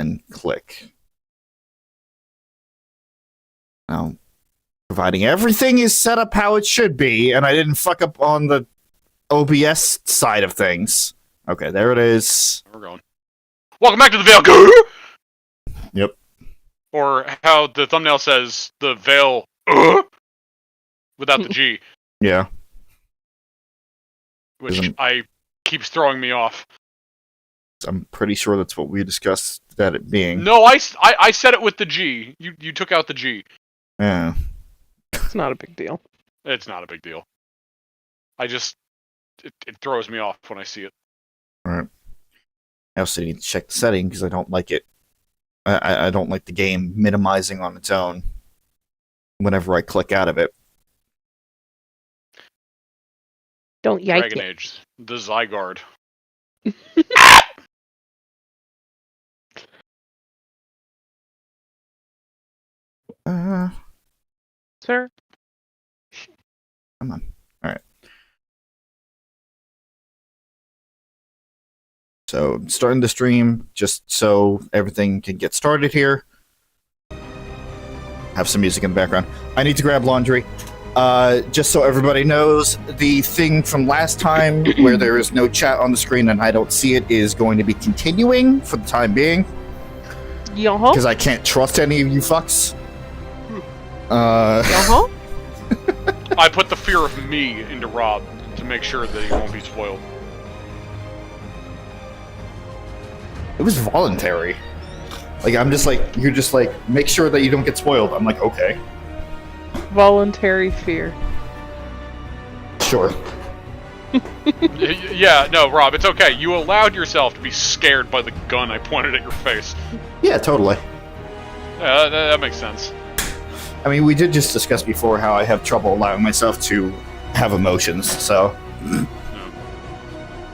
then click. Now, providing everything is set up how it should be, and I didn't fuck up on the OBS side of things. Okay, there it is. We're going. Welcome back to the Veilguard! Yep. Or how the thumbnail says, the Veil... without the G. Yeah. Which keeps throwing me off. I'm pretty sure that's what we discussed that it being. No, I said it with the G. You took out the G. Yeah. It's not a big deal. It's not a big deal. It throws me off when I see it. Alright. I also need to check the setting because I don't like it. I don't like the game minimizing on its own whenever I click out of it. Don't yike Dragon it. Age. The Zygarde. Sir? Come on. Alright. So, I'm starting the stream just so everything can get started here. Have some music in the background. I need to grab laundry. Just so everybody knows, the thing from last time where there is no chat on the screen and I don't see it is going to be continuing for the time being. Uh-huh. Because I can't trust any of you fucks. Uh-huh. I put the fear of me into Rob to make sure that he won't be spoiled. It was voluntary. Like, I'm just like, you're just like, make sure that you don't get spoiled. I'm like, okay. Voluntary fear. Sure. Yeah, no, Rob, it's okay. You allowed yourself to be scared by the gun I pointed at your face. Yeah, totally. Yeah, that makes sense. I mean, we did just discuss before how I have trouble allowing myself to have emotions, so... No.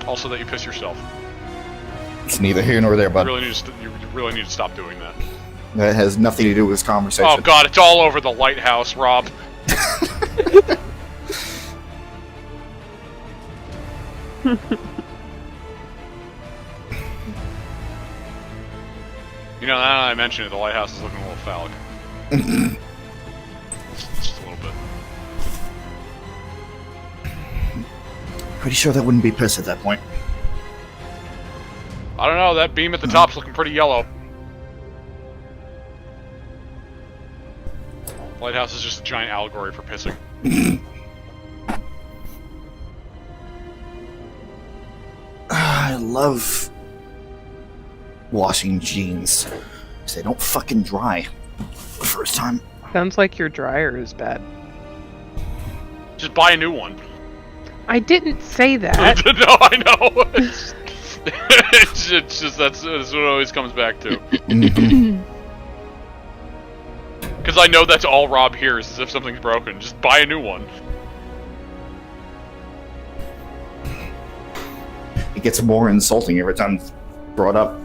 Also that you piss yourself. It's neither here nor there, bud. You really need to stop doing that. That has nothing to do with this conversation. Oh god, it's all over the Lighthouse, Rob. You know, now that I mention it, the Lighthouse is looking a little phallic. Just a little bit. Pretty sure that wouldn't be piss at that point. I don't know, that beam at the top's looking pretty yellow. Lighthouse is just a giant allegory for pissing. I love washing jeans. Because they don't fucking dry the first time. Sounds like your dryer is bad. Just buy a new one. I didn't say that. No, I know. it's just that's what it always comes back to. Because I know that's all Rob hears is if something's broken. Just buy a new one. It gets more insulting every time it's brought up.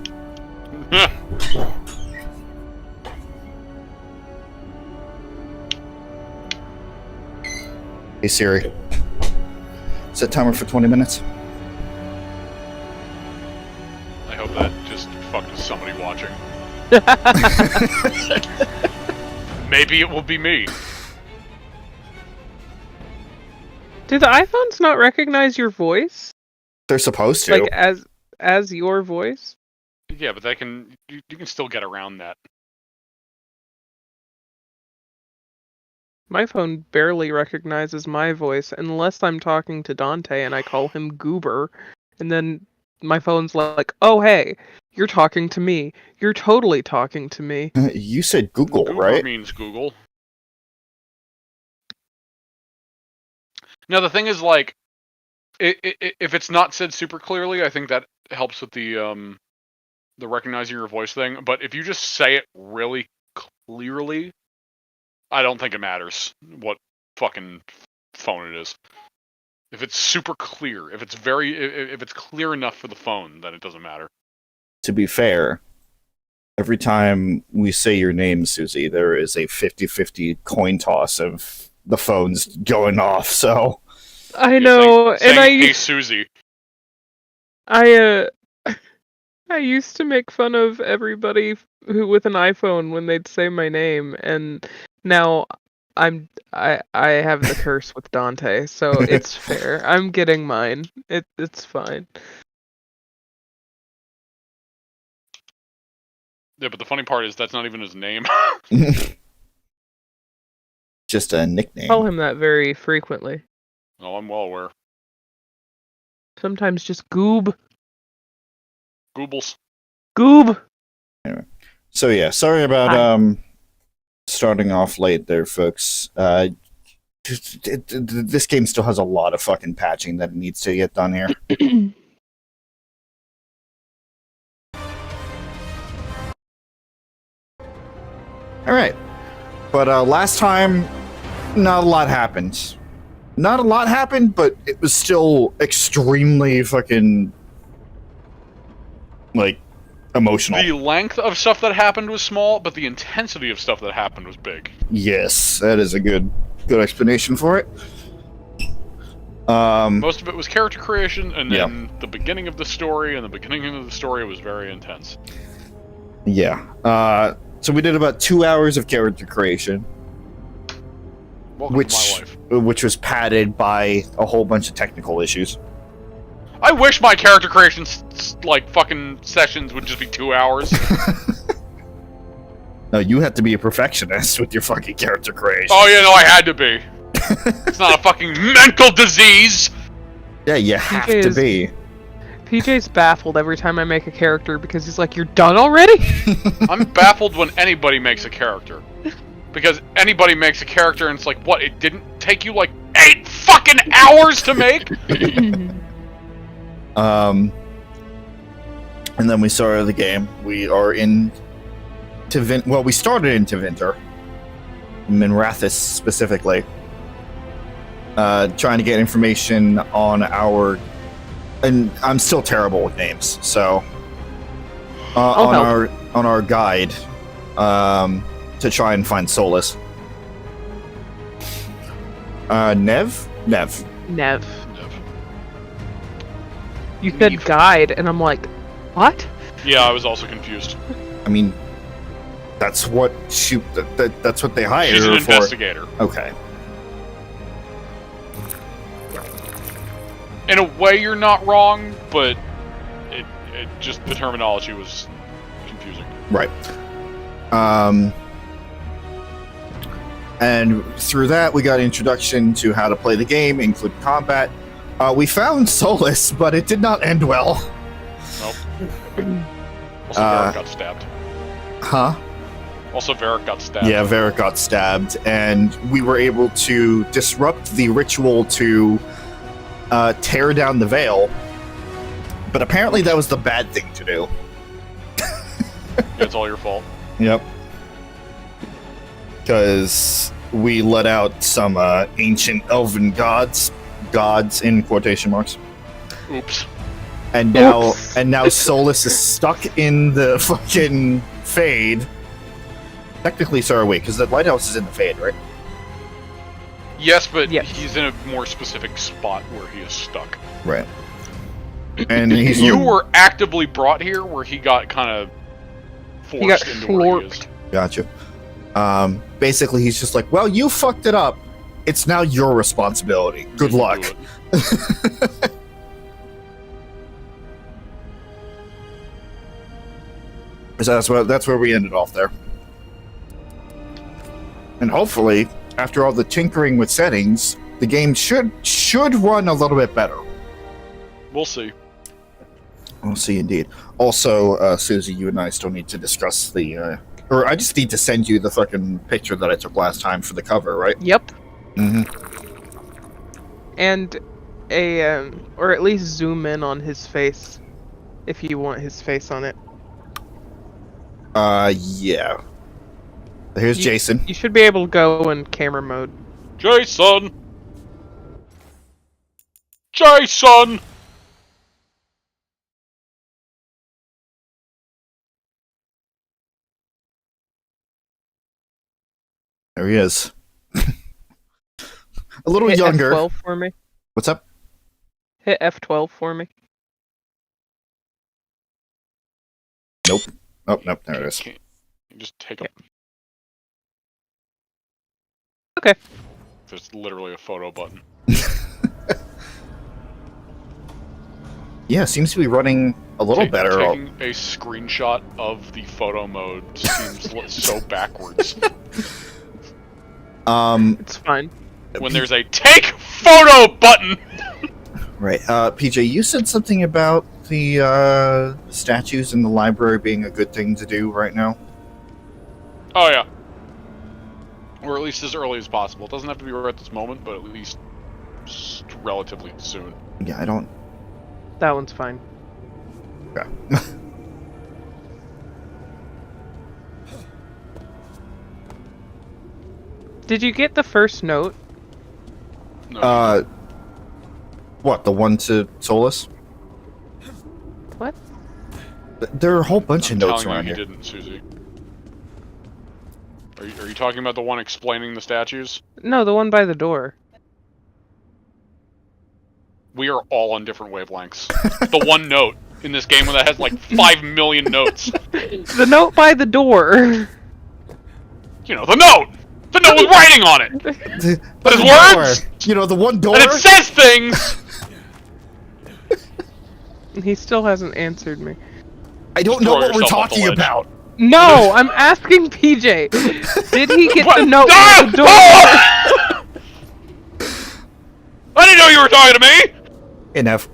Hey Siri, set timer for 20 minutes. I hope that just fucked with somebody watching. Maybe it will be me. Do the iPhones not recognize your voice? They're supposed to. Like, as your voice? Yeah, but they can. You can still get around that. My phone barely recognizes my voice unless I'm talking to Dante and I call him Goober. And then my phone's like, oh hey, you're talking to me. You're totally talking to me. You said Google, Google right? means Google. Now the thing is, like, if it's not said super clearly, I think that helps with the recognizing your voice thing. But if you just say it really clearly, I don't think it matters what fucking phone it is. If it's super clear, if it's clear enough for the phone, then it doesn't matter. To be fair, every time we say your name, Suzie, there is a 50-50 coin toss of the phones going off, so... I know, saying, and hey Suzie. I I used to make fun of everybody who with an iPhone when they'd say my name, and now I have the curse with Dante, so it's fair. I'm getting mine. It's fine. Yeah, but the funny part is that's not even his name. Just a nickname. Call him that very frequently. Oh, I'm well aware. Sometimes just Goob. Goobles. Goob. Anyway. So yeah, sorry about Hi. starting off late there, folks. This game still has a lot of fucking patching that needs to get done here. All right, but last time, not a lot happened. Not a lot happened, but it was still extremely fucking like emotional. The length of stuff that happened was small, but the intensity of stuff that happened was big. Yes, that is a good explanation for it. Most of it was character creation, and then the beginning of the story, and the beginning of the story was very intense. Yeah. So we did about 2 hours of character creation, Welcome to my life. which was padded by a whole bunch of technical issues. I wish my character creation like fucking sessions would just be 2 hours. No, you have to be a perfectionist with your fucking character creation. Oh yeah, no, I had to be. It's not a fucking mental disease. Yeah, you have PJ to is- be. PJ's baffled every time I make a character because he's like, "You're done already?" I'm baffled when anybody makes a character. Because anybody makes a character and it's like, what, it didn't take you like 8 fucking hours to make? And then we started the game. We are in well, we started in Tevinter, Minrathis specifically, trying to get information on our. And I'm still terrible with names, so on our guide to try and find Solus. Nev. Nev. You said Neve. guide, and I'm like, what? Yeah, I was also confused. I mean, that's what that's what they hired She's her an for. investigator. Okay. In a way, you're not wrong, but it just the terminology was confusing. Right. And through that, we got introduction to how to play the game, including combat. We found Solus, but it did not end well. Nope. Also, Varric got stabbed. Huh? Also, Varric got stabbed. Yeah, Varric got stabbed, and we were able to disrupt the ritual to tear down the veil. But apparently that was the bad thing to do. It's all your fault. Yep. Because we let out some ancient elven gods in quotation marks. Oops. And now Solus is stuck in the fucking Fade. Technically, sorry, wait, because the Lighthouse is in the Fade, right? Yes, but Yes. he's in a more specific spot where he is stuck. Right. And he's You were actively brought here where he got kind of He got forced into where he is. florped. Gotcha. Basically, he's just like, well, you fucked it up. It's now your responsibility. Good You luck. do it. So that's where we ended off there. And hopefully, after all the tinkering with settings, the game should run a little bit better. We'll see. We'll see, indeed. Also, Suzie, you and I still need to discuss the... or I just need to send you the fucking picture that I took last time for the cover, right? Yep. Mm-hmm. And or at least zoom in on his face, if you want his face on it. Yeah. Here's Jason. You should be able to go in camera mode. Jason! Jason! There he is. A little Hit younger. F12 for me. What's up? Hit F12 for me. Nope. Oh, nope, there it is. You just take a... Okay. There's literally a photo button. Yeah, seems to be running a little better. Taking a screenshot of the photo mode seems so backwards. It's fine. When there's a take photo button! Right. PJ, you said something about the statues in the library being a good thing to do right now. Oh, yeah. Or at least as early as possible. It doesn't have to be right at this moment, but at least relatively soon. Yeah, I don't... That one's fine. Yeah. Did you get the first note? No, What, the one to Solus? What? There are a whole bunch of notes around you here. didn't, Suzie. Are you talking about the one explaining the statues? No, the one by the door. We are all on different wavelengths. The one note in this game that has like 5 million notes. The note by the door. You know, the note! The note with writing on it! But his words! You know, the one door? And it says things! He still hasn't answered me. I don't Just know throw what we're yourself off the talking ledge. about. No, I'm asking PJ. Did he get the note Ah! by the door? I didn't know you were talking to me! Enough.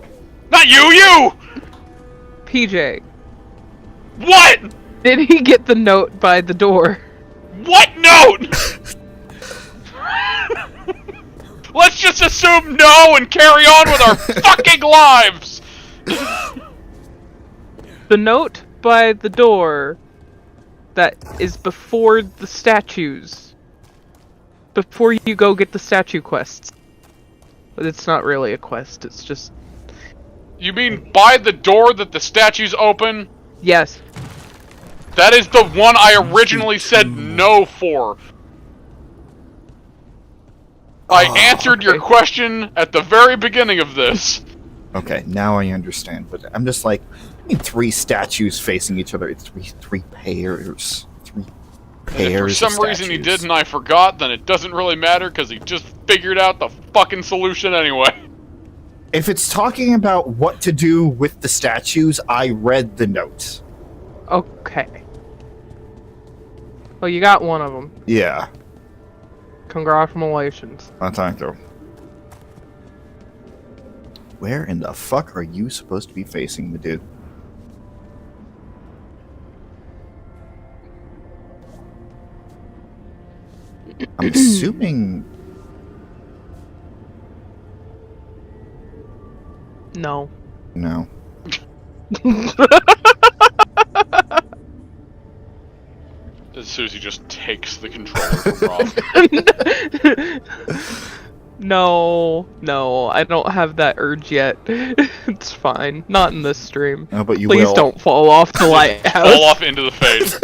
Not you! PJ, What? did he get the note by the door? What note? Let's just assume no and carry on with our fucking lives! The note by the door that is before the statues. Before you go get the statue quests. But it's not really a quest, it's just... You mean by the door that the statues open? Yes. That is the one I originally said no for. I answered your okay. question at the very beginning of this. Okay, now I understand. But I'm just like, I mean, 3 statues facing each other. It's three pairs. 3 And if for pairs. some of reason he statues. did and I forgot, then it doesn't really matter because he just figured out the fucking solution anyway. If it's talking about what to do with the statues, I read the notes. Okay. Well, you got one of them. Yeah, Congratulations. I think so. Where in the fuck are you supposed to be facing, the dude? I'm assuming... No. No. Suzie just takes the controller from Rob. No, I don't have that urge yet. It's fine. Not in this stream. Oh, but you Please will. don't fall off the lighthouse. Fall off into the face.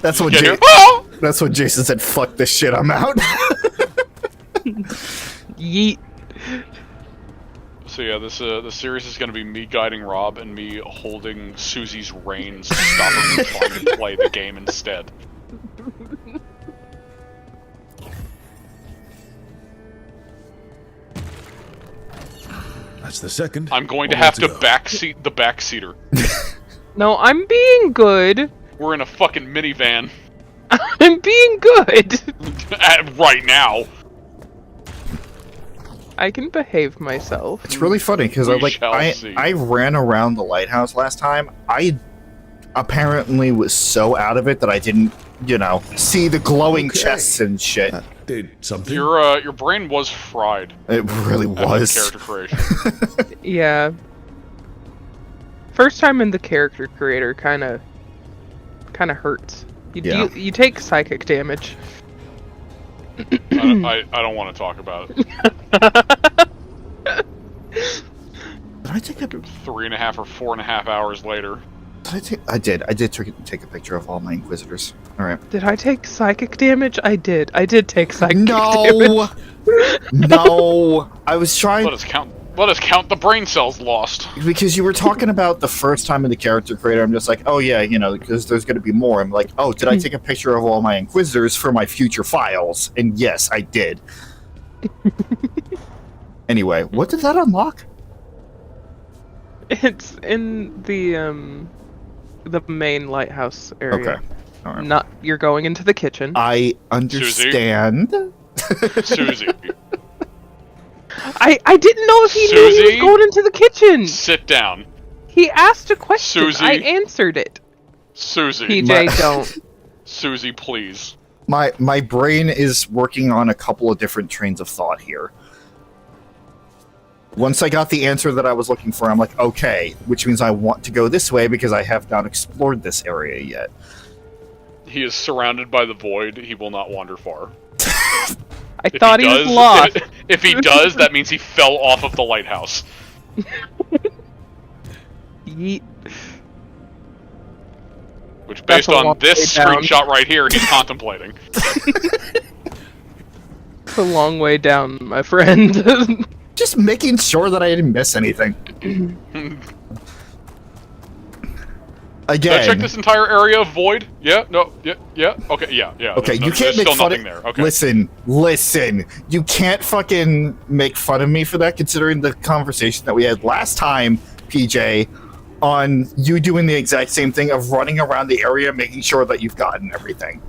That's what Get Ja- here. Oh! That's what Jason said. Fuck this shit. I'm out. Yeet. So yeah, this series is going to be me guiding Rob and me holding Susie's reins to stop her from trying to play the game instead. That's the second. I'm going to All have to go. backseat the backseater. No, I'm being good. We're in a fucking minivan I'm being good. right now. I can behave myself. It's really funny because We shall see. I ran around the lighthouse last time. I apparently was so out of it that I didn't, see the glowing Okay. chests and shit. Did something? Your brain was fried. It really After was. character creation. Yeah. First time in the character creator kind of hurts. Yeah. You take psychic damage. I don't want to talk about it. Did I take a? 3.5 or 4.5 hours later. I did take a picture of all my Inquisitors. All right. Did I take psychic damage? I did. I did take psychic damage. No. No. I was trying. Let us count Let us count the brain cells lost. Because you were talking about the first time in the character creator, I'm just like, oh yeah, because there's going to be more. I'm like, oh, did I take a picture of all my Inquisitors for my future files? And yes, I did. Anyway, what did that unlock? It's in the main lighthouse area. Okay. All right. Not you're going into the kitchen. I understand. Suzie. I didn't know if he knew he was Suzie? going into the kitchen. Sit down. He asked a question. Suzie? I answered it. Suzie. PJ, don't. Suzie, please. My brain is working on a couple of different trains of thought here. Once I got the answer that I was looking for, I'm like, okay, which means I want to go this way because I have not explored this area yet. He is surrounded by the void. He will not wander far. I thought he was lost. If he does, that means he fell off of the lighthouse. Yeet. Which, based That's a on long this way down. screenshot right here, he's contemplating. It's a long way down, my friend. Just making sure that I didn't miss anything. Again. Did I check this entire area of void? Yeah? No? Yeah? Okay, yeah. Okay, you can't there's make still fun nothing of... there. Okay. Listen. You can't fucking make fun of me for that, considering the conversation that we had last time, PJ, on you doing the exact same thing of running around the area, making sure that you've gotten everything.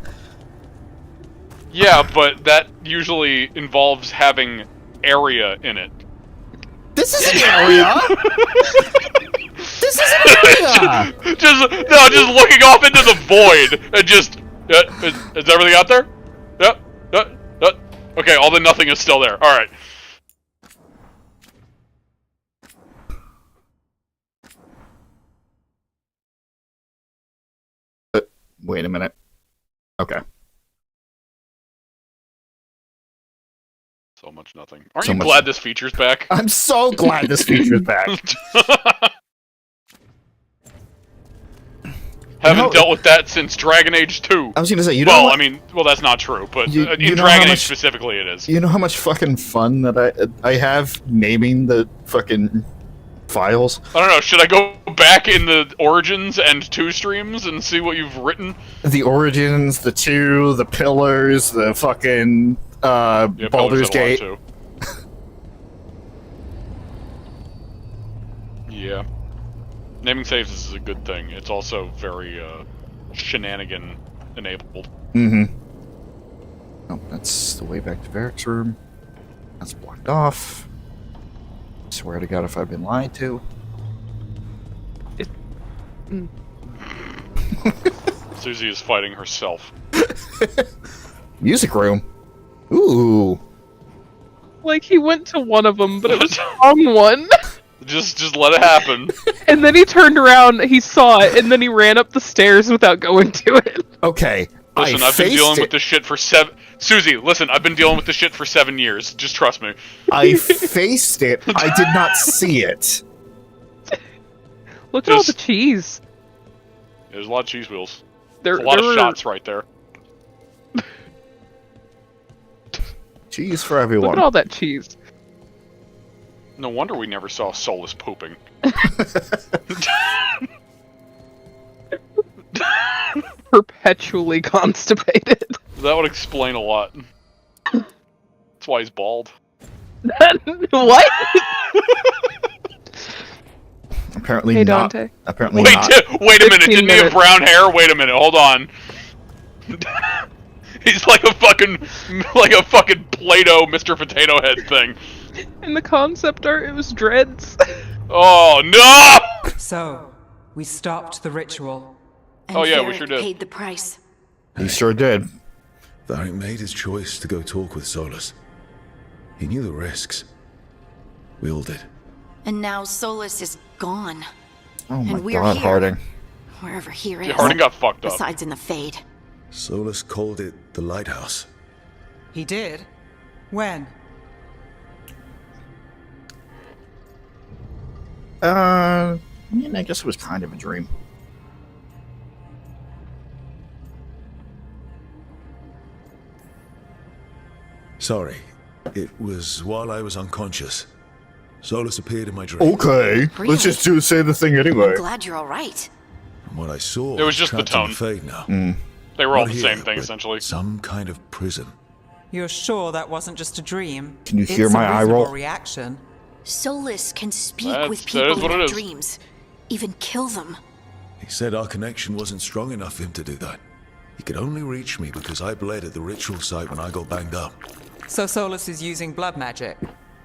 Yeah, but that usually involves having area in it. This is an area! This is an area! just looking off into the void and just... is everything out there? Yeah. Okay, all the nothing is still there. Alright. Wait a minute. Okay. So much nothing. Aren't So you much- glad this feature's back? I'm so glad this feature's back. Haven't dealt with that since Dragon Age 2. I was gonna say, Well, that's not true, but You in know Dragon how Age much- specifically it is. You know how much fucking fun that I have naming the fucking files? I don't know, should I go back in the Origins and 2 streams and see what you've written? The Origins, the 2, the Pillars, the fucking Yeah, Baldur's Pillars had a lot, Gate. too. Yeah. Naming saves is a good thing. It's also very, shenanigan enabled. Mm-hmm. Oh, that's the way back to Varric's room. That's blocked off. Swear to God if I've been lied to. Suzie is fighting herself. Music room. Ooh. Like, he went to one of them, but it was the wrong one. Just let it happen. And then he turned around, he saw it, and then he ran up the stairs without going to it. Okay. Listen, I've been dealing with this shit for Suzie, listen, I've been dealing with this shit for 7 years. Just trust me. I faced it. I did not see it. Look at all the cheese. There's a lot of cheese wheels. There, There's a lot there of were- shots right there. Cheese for everyone. Look at all that cheese. No wonder we never saw Solus pooping. Perpetually constipated. That would explain a lot. That's why he's bald. What? Apparently Hey, not. Dante. Apparently Wait, not. wait a minute, 15 didn't he have minutes. brown hair? Wait a minute, hold on. He's like a fucking Play-Doh Mr. Potato Head thing. In the concept art, it was dreads. Oh, no! So, we stopped the ritual. And Oh, yeah, we Varric sure did. paid the price. He sure did. Varric made his choice to go talk with Solus. He knew the risks. We all did. And now Solus is gone. Oh my And we're God, here. Harding. Wherever here is. Yeah, Harding got fucked up. Besides in the Fade. Solus called it the Lighthouse. He did? When? I mean, I guess it was kind of a dream. Sorry. It was while I was unconscious. Solus appeared in my dream. Okay, Really? let's just say the thing anyway. I'm glad you're all right. From what I saw, It was just the trapped in tone. Fade now. They were all Not the same here, thing, but essentially. Some kind of prison. You're sure that wasn't just a dream? Can you hear It's my a eye reasonable roll? Reaction. Solus can speak That with is people what in it their is. dreams, even kill them. He said our connection wasn't strong enough for him to do that. He could only reach me because I bled at the ritual site when I got banged up. So Solus is using blood magic,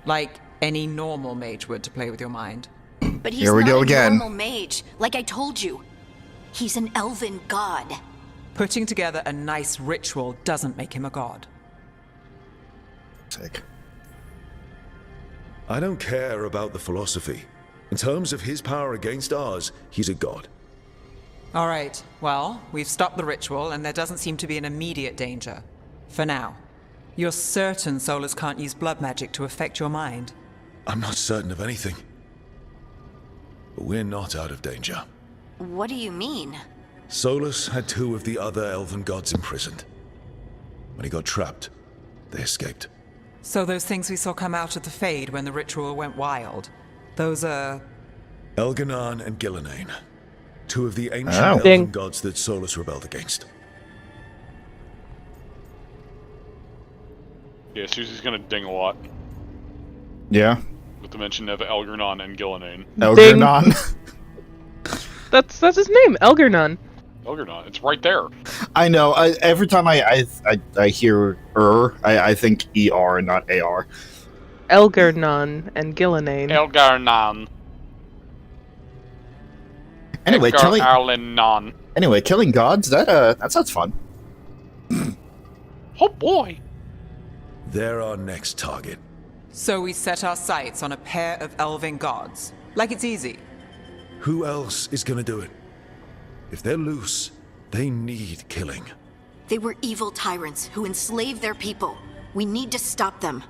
like any normal mage would to play with your mind. But he's Here we not go a again. normal mage, like I told you. He's an elven god. Putting together a nice ritual doesn't make him a god. Sick. I don't care about the philosophy. In terms of his power against ours, he's a god. All right, well, we've stopped the ritual and there doesn't seem to be an immediate danger. For now. You're certain Solus can't use blood magic to affect your mind? I'm not certain of anything. But we're not out of danger. What do you mean? Solus had 2 of the other elven gods imprisoned. When he got trapped, they escaped. So those things we saw come out of the Fade when the ritual went wild, those are... Elganan and Gillenane. 2 of the ancient Oh. elven Ding. gods that Solus rebelled against. Yeah, Susie's gonna ding a lot Yeah. with the mention of Elgernon and Gillenane. Elgernon. That's his name, Elgernon. Elgernon, it's right there. I know. Every time I hear I think ER and not AR. Elgernon and Gillenane. Elgarnon. Anyway, killing Arlenon. killing gods. That sounds fun. Oh boy. They're our next target. So we set our sights on a pair of elven gods. Like it's easy. Who else is gonna do it? If they're loose, they need killing. They were evil tyrants who enslaved their people. We need to stop them.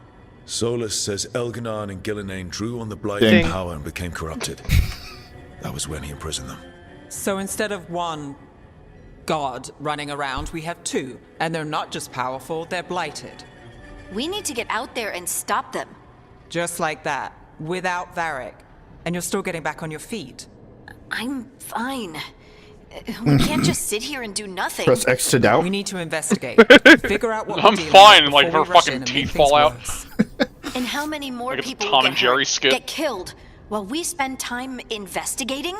Solus says Elganan and Gillenane drew on the Blight Ding. power and became corrupted. That was when he imprisoned them. So instead of one god running around, we have 2. And they're not just powerful, they're blighted. We need to get out there and stop them. Just like that, without Varric. And you're still getting back on your feet. I'm fine. We can't just sit here and do nothing. Press X to doubt. We need to investigate. Figure out what I'm we're dealing fine, with like, before her we rush fucking in and teeth make things fall out. worse. And how many more Like it's a people Tom will and get Jerry hurt, skit. get killed, while we spend time investigating?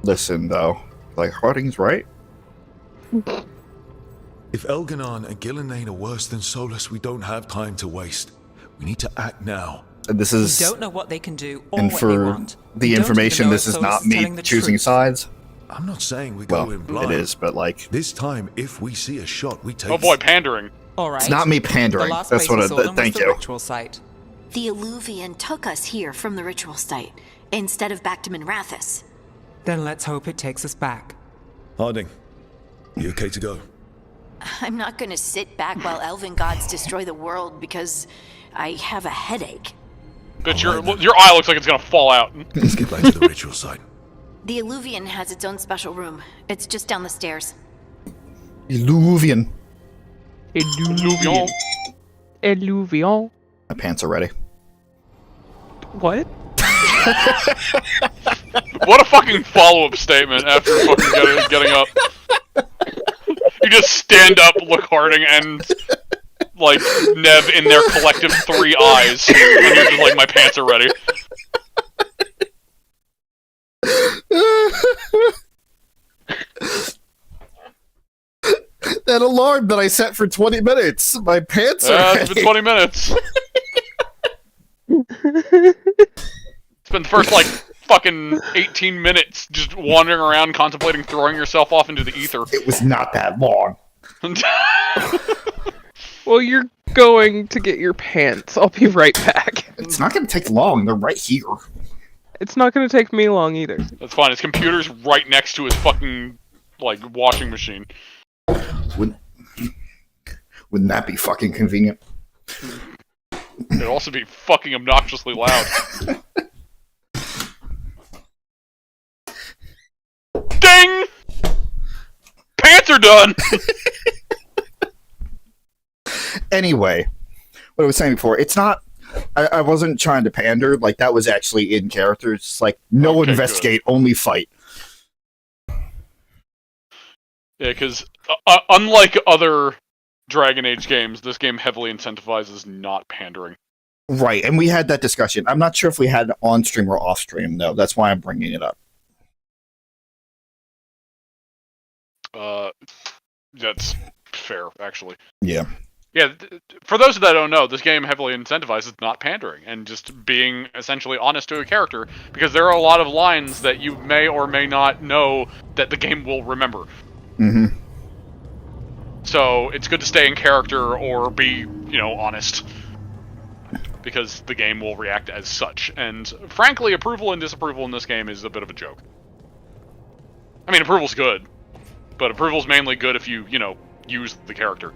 Listen though. Like Harding's right. If Elganan and Gillenane are worse than Solus, we don't have time to waste. We need to act now. This We is don't know what they can do or and what they for want. the We don't information. even know This if is Solus not is telling me the choosing truth. sides. I'm not saying we go Well, in blind. it is, but like This time, if we see a shot, we take Oh boy, pandering. All right. it's not me The pandering. last That's place what. we saw them was Thank the you. ritual site. The Alluvian took us here from the ritual site, instead of back to Minrathis. Then let's hope it takes us back. Harding, you okay to go? I'm not gonna sit back while elven gods destroy the world because I have a headache. Bitch, Alright, your eye looks like it's gonna fall out. Let's get back to the ritual site. The Alluvian has its own special room. It's just down the stairs. Illuvian. Illuvion. Illuvion. My pants are ready. What? What a fucking follow-up statement after fucking getting up. You just stand up, look Harding, and like Nev in their collective 3 eyes, and you're just like, my pants are ready. That alarm that I set for 20 minutes. My pants are It's ready. been 20 minutes. It's been the first like fucking 18 minutes just wandering around contemplating throwing yourself off into the ether. It was not that long. Well, you're going to get your pants. I'll be right back. It's not going to take long. They're right here. It's not going to take me long either. That's fine. His computer's right next to his fucking like washing machine. Wouldn't that be fucking convenient? It'd also be fucking obnoxiously loud. Ding! Pants are You're done. Anyway, what I was saying before, it's not. I wasn't trying to pander. Like, that was actually in character. It's just like, no Okay, investigate, only fight. Yeah, because unlike other Dragon Age games, this game heavily incentivizes not pandering. Right, and we had that discussion. I'm not sure if we had it on stream or off stream, though. That's why I'm bringing it up. That's fair, actually. Yeah. Yeah, for those that don't know, this game heavily incentivizes not pandering and just being essentially honest to a character, because there are a lot of lines that you may or may not know that the game will remember. Mm-hmm. So it's good to stay in character or be, honest, because the game will react as such. And frankly, approval and disapproval in this game is a bit of a joke. I mean, approval's good, but approval's mainly good if you, use the character.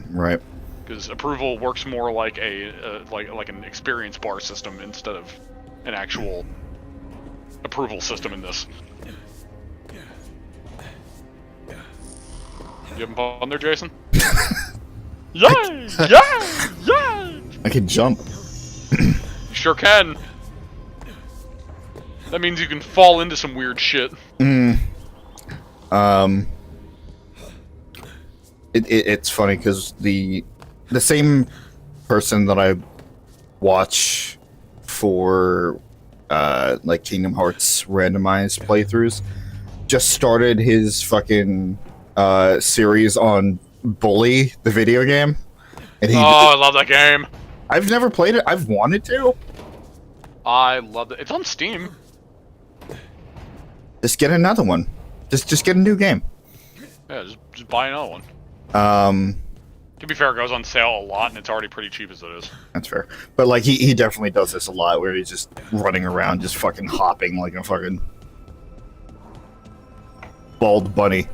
Right. Because approval works more like like an experience bar system instead of an actual approval system in this. You having fun there, Jason? Yay! Yay! Yay! I can jump. You sure can. That means you can fall into some weird shit. It's funny because the same person that I watch for like Kingdom Hearts randomized playthroughs just started his fucking series on Bully, the video game. And I love that game. I've never played it. I've wanted to. I love it. It's on Steam. Just get another one. Just get a new game. Yeah, just buy another one. To be fair, it goes on sale a lot, and it's already pretty cheap as it is. That's fair. But like he definitely does this a lot, where he's just running around, just fucking hopping like a fucking bald bunny.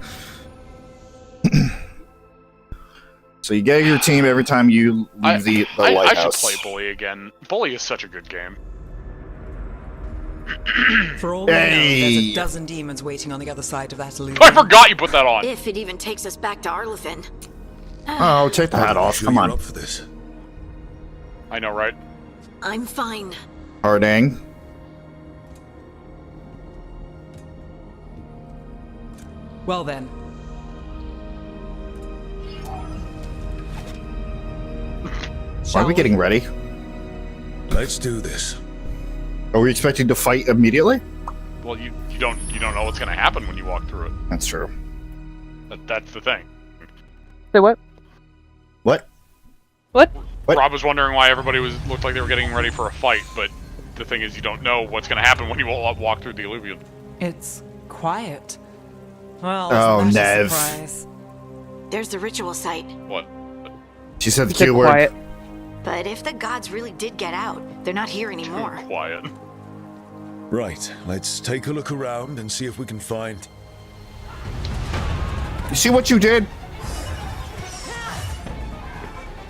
So you get your team every time you leave the lighthouse. I should play Bully again. Bully is such a good game. For all we know, there's a dozen demons waiting on the other side of that illusion. I forgot you put that on. If it even takes us back to Arlathan. Oh, take the hat off. Come You're on. up for this. I know, right? I'm fine. Hardang. Well then. Why are we getting ready? Let's do this. Are we expecting to fight immediately? Well, you don't know what's gonna happen when you walk through it. That's true. That's the thing. Say what? What? What? What? Rob was wondering why everybody looked like they were getting ready for a fight, but the thing is, you don't know what's gonna happen when you walk through the illusion. It's quiet. Well, Oh, isn't that a Nev. surprise? There's the ritual site. What? She said the Keep it Q word. quiet. But if the gods really did get out, they're not here anymore. Quiet. Right, let's take a look around and see if we can find... You see what you did?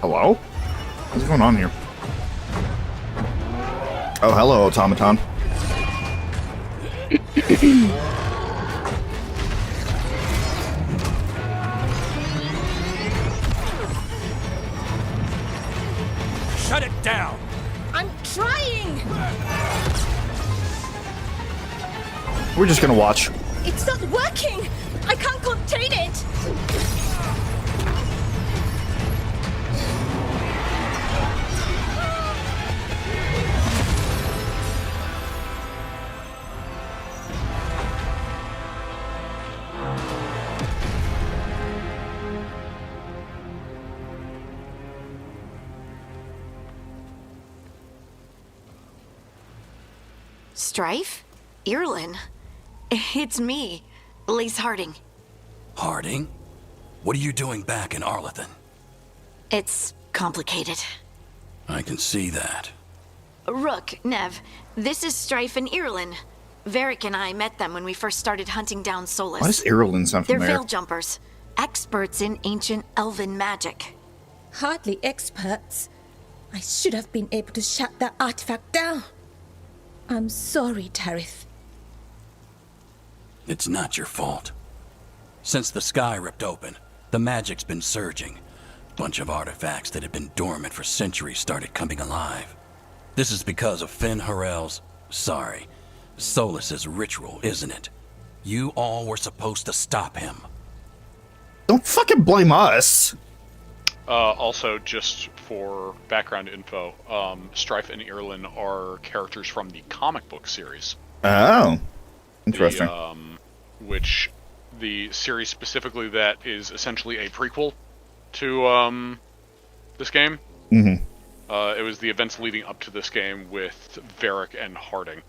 Hello? What's going on here? Oh, hello, automaton. Shut it down! I'm trying! We're just gonna watch. It's not working! I can't contain it! Strife? Irlin? It's me, Lace Harding. Harding? What are you doing back in Arlathan? It's complicated. I can see that. Rook, Nev, this is Strife and Irlin. Varric and I met them when we first started hunting down Solus. Why does Irulan sound They're familiar? veil jumpers, experts in ancient elven magic. Hardly experts. I should have been able to shut that artifact down. I'm sorry, Tarith. It's not your fault. Since the sky ripped open, the magic's been surging. Bunch of artifacts that had been dormant for centuries started coming alive. This is because of Finn Harel's, Solus's ritual, isn't it? You all were supposed to stop him. Don't fucking blame us. Also, just for background info, Strife and Irlin are characters from the comic book series. Oh, interesting. Which the series specifically that is essentially a prequel to this game. Mm-hmm. It was the events leading up to this game with Varric and Harding.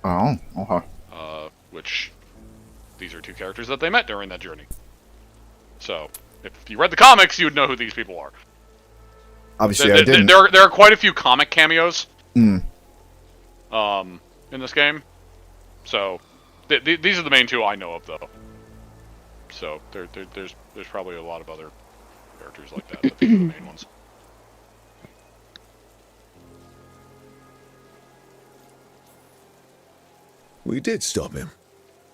Oh, okay. Which these are two characters that they met during that journey. So, if you read the comics, you would know who these people are. Obviously, I didn't. There are quite a few comic cameos. Mm. In this game. So, these are the main two I know of, though. So, there's probably a lot of other characters like that, but these are the main ones. We did stop him.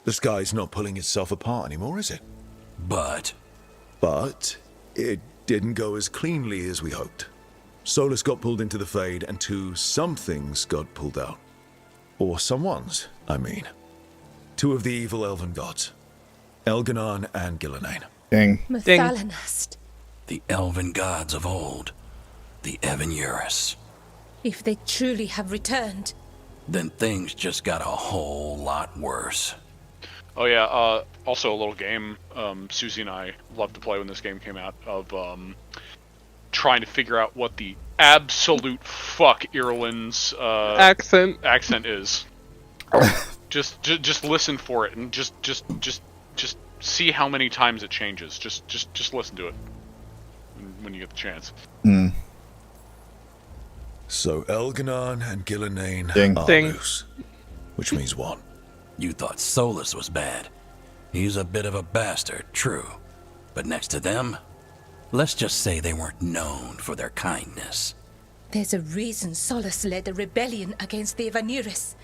The sky's not pulling itself apart anymore, is it? But it didn't go as cleanly as we hoped. Solus got pulled into the Fade, and some things got pulled out. Or someone's, I mean. Two of the evil elven gods. Elganon and Gillenane. Ding. Mathalanast. the elven gods of old, the Evan-Urus. If they truly have returned, Then things just got a whole lot worse. Oh yeah, also a little game Suzie and I loved to play when this game came out, of trying to figure out what the absolute fuck Irwin's accent is. just listen for it and just see how many times it changes. Just listen to it when you get the chance. Mm. So Elganon and Gillenane are Ding. loose. Which means what? You thought Solus was bad. He's a bit of a bastard, true. But next to them, let's just say they weren't known for their kindness. there's a reason Solus led a rebellion against the Evan-Urus,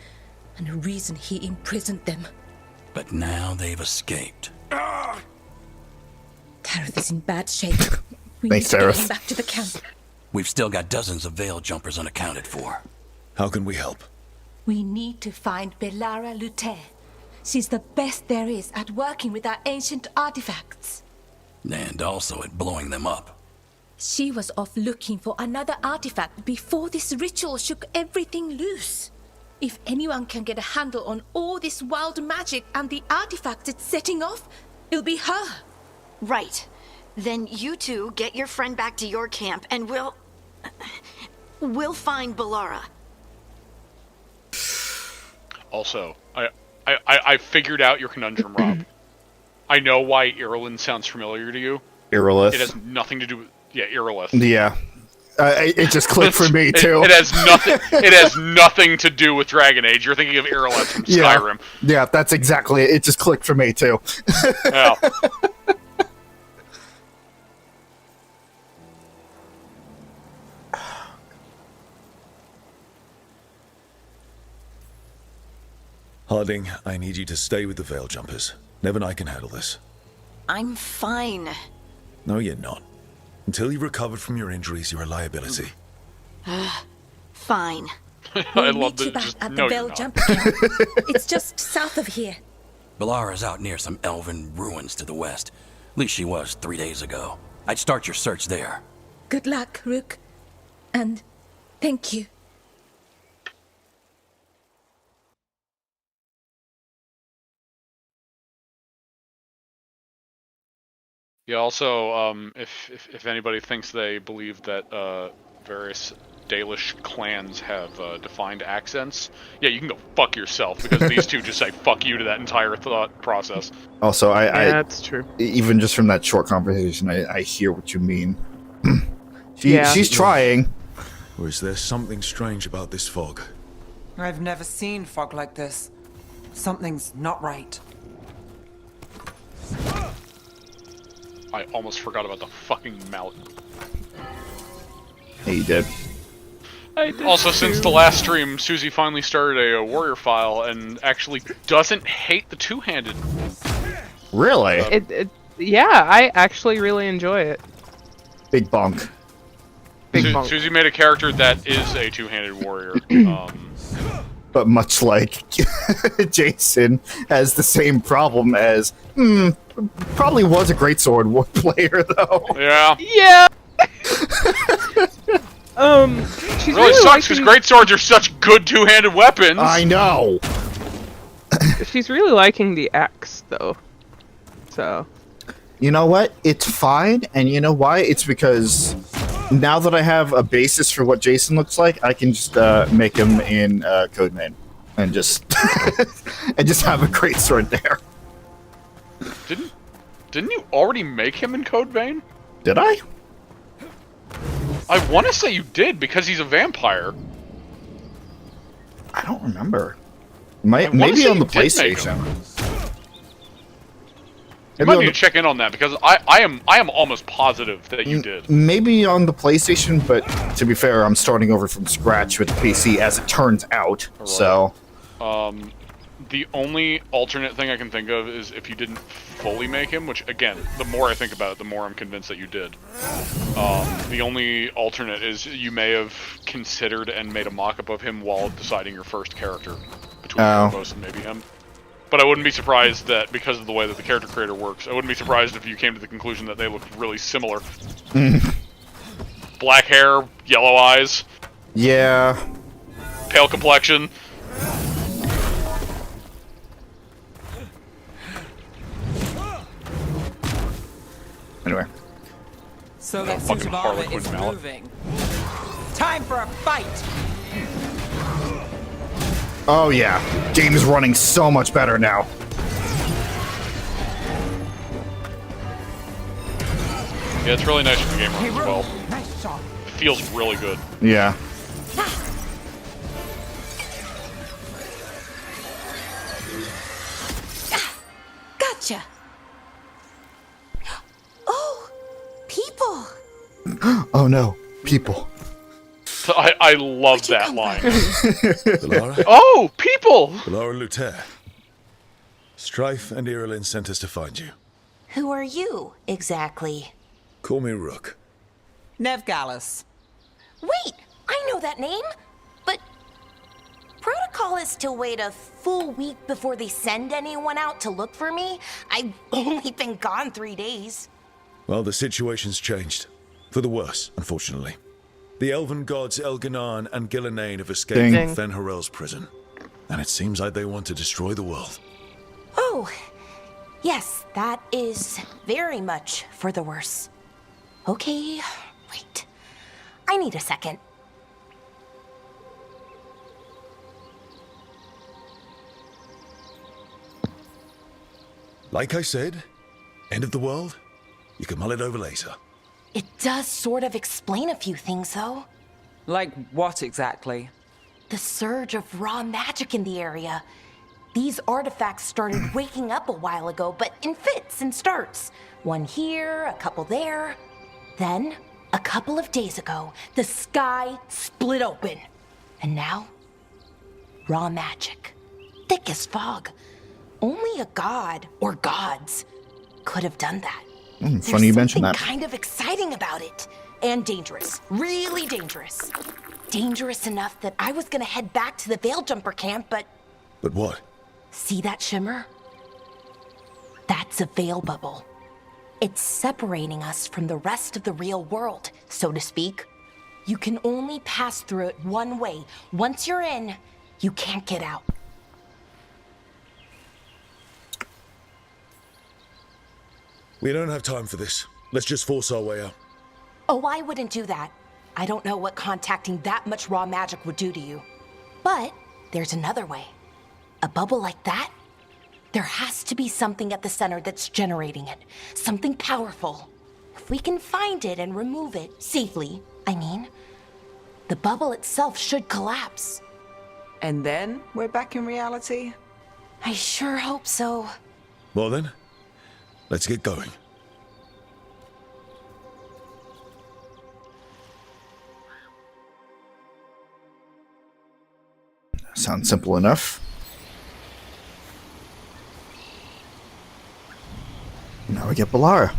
and a reason he imprisoned them. But now they've escaped. Tareth is in bad shape. We Thanks, need to get Tareth. him back to the camp. We've still got dozens of veil jumpers unaccounted for. How can we help? We need to find Belara Luther. She's the best there is at working with our ancient artifacts. And also at blowing them up. She was off looking for another artifact before this ritual shook everything loose. If anyone can get a handle on all this wild magic and the artifacts it's setting off, it'll be her. Right. Then you two get your friend back to your camp and we'll find Belara. Also, I figured out your conundrum, Rob. I know why Irulan sounds familiar to you. Irrelith. It has nothing to do with Irilith. Yeah. It just clicked for me, too. It has nothing. It has nothing to do with Dragon Age. You're thinking of Irilith from Skyrim. Yeah, that's exactly it. It just clicked for me, too. Yeah. Harding, I need you to stay with the veil jumpers. Nev and I can handle this. I'm fine. No, you're not. Until you've recovered from your injuries, you're a liability. Fine. I We'll love meet you that. back Just at no, the you're Bell not. Jump camp. It's just south of here. Belara's out near some elven ruins to the west. At least she was 3 days ago. I'd start your search there. Good luck, Rook. And thank you. Yeah. Also, if anybody thinks they believe that various Dalish clans have defined accents, yeah, you can go fuck yourself, because these two just say fuck you to that entire thought process. Also, Yeah, that's true. even just from that short conversation, I hear what you mean. Yeah. She's trying. Or is there something strange about this fog? I've never seen fog like this. Something's not right. I almost forgot about the fucking mallet. Yeah, you did. Also, since the last stream, Suzie finally started a warrior file and actually doesn't hate the two-handed. Really? Yeah, I actually really enjoy it. Big bonk. Big bonk. Suzie made a character that is a two-handed warrior. But much like Jason has the same problem as, probably was a greatsword player though. Yeah. Yeah. She's Really sucks because greatswords are such good two-handed weapons. I know. She's really liking the axe though. So. You know what? It's fine, and you know why? It's because now that I have a basis for what Jason looks like, I can just make him in Codename, and just and just have a greatsword there. Didn't you already make him in Code Vein? Did I? I want to say you did because he's a vampire. I don't remember. Maybe on the PlayStation. You might need to check in on that because I am almost positive that you did. Maybe on the PlayStation, but to be fair, I'm starting over from scratch with the PC as it turns out. Right. So, the only alternate thing I can think of is if you didn't fully make him, which again, the more I think about it, the more I'm convinced that you did. The only alternate is you may have considered and made a mock-up of him while deciding your first character between Phobos and maybe him. But I wouldn't be surprised that, because of the way that the character creator works, I wouldn't be surprised if you came to the conclusion that they looked really similar. Black hair, yellow eyes. Yeah. Pale complexion. Anyway. So that fucking suit of armor Harlequin is mallet. moving. Time for a fight! Oh yeah, game is running so much better now. Yeah, it's really nice for the game runs as well. Nice shot. It feels really good. Yeah. Gotcha. Oh, people. Oh no, people. I love that line. Valara? Oh, people! Valara Luther. Strife and Irulan sent us to find you. Who are you, exactly? Call me Rook. Nev Gallus. Wait, I know that name! But protocol is to wait a full week before they send anyone out to look for me. I've only been gone 3 days. Well, the situation's changed. For the worse, unfortunately. The elven gods Elganan and Gillenane have escaped from Fen'Harel's prison. And it seems like they want to destroy the world. Oh, yes, that is very much for the worse. Okay, wait. I need a second. Like I said, end of the world? You can mull it over later. It does sort of explain a few things, though. Like what exactly? The surge of raw magic in the area. These artifacts started waking up a while ago, but in fits and starts. One here, a couple there. Then, a couple of days ago, the sky split open. And now, raw magic. Thick as fog. Only a god, or gods, could have done that. Funny you mention that. There's something kind of exciting about it. And dangerous. Really dangerous. Dangerous enough that I was gonna head back to the Veil Jumper camp, but... But what? See that shimmer? That's a veil bubble. It's separating us from the rest of the real world, so to speak. You can only pass through it one way. Once you're in, you can't get out. We don't have time for this. Let's just force our way out. Oh, I wouldn't do that. I don't know what contacting that much raw magic would do to you. But there's another way. A bubble like that? There has to be something at the center that's generating it. Something powerful. If we can find it and remove it, safely, I mean, the bubble itself should collapse. And then we're back in reality? I sure hope so. Well then, let's get going. Sounds simple enough. Now we get Balara.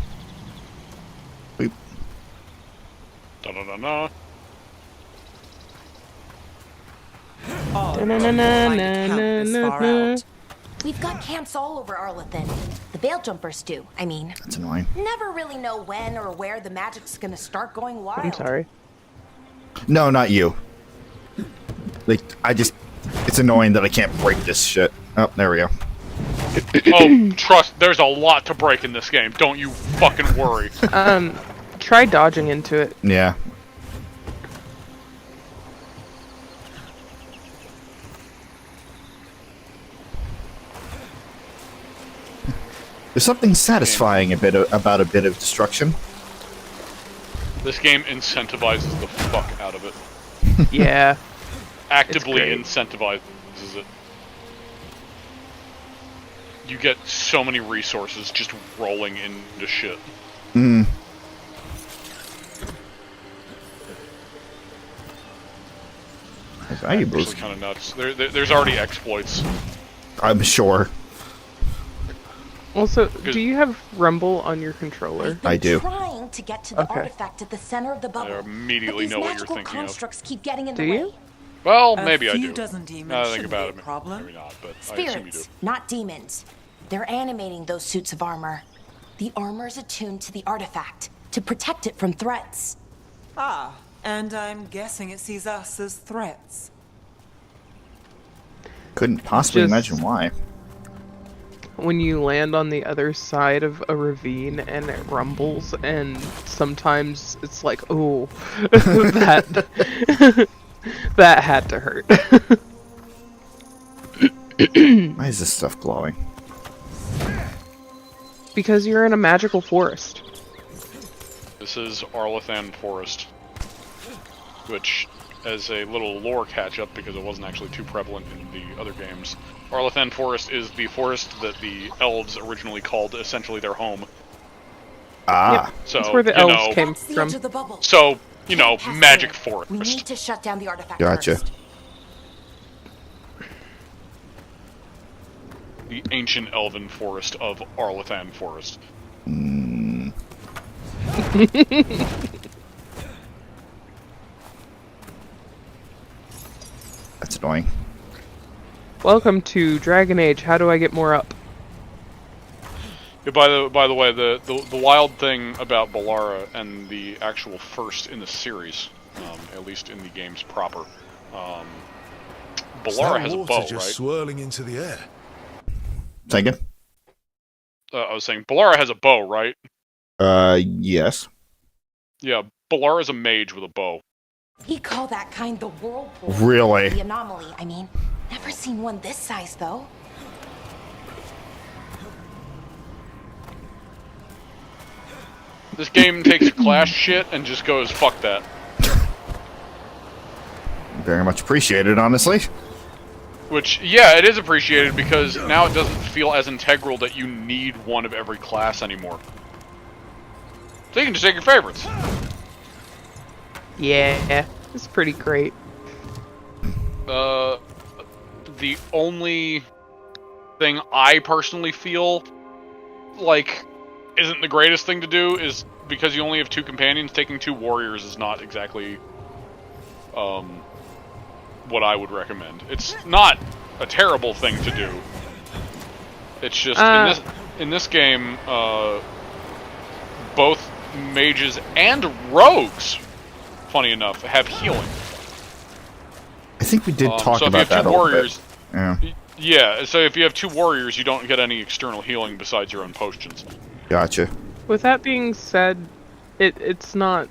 Da-da-da-da. Oh, find a camp this far out. We've got camps all over Arlathan. The Veil Jumpers do, I mean. That's annoying. Never really know when or where the magic's gonna start going wild. I'm sorry. No, not you. Like, it's annoying that I can't break this shit. Oh, there we go. Oh, trust, there's a lot to break in this game. Don't you fucking worry. Try dodging into it. Yeah. There's something satisfying about a bit of destruction. This game incentivizes the fuck out of it. Yeah. Actively great. incentivizes it. You get so many resources just rolling into shit. Hmm. Valuables. Actually kind of nuts. There's already exploits. I'm sure. Also, do you have Rumble on your controller? I do. Trying to get to the Okay. artifact at the center of the bubble. I immediately but know these what you're magical thinking of. constructs keep getting in Do the you? way. Well, A maybe I few do. dozen demons Now that I think shouldn't about be it, a problem. maybe not, but I assume you do. Spirits, not demons. They're animating those suits of armor. The armor's attuned to the artifact to protect it from threats. Ah, and I'm guessing it sees us as threats. Couldn't possibly Just- imagine why. When you land on the other side of a ravine and it rumbles, and sometimes it's like, oh, that that had to hurt. Why is this stuff glowing? Because you're in a magical forest. This is Arlathan Forest, which, as a little lore catch-up, because it wasn't actually too prevalent in the other games, Arlathan Forest is the forest that the elves originally called essentially their home. Ah. Yep, So, that's where the you elves know, came That's the from. edge of the bubble. So, you know, Can't pass magic through it. We need forest. to shut down the artifact Gotcha. first. The ancient elven forest of Arlathan Forest. That's annoying. Welcome to Dragon Age. How do I get more up? Yeah, by the way, the wild thing about Balara and the actual first in the series, at least in the games proper, Balara That has a water bow, just right? swirling into the air. Say again? I was saying Balara has a bow, right? Yes. Yeah, Balara's a mage with a bow. We call that kind the whirlpool. Really? The anomaly, I mean. Never seen one this size, though. This game takes class shit and just goes, fuck that. Very much appreciated, honestly. Which, yeah, it is appreciated because now it doesn't feel as integral that you need one of every class anymore. So you can just take your favorites. Yeah, it's pretty great. The only thing I personally feel like isn't the greatest thing to do is because you only have 2 companions, taking 2 warriors is not exactly what I would recommend. It's not a terrible thing to do. It's just in this game, both mages and rogues, funny enough, have healing. I think we did talk so if you about have that 2 a warriors, little bit. yeah. So if you have 2 warriors, you don't get any external healing besides your own potions. Gotcha. With that being said, it's not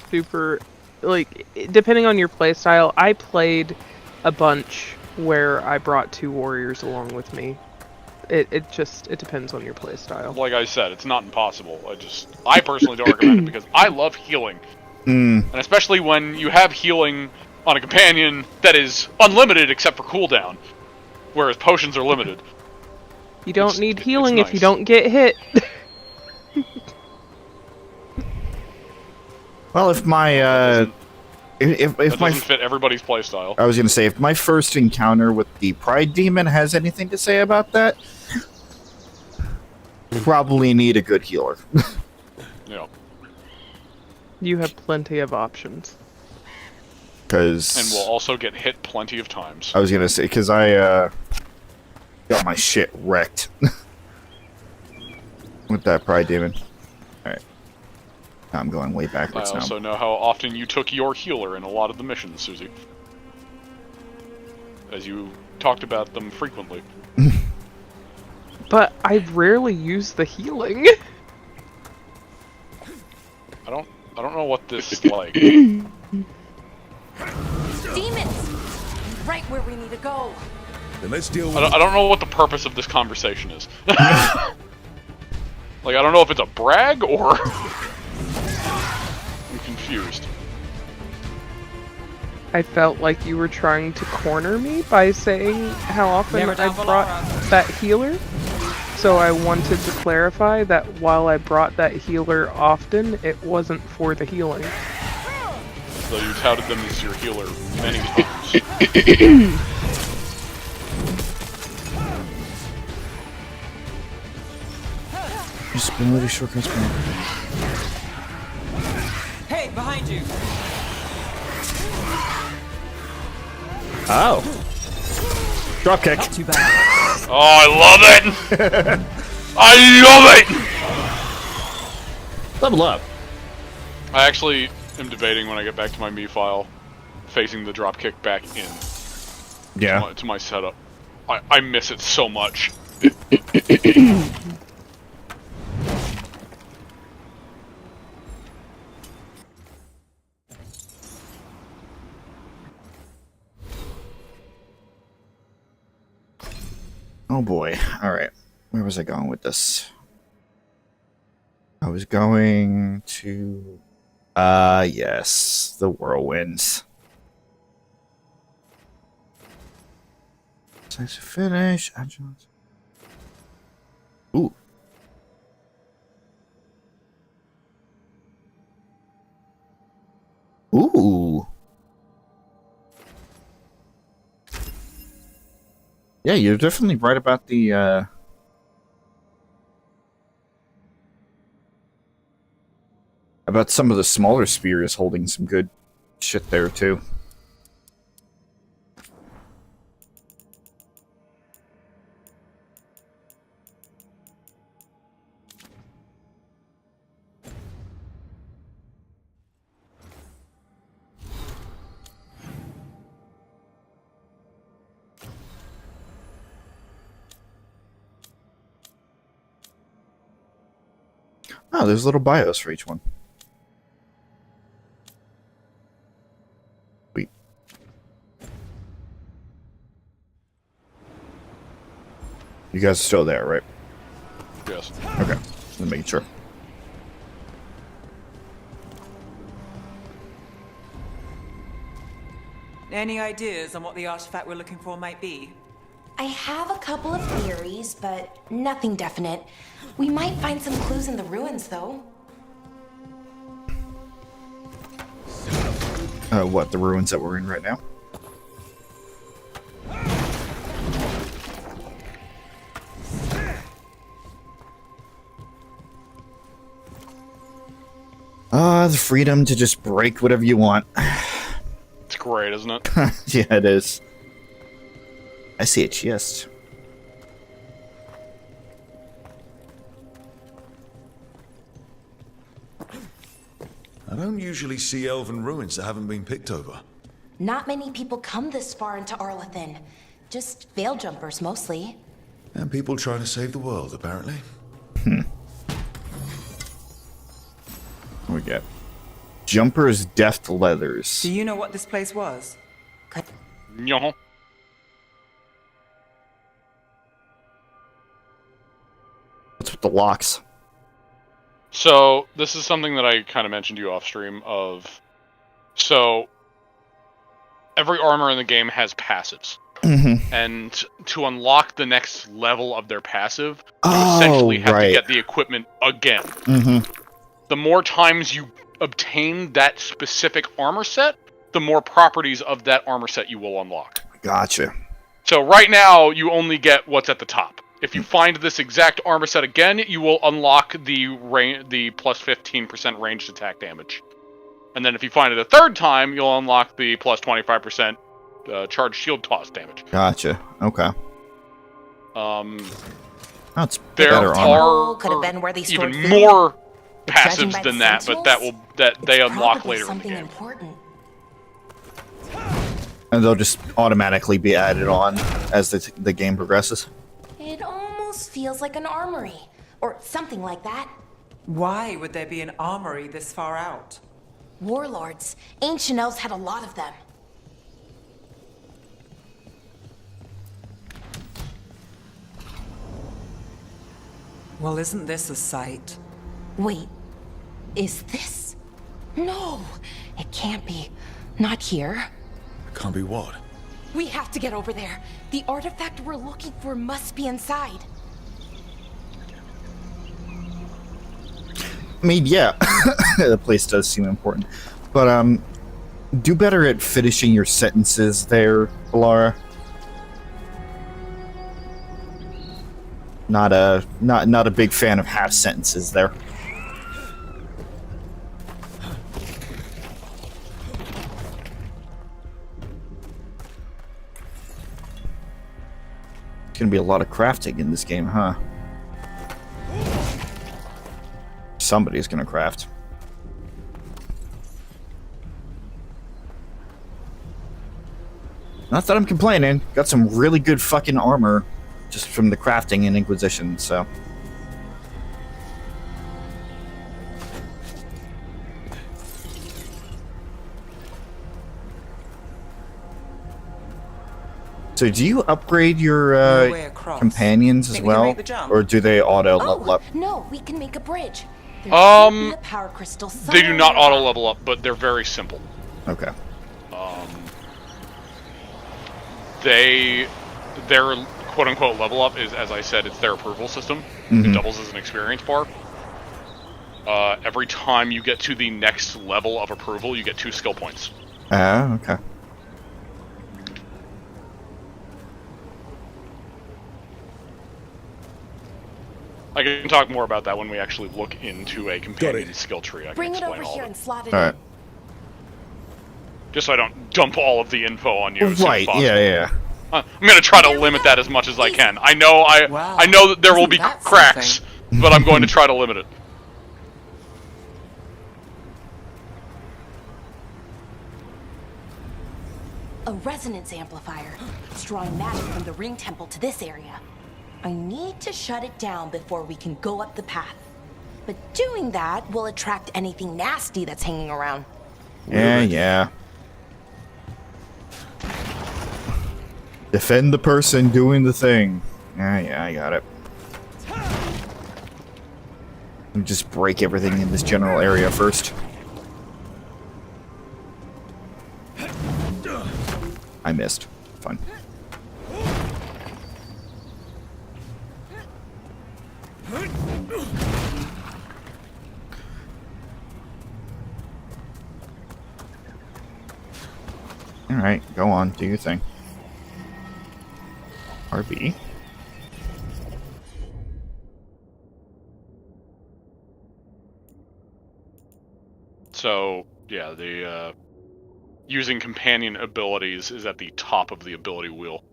super, like, depending on your playstyle, I played a bunch where I brought 2 warriors along with me. It depends on your playstyle. Like I said, it's not impossible. I personally don't recommend it because I love healing. And especially when you have healing on a companion that is unlimited except for cooldown, whereas potions are limited. You don't need healing it's if you nice. don't get hit. Well, if my if That my doesn't fit everybody's playstyle. I was gonna say if my first encounter with the Pride Demon has anything to say about that, probably need a good healer. Yeah. You have plenty of options. Because And we'll also get hit plenty of times. I was gonna say, because I got my shit wrecked with that pride demon. All right, I'm going way I backwards now. also know how often you took your healer in a lot of the missions, Suzie. As you talked about them frequently. But I rarely use the healing. I don't know what this is like. Demons! Right where we need to go. Then let's deal with I don't know what the purpose of this conversation is. Like, I don't know if it's a brag or... I'm confused. I felt like you were trying to corner me by saying how often Never I down brought Valora. that healer. So I wanted to clarify that while I brought that healer often, it wasn't for the healing. Though you touted them as your healer many times. Just spin with a shortcut spin. Hey, behind you! Oh, drop kick. Not too bad. Oh, I love it! I love it! Level up. I actually am debating when I get back to my me file, facing the dropkick back in Yeah. to my setup. I miss it so much. Oh boy. All right. Where was I going with this? I was going to... yes. The whirlwinds. Nice to finish. Ooh. Ooh. Yeah, you're definitely right about the, about some of the smaller spears holding some good shit there, too. Oh, there's little bios for each one. Sweet. You guys are still there, right? Yes. Okay. Just making sure. Any ideas on what the artifact we're looking for might be? I have a couple of theories, but nothing definite. We might find some clues in the ruins, though. What, the ruins that we're in right now? The freedom to just break whatever you want. It's great, isn't it? Yeah, it is. I see a chest. I don't usually see elven ruins that haven't been picked over. Not many people come this far into Arlathan. Just veil jumpers, mostly. And people trying to save the world, apparently. What we got? Jumper's deft leathers. Do you know what this place was? Yo. What's with the locks? So, this is something that I kind of mentioned to you off stream of... So, every armor in the game has passives. Mm-hmm. And to unlock the next level of their passive, you Oh, essentially have to right. get the equipment again. Mm-hmm. The more times you obtain that specific armor set, the more properties of that armor set you will unlock. Gotcha. So right now, you only get what's at the top. If you find this exact armor set again, you will unlock the plus 15% ranged attack damage. And then if you find it a third time, you'll unlock the plus 25% charged shield toss damage. Gotcha. Okay. That's There better armor. Could have been where they stored even food. more Judging passives by than the that, but they It's unlock probably later in the something game. important. And they'll just automatically be added on as the game progresses. It almost feels like an armory, or something like that. Why would there be an armory this far out? Warlords. Ancient elves had a lot of them. Well, isn't this a sight? Wait, is this? No, it can't be. Not here. Can't be what? We have to get over there. The artifact we're looking for must be inside. I mean, yeah, the place does seem important, but do better at finishing your sentences there, Laura. Not a big fan of half sentences there. Gonna be a lot of crafting in this game, huh? Somebody's gonna craft. Not that I'm complaining. Got some really good fucking armor just from the crafting in Inquisition, so. So do you upgrade your No way across. companions as Think we can well? make the jump? Or do they auto level up? No, we can make a bridge. There should be a power crystal They do somewhere not nearby. auto level up, but they're very simple. Okay. Their quote-unquote level up is, as I said, it's their approval system. It doubles as an experience bar. Every time you get to the next level of approval, you get 2 skill points. Okay. I can talk more about that when we actually look into a companion skill tree. I can Bring it explain over all here of and it. slot it Alright. Just so I don't dump all of the info on you. as soon as Right, possible. yeah. I'm gonna try to limit that as much as I can. I know Wow. I know that there will Isn't be that cracks, but I'm going to try to limit it. A resonance amplifier. It's drawing magic from the ring temple to this area. I need to shut it down before we can go up the path. But doing that will attract anything nasty that's hanging around. Yeah. Defend the person doing the thing. Yeah, I got it. Let me just break everything in this general area first. I missed. Fine. Alright, go on, do your thing. RB. So yeah, the using companion abilities is at the top of the ability wheel.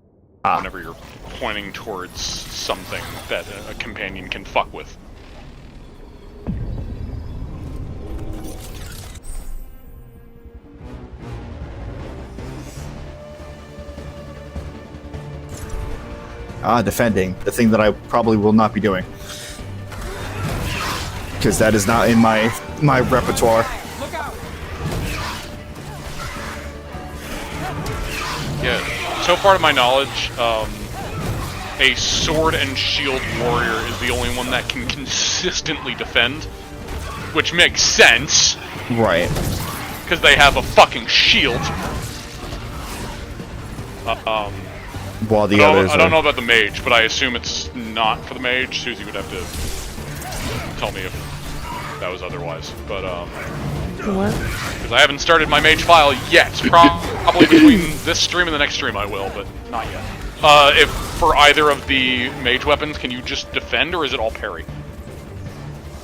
Whenever you're pointing towards something that a companion can fuck with. Defending. The thing that I probably will not be doing. Because that is not in my repertoire. Yeah, so far to my knowledge, a sword and shield warrior is the only one that can consistently defend, which makes sense. Right. Because they have a fucking shield. While the others I don't know about the mage, but I assume it's not for the mage. Suzie would have to tell me if that was otherwise. But What? because I haven't started my mage file yet. Probably between this stream and the next stream I will, but not yet. If for either of the mage weapons, can you just defend, or is it all parry?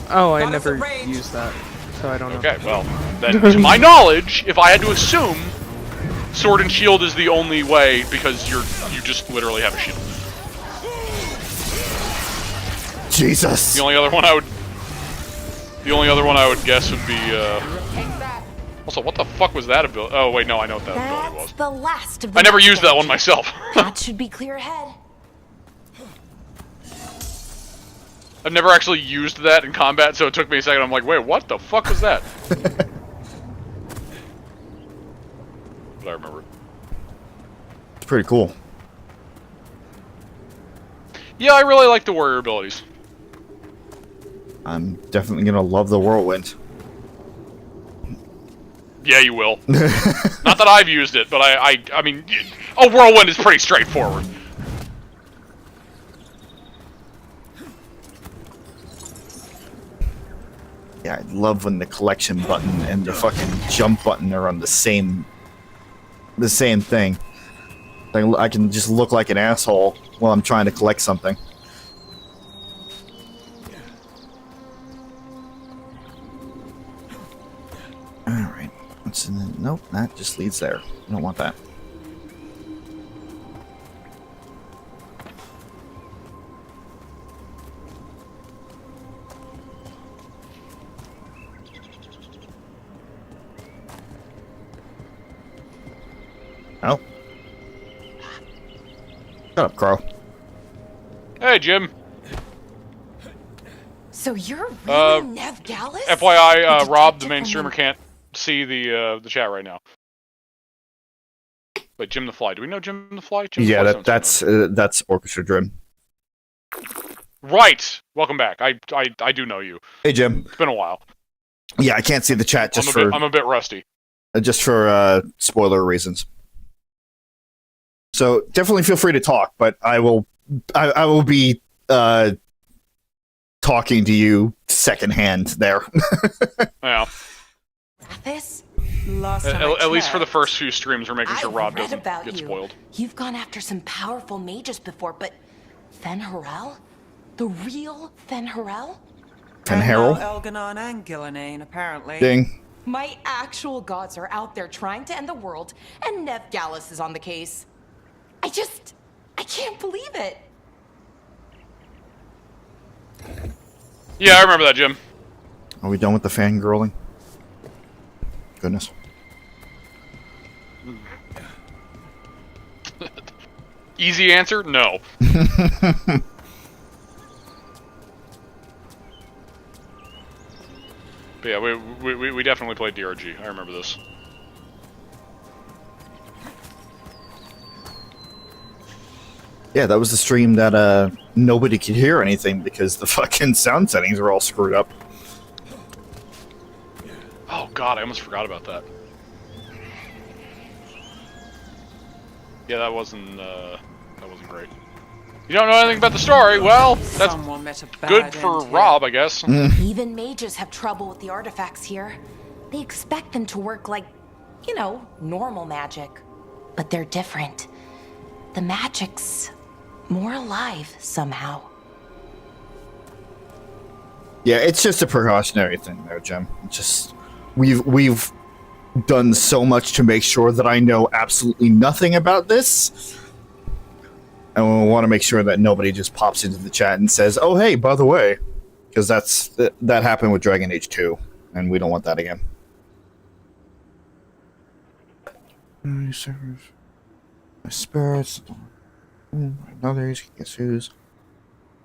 Oh, I Got us never at range. used that, so I don't know. Okay, well, then to my knowledge, if I had to assume, sword and shield is the only way because you just literally have a shield. Jesus. The only other one I would guess would be. Also, what the fuck was that ability? Oh wait, no, I know what that ability was. That's the last of the I never used that damage. one myself. That should be clear ahead. I've never actually used that in combat, so it took me a second. I'm like, wait, what the fuck was that? But I remember it. It's pretty cool. Yeah, I really like the warrior abilities. I'm definitely gonna love the whirlwind. Yeah, you will. Not that I've used it, but I mean, a whirlwind is pretty straightforward. Yeah, I love when the collection button and the fucking jump button are on the same thing. Like, I can just look like an asshole while I'm trying to collect something. Alright. What's in the... Nope, that just leads there. I don't want that. Oh. Shut up, Carl. Hey, Jim. So you're really Nev Gallus? FYI, The Rob, the detective main from streamer, can't see the chat right now. Wait, Jim the Fly. Do we know Jim the Fly? Jim the Yeah, Fly sounds familiar. that's Orchestra Dream. Right. Welcome back. I do know you. Hey, Jim. It's been a while. Yeah, I can't see the chat I'm a bit rusty. just for spoiler reasons. So definitely feel free to talk, but I will be talking to you secondhand there. Yeah. This? Last time I At least for the checked. first few streams, we're making sure I've Rob read doesn't about get you. spoiled. You've gone after some powerful mages before, but Fen Harel? The real Fen Harel? Fen And Harel? now Elganon and Gillinane, apparently. Ding. My actual gods are out there trying to end the world, and Nev Gallus is on the case. I can't believe it. Yeah, I remember that, Jim. Are we done with the fangirling? Goodness. Easy answer? No. But yeah, we definitely played DRG. I remember this. Yeah, that was the stream that nobody could hear anything because the fucking sound settings were all screwed up. Oh god, I almost forgot about that. Yeah, that wasn't great. You don't know anything about the story? Well, that's Someone met a bad good for end here. Rob, I guess. Even mages have trouble with the artifacts here. They expect them to work like, you know, normal magic. But they're different. The magic's more alive somehow. Yeah, it's just a precautionary thing there, Jim. Just we've done so much to make sure that I know absolutely nothing about this. And we want to make sure that nobody just pops into the chat and says, "Oh, hey, by the way," because that happened with Dragon Age 2, and we don't want that again. My spirits. Others, guess who's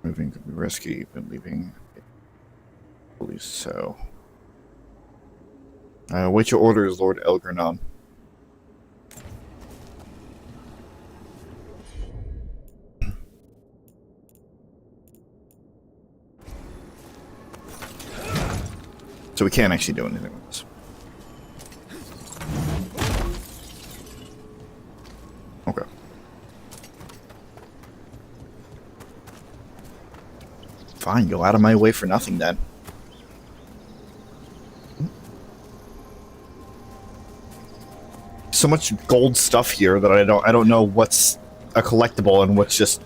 moving could be risky, but leaving. At least so. Wait your orders, Lord Elgranon. So we can't actually do anything with this. Okay. Fine, go out of my way for nothing then. So much gold stuff here that I don't know what's a collectible and what's just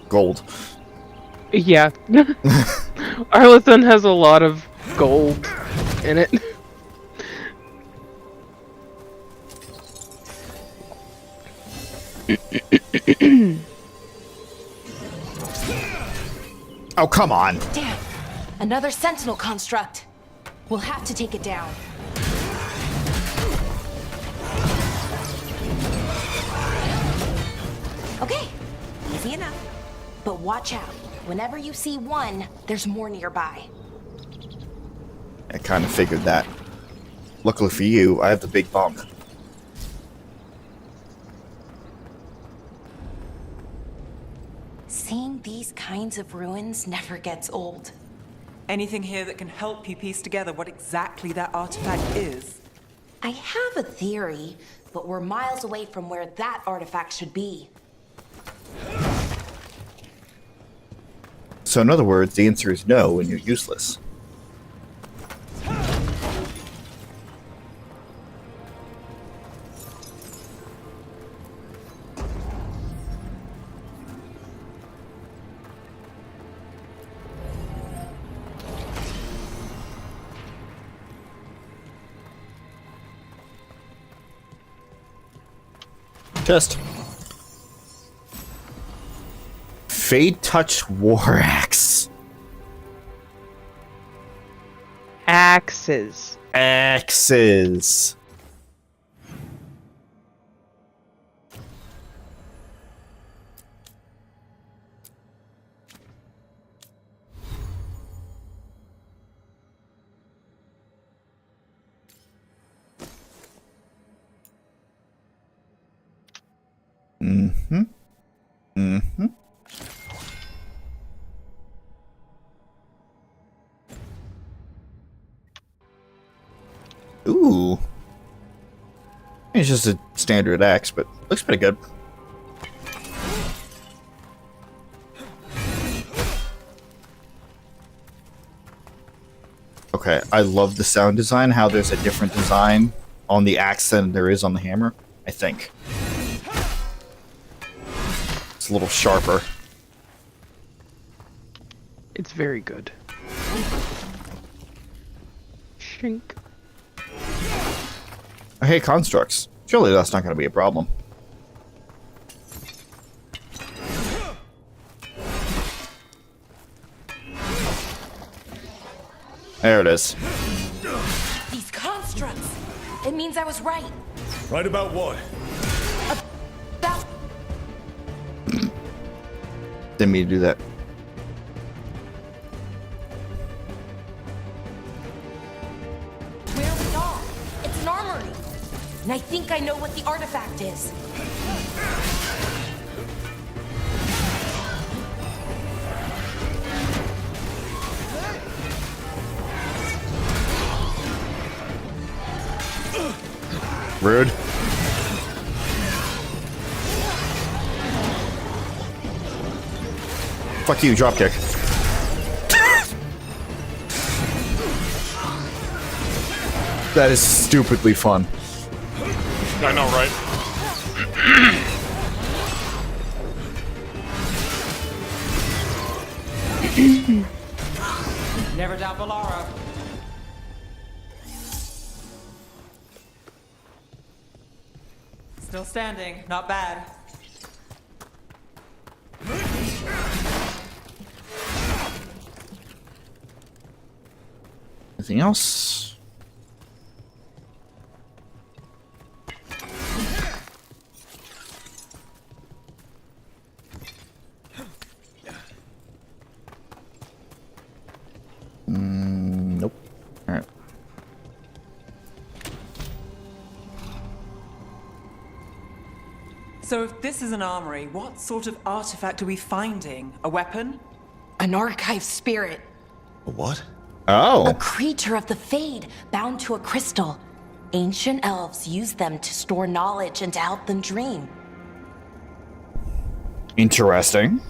gold. Yeah. Arlathan has a lot of gold in it. Oh, come on. Damn, another sentinel construct. We'll have to take it down. Okay, easy enough. But watch out. Whenever you see one, there's more nearby. I kind of figured that. Luckily for you, I have the big bump. Seeing these kinds of ruins never gets old. Anything here that can help you piece together what exactly that artifact is? I have a theory, but we're miles away from where that artifact should be. So in other words, the answer is no, and you're useless. Just Fade Touch War Axe. Axes. Axes. Mm-hmm. Mm-hmm. Ooh. It's just a standard axe, but looks pretty good. Okay, I love the sound design, how there's a different design on the axe than there is on the hammer, I think. It's a little sharper. It's very good. Shink. Hey, constructs. Surely that's not going to be a problem. There it is. These constructs! It means I was right. Right about what? About Didn't mean to do that. where we are. It's an armory. And I think I know what the artifact is. Rude. Fuck you, dropkick. That is stupidly fun. I know, right? Never doubt Valara. Still standing, not bad. Anything else? Nope. Alright. So if this is an armory, what sort of artifact are we finding? A weapon? An archive spirit. A what? A Oh. creature of the Fade, bound to a crystal. Ancient elves use them to store knowledge and to help them dream. Interesting.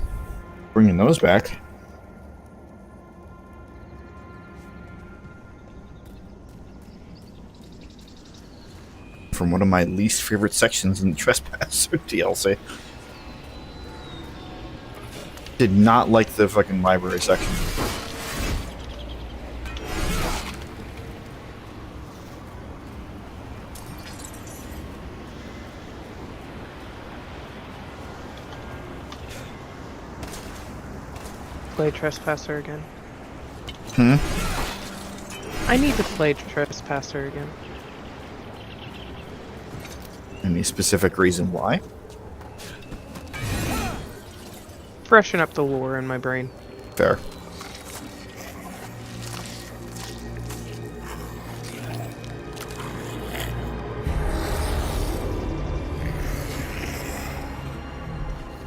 Bringing those back. From one of my least favorite sections in the Trespasser DLC. Did not like the fucking library section. Play Trespasser again. Hmm? I need to play Trespasser again. Any specific reason why? Freshen up the lore in my brain. Fair.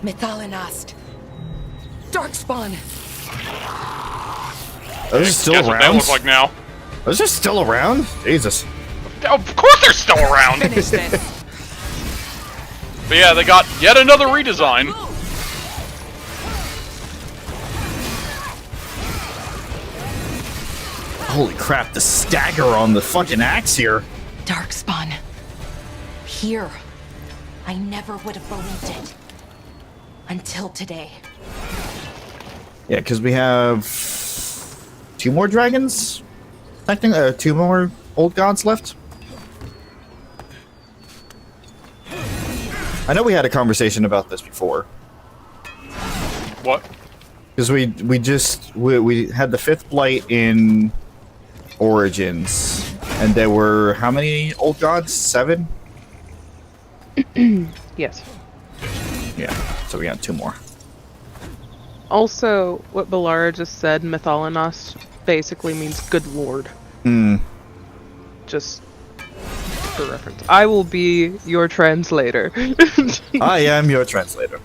Methalinast. Darkspawn. Those are still Guess what they around? look like now. Those are still around? Jesus. Of course they're still around! Finish this. But yeah, they got yet another redesign. Holy crap, the stagger on the fucking axe here. Darkspawn. Here. I never would have believed it. Until today. Yeah, because we have 2 more dragons? Technically, 2 more old gods left? I know we had a conversation about this before. What? Because we had the 5th Blight in Origins. And there were how many old gods? 7? Yes. Yeah, so we got 2 more. Also, what Balara just said, Mythalinos, basically means good lord. Hmm. Just for reference. I will be your translator. I am your translator.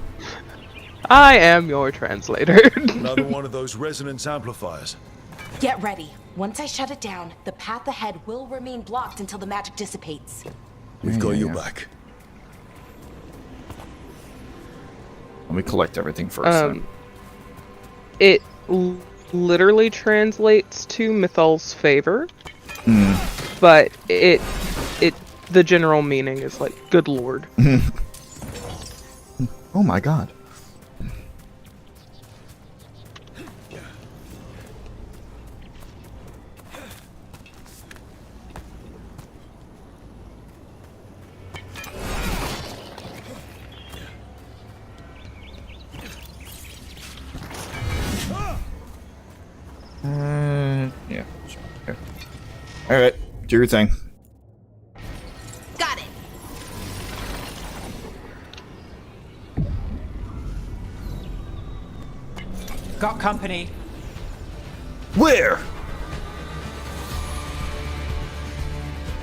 I am your translator. Another one of those resonance amplifiers. Get ready. Once I shut it down, the path ahead will remain blocked until the magic dissipates. We've got your back. Let me collect everything first. Then. It literally translates to Mythal's favor, but the general meaning is like good lord. Oh my god. Yeah. Sure. Okay. All right, do your thing. Got it. Got company. Where?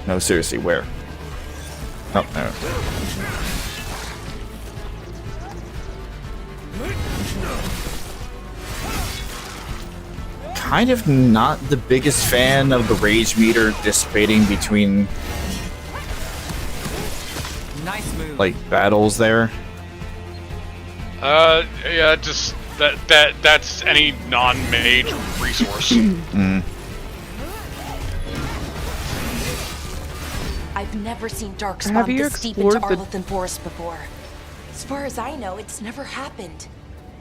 No, seriously, where? Oh, no. Kind of not the biggest fan of the rage meter dissipating between Nice move. like battles there. Yeah, just that's any non-mage resource. I've never seen Have Darkspawn you this deep into explored the- Arlathan Forest before. As far as I know, it's never happened.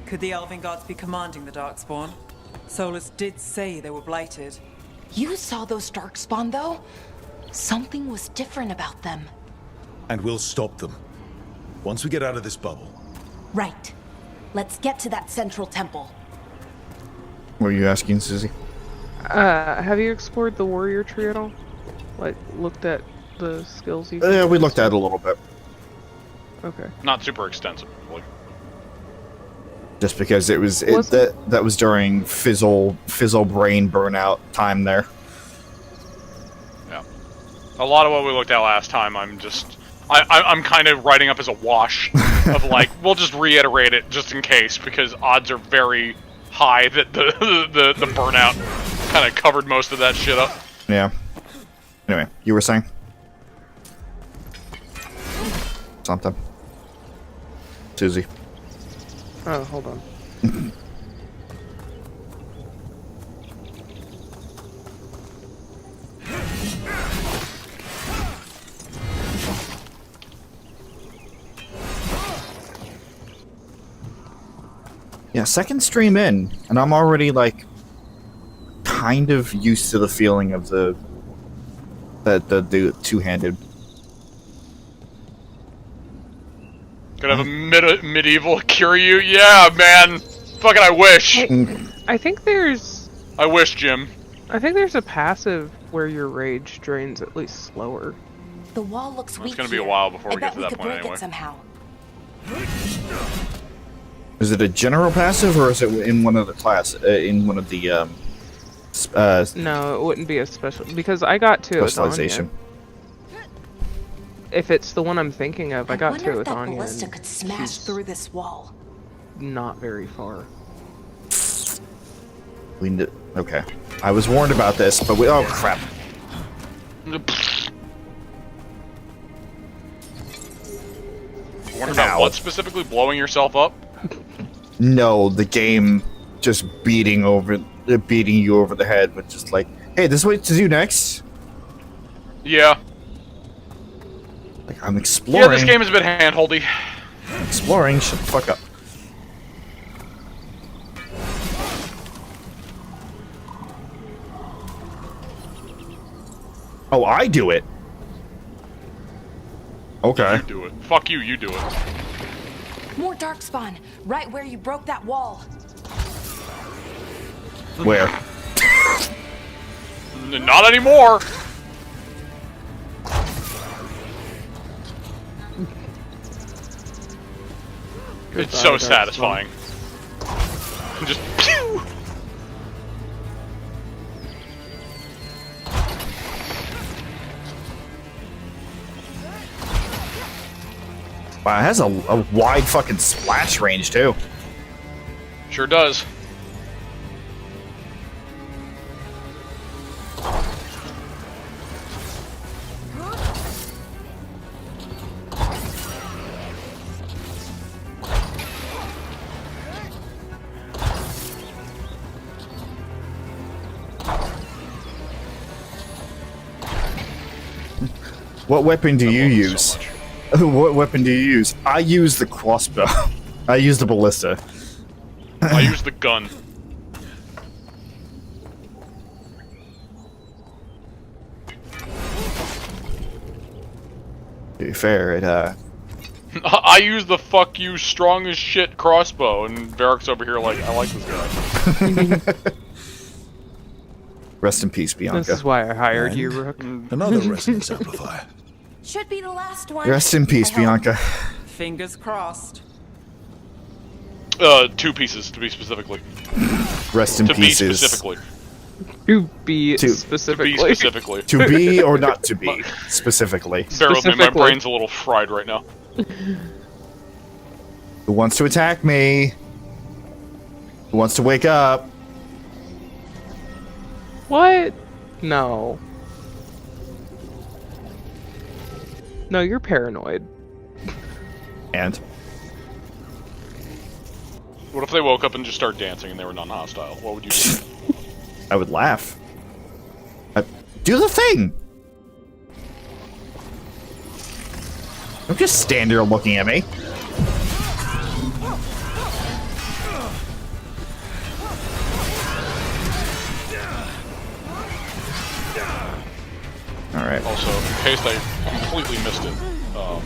Could the Elven gods be commanding the Darkspawn? Solus did say they were blighted. You saw those Darkspawn, though? Something was different about them. And we'll stop them. Once we get out of this bubble. Right. Let's get to that central temple. What were you asking, Suzie? Have you explored the warrior tree at all? Like, looked at the skills you Yeah, we looked at it a little bit. Okay. Not super extensively. Just because it was Wasn't- that was during fizzle brain burnout time there. Yeah. A lot of what we looked at last time, I'm kind of writing up as a wash of like, we'll just reiterate it just in case, because odds are very high that the burnout kind of covered most of that shit up. Yeah. Anyway, you were saying something, Suzie. Oh, hold on. Yeah, second stream in, and I'm already like kind of used to the feeling of the two-handed. Gonna have a medieval Kiryu? Yeah, man! Fucking I wish! I think there's I wish, Jim. I think there's a passive where your rage drains at least slower. The wall looks weak. It's gonna be a here. while before I we get bet to that could point break anyway. it somehow. Is it a general passive, or is it in one of the in one of the No, it wouldn't be a special because I got to it with Anya. specialization? If it's the one I'm thinking of, I got to it with wonder if that Anya. ballista and could smash she's through this wall. Not very far. Okay, I was warned about this, but oh crap! Wonder about what specifically? Blowing yourself up? No, the game just beating you over the head with just like, hey, this is what to do next. Yeah. Like I'm exploring. Yeah, this game is a bit handholdy. Exploring. Shut the fuck up. Oh, I do it. Okay. You do it. Fuck you, you do it. More darkspawn, right where you broke that wall. Where? Not anymore! It's so satisfying. Just pew! Wow, it has a wide fucking splash range too. Sure does. What weapon do you use? What weapon do you use? I use the crossbow. I use the ballista. I use the gun. To be fair, it I use the fuck you strong as shit crossbow, and Varric's over here like, I like this guy. Rest in peace, Bianca. This is why I hired you, Rook. Another resonance amplifier. Should be the last one. Rest in peace, I hope. Bianca. Fingers crossed. 2 pieces, to be specifically. Rest in To be pieces. specifically. To be To- specifically. To be specifically. To be or not to be, specifically. Bear with me, my Specifically. brain's a little fried right now. Who wants to attack me? Who wants to wake up? What? No. No, you're paranoid. And What if they woke up and just started dancing and they were non-hostile? What would you do? I would laugh. Do the thing! Don't just stand there looking at me. Alright. Also, in case I completely missed it, I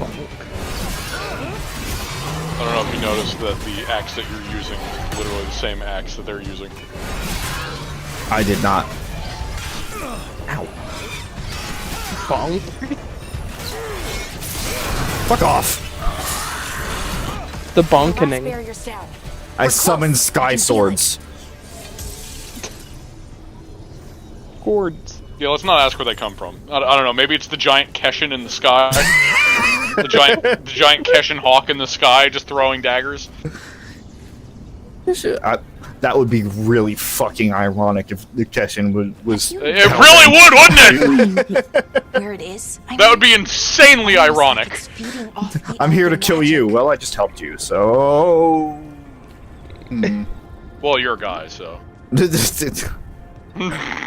don't know if you noticed that the axe that you're using is literally the same axe that they're using. I did not. Ow. Bonk. Fuck off! The Last bonkening. barrier's down. I summoned sky swords. Cords. Yeah, let's not ask where they come from. I don't know, maybe it's the giant Keshin in the sky? the giant Keshin hawk in the sky just throwing daggers? That would be really fucking ironic if the Keshin was It really would, wouldn't it? Where it is? I That would mean, be insanely almost like ironic. it's feeding off the I'm here to elven kill magic. you. Well, I just helped you, so... Hmm. Well, you're a guy, so.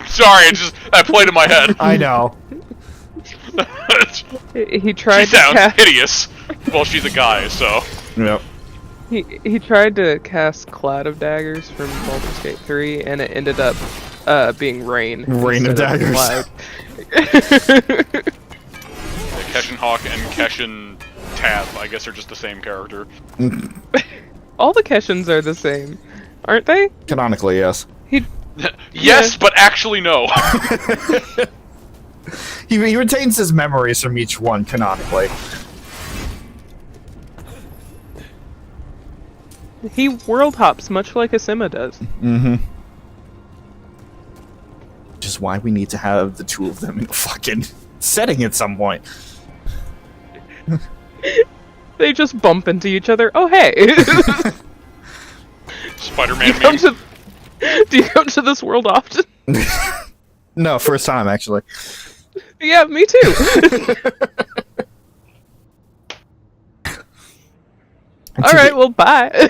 Sorry, it just that played in my head. I know. He She tried to sounds cast. hideous. Well, she's a guy, so. Yep. He tried to cast Cloud of Daggers from Baldur's Gate 3, and it ended up being Rain. Rain of instead Daggers. Cloud. Keshin Hawk and Keshin Tab, I guess, are just the same character. All the Keshins are the same, aren't they? Canonically, yes. Yes, but actually no. He retains his memories from each one canonically. He world hops much like Asima does. Mm-hmm. Which is why we need to have the two of them in a fucking setting at some point. They just bump into each other. Oh, hey! Spider-Man Do you come to this world often? No, first time, actually. Yeah, me too. Alright, well, bye.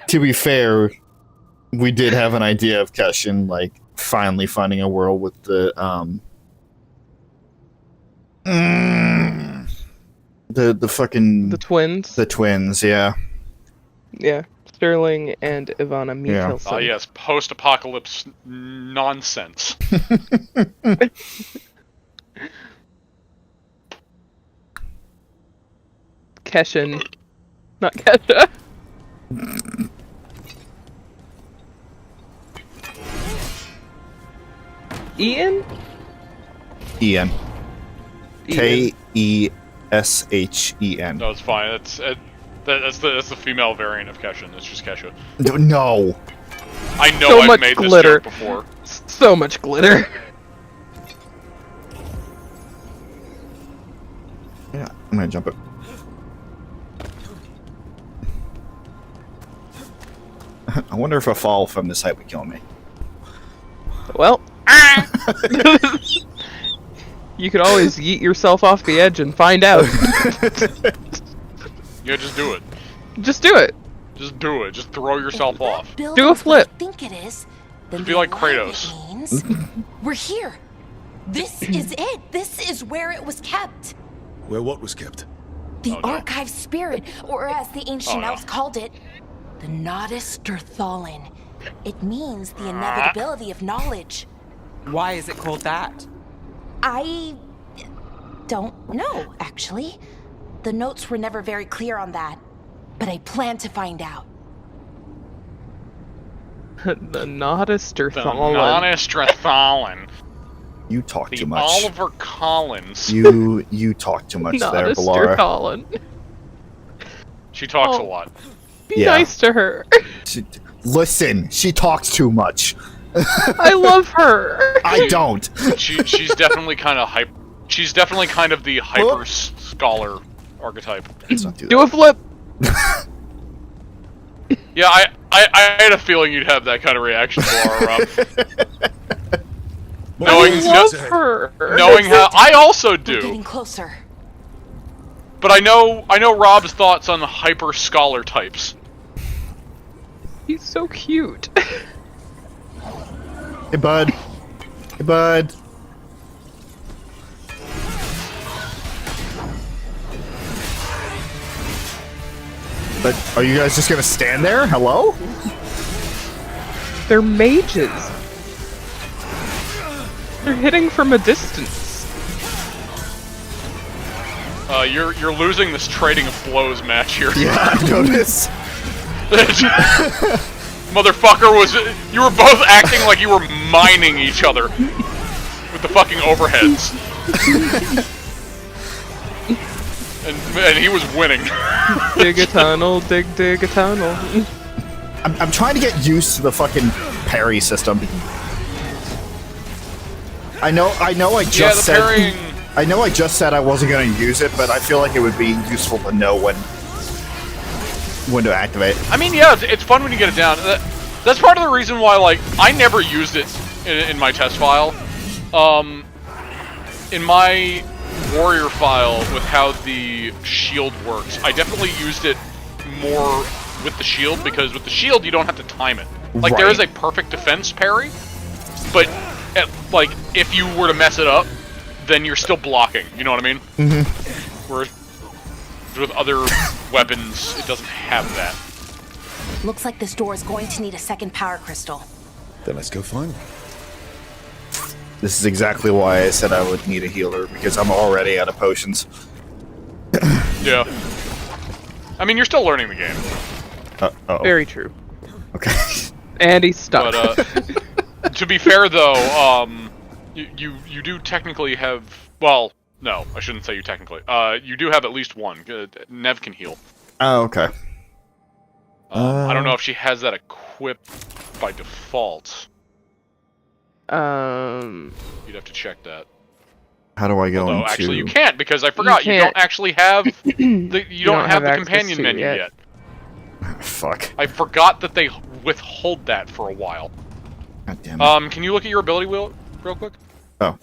To be fair, we did have an idea of Keshin, like, finally finding a world with the, the fucking... The twins? The twins, yeah. Yeah. Sterling and Ivana Yeah. Mikkelsen. Ah, yes, post-apocalypse nonsense. Keshin. Not Kesha. Ian? Ian. Ian. Keshen. No, it's fine. That's the female variant of Keshin. It's just Kesha. No. I know So I've much made glitter. this joke before. So much glitter. Yeah, I'm gonna jump it. I wonder if a fall from this height would kill me. Well. You could always yeet yourself off the edge and find out. Yeah, just do it. Just do it. Just do it. Just throw yourself off. Do a flip. I think it is. Then Be like the alignment Kratos. means we're here. This is it. This is where it was kept. Where what was kept? The Oh, no. archive spirit, or as the ancient Oh, no. elves called it, the Nodus Durthalin. It means the inevitability of knowledge. Why is it called that? I don't know, actually. The notes were never very clear on that, but I plan to find out. The Nodus The Durthalin. non-Estrathalin. You talk The too much. Oliver Collins. You talk too much there, Nodus Balara. Durthalin. She talks Oh. a lot. Be Yeah. nice to her. Listen, she talks too much. I love her. I don't. She's definitely kind of hype. She's definitely kind of the hyper scholar archetype. Let's not do Do that. a flip. Yeah, I had a feeling you'd have that kind of reaction, Laura. Knowing I love her. knowing how I also We're do, getting closer. but I know Rob's thoughts on hyper scholar types. He's so cute. Hey, bud. Hey, bud. But are you guys just gonna stand there? Hello? They're mages. They're hitting from a distance. You're losing this trading of blows match here. Yeah, I noticed. Motherfucker you were both acting like you were mining each other with the fucking overheads. and he was winning. Dig a tunnel, dig a tunnel. I'm trying to get used to the fucking parry system. I know I just said parrying. I know I just said I wasn't going to use it, but I feel like it would be useful to know when to activate. I mean, yeah, it's fun when you get it down. That's part of the reason why, like, I never used it in my test file. In my warrior file with how the shield works, I definitely used it more with the shield, because with the shield you don't have to time it. Like, there is a perfect defense parry, but like, if you were to mess it up, then you're still blocking, you know what I mean? Mm-hmm. Whereas with other weapons, it doesn't have that. Looks like this door is going to need a second power crystal. Then let's go find one. This is exactly why I said I would need a healer, because I'm already out of potions. Yeah. I mean, you're still learning the game. Uh-oh. Very true. Okay. And he's stuck. But, to be fair, though, you do technically have... Well, no, I shouldn't say you technically. You do have at least one. Nev can heal. Oh, okay. I don't know if she has that equipped by default. You'd have to check that. How do I go Although, into... actually, you can't, because I forgot, you don't actually have... you don't have the companion menu yet. Fuck. I forgot that they withhold that for a while. God damn it. Can you look at your ability wheel real quick? Oh.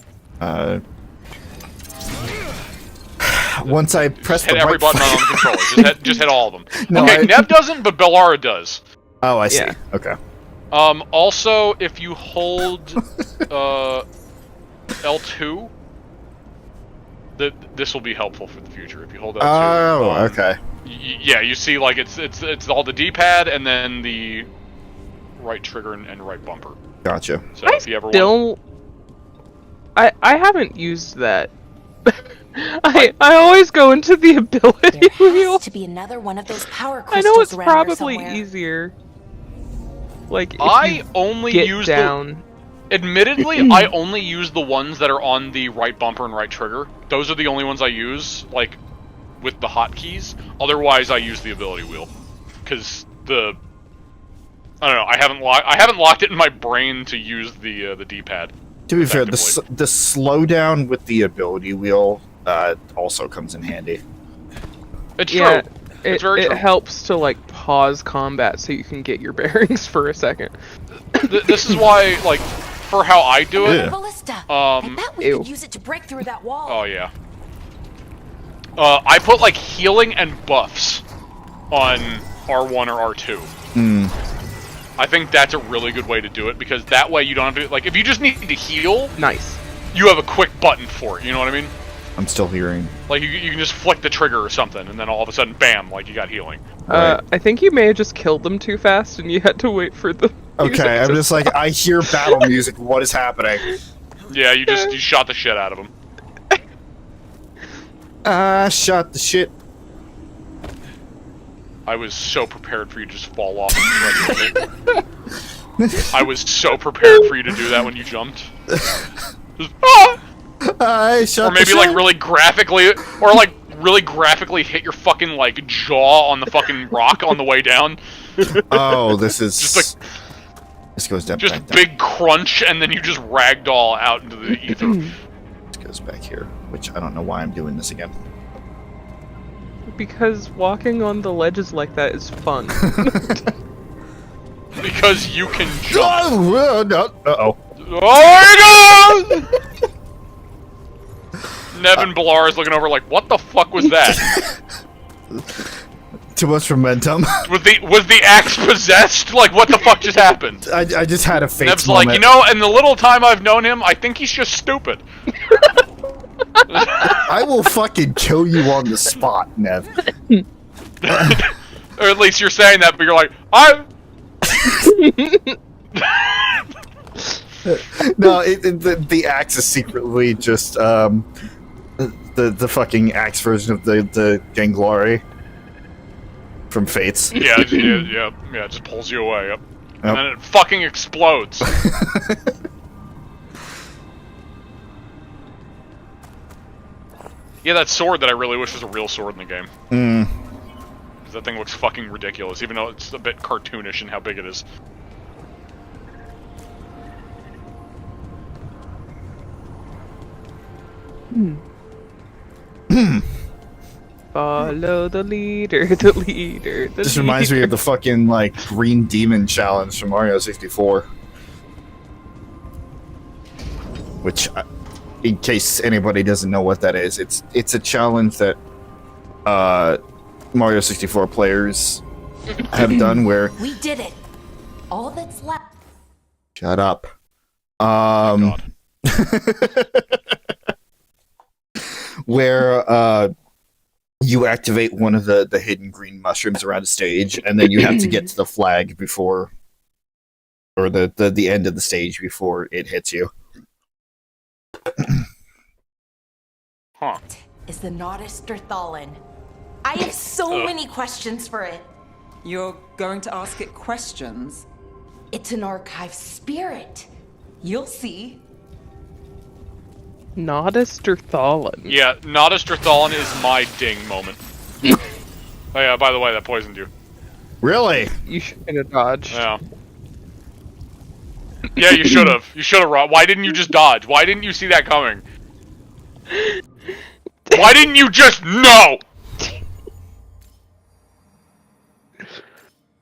Once I press Just hit the every right button on the controller. Just hit all of them. No, okay, Nev doesn't, but Bellara does. Oh, I see. Yeah. Okay. Also, if you hold L2, this will be helpful for the future. If you hold L2. Oh, okay. Yeah, you see, like it's all the D-pad and then the right trigger and right bumper. Gotcha. So if you ever want... I haven't used that. I always go into the ability There wheel. has to be another one of those power I crystals know it's around here probably somewhere. easier. Like, if I you only get use down. Admittedly, I only use the ones that are on the right bumper and right trigger. Those are the only ones I use, like, with the hotkeys. Otherwise, I use the ability wheel, because I don't know. I haven't locked it in my brain to use the D-pad. To be fair, the slowdown with the ability wheel also comes in handy. It's true. Yeah, It's very it true. helps to like pause combat so you can get your bearings for a second. This is why, like, for how I do it. Yeah. Ballista. I bet we Ew. could use it to break through that wall. Oh yeah. I put like healing and buffs on R1 or R2. I think that's a really good way to do it, because that way you don't have to, like, if you just need to heal, Nice. you have a quick button for it, you know what I mean? I'm still hearing. Like, you can just flick the trigger or something, and then all of a sudden, bam, like, you got healing. Right. I think you may have just killed them too fast and you had to wait for the music Okay, I'm to just like, I hear battle music. What is happening? Yeah, you shot the shit out of them. Shot the shit. I was so prepared for you to just fall off and I was so prepared for you to do that when you jumped. Just, ah! I shot Or maybe the shit. like really graphically hit your fucking like jaw on the fucking rock on the way down. Oh, this is Just this goes down. Just back down. big crunch, and then you just ragdoll out into the ether. This goes back here, which I don't know why I'm doing this again. Because walking on the ledges like that is fun. Because you can jump. Oh, no. Uh-oh. Oh my god! Nevin Bellar is looking over like, what the fuck was that? Too much momentum. Was the axe possessed? Like, what the fuck just happened? I just had a face Nev's moment. like, you know, in the little time I've known him, I think he's just stupid. I will fucking kill you on the spot, Nev. Or at least you're saying that, but you're like, No, the axe is secretly just the fucking axe version of the Ganglari from Fates. yeah, it just pulls you away, yep. Yep. And then it fucking explodes. Yeah, that sword that I really wish was a real sword in the game. Because that thing looks fucking ridiculous, even though it's a bit cartoonish in how big it is. Follow the leader, the leader, the This reminds me leader. of the fucking like Green Demon challenge from Mario 64. Which, in case anybody doesn't know what that is, it's a challenge that Mario 64 players have done where. We did it. All that's left. Shut up. God. Where you activate one of the hidden green mushrooms around the stage, and then you have to get to the flag before, or the end of the stage before it hits you. Huh. Is the Nodus Derthalin. I have so many questions for it. You're going to ask it questions? It's an archive spirit. You'll see. Nodus Derthalin. Yeah, Nodus Derthalin is my ding moment. Oh yeah, by the way, that poisoned you. Really? You should have dodged. Yeah. Yeah, you should have. You should have, Rob. Why didn't you just dodge? Why didn't you see that coming? Why didn't you just know?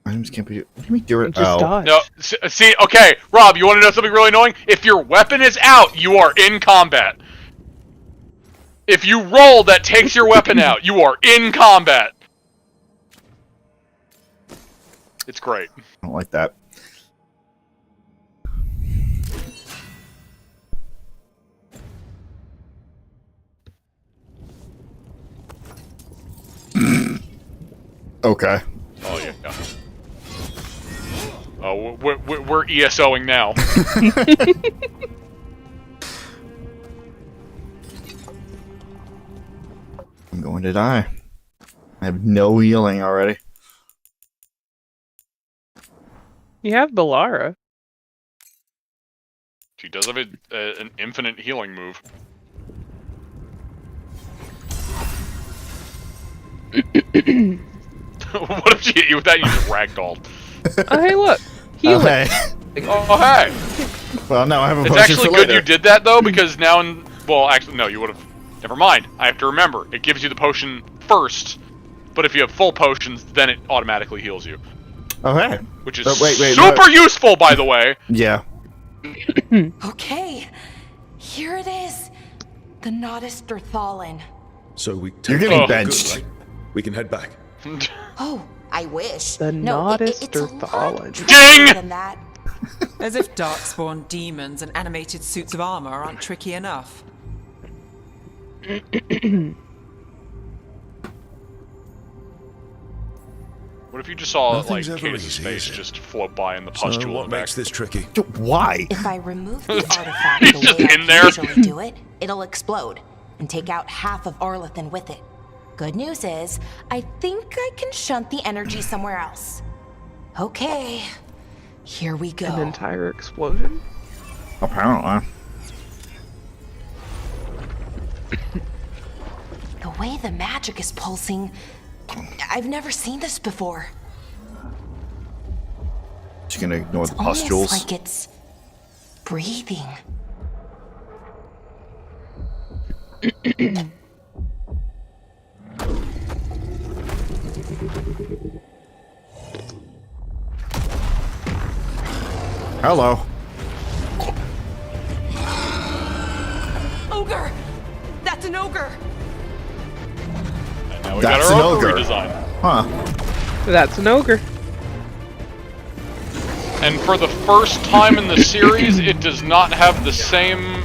Items can't be. What do you mean do it? Just dodge. No, see, okay, Rob, you want to know something really annoying? If your weapon is out, you are in combat. If you roll that takes your weapon out, you are in combat. It's great. I don't like that. Okay. Oh yeah. Oh, we're ESOing now. I'm going to die. I have no healing already. You have Bellara. She does have an infinite healing move. What if she hit you with that? You just ragdolled. Oh, hey, look. Healing. Okay. Oh, hey. Well, now I have a It's potion actually for good later. you did that, though, because now in... Well, actually, no, you would have... Never mind. I have to remember. It gives you the potion first, but if you have full potions, then it automatically heals you. Okay. Which is Wait, super useful, by the way. Yeah. Okay, here it is. The Nodus Derthalin. So we You're take getting it. benched. Good, right? We can head back. Oh, I wish. The no, Nodus it's a lot Derthalin. Ding! than that. As if darkspawn demons and animated suits of armor aren't tricky enough. What if you just saw, Nothing's like, ever Cade's easy, space is it? just float by in the So pustule in what the back? makes this tricky? Why? If I remove the artifact He's the just way in I there. usually do it, it'll explode and take out half of Arlathan with it. Good news is, I think I can shunt the energy somewhere else. Okay, here we go. An entire explosion? Apparently. The way the magic is pulsing, I've never seen this before. Just gonna ignore the Almost pustules. like it's breathing. Hello. Ogre! That's an ogre! And now we That's got an our ogre ogre. redesign. Huh. That's an ogre. And for the first time in the series, it does not have the same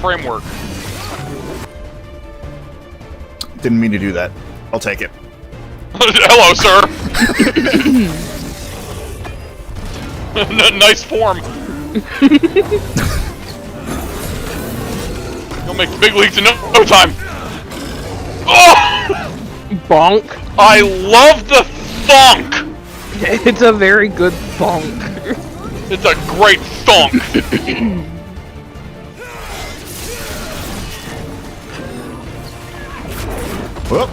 framework. Didn't mean to do that. I'll take it. Hello, sir. Nice form. You'll make the big leagues in no time. Oh! Bonk. I love the thunk. It's a very good bonk. It's a great thunk. Whoop.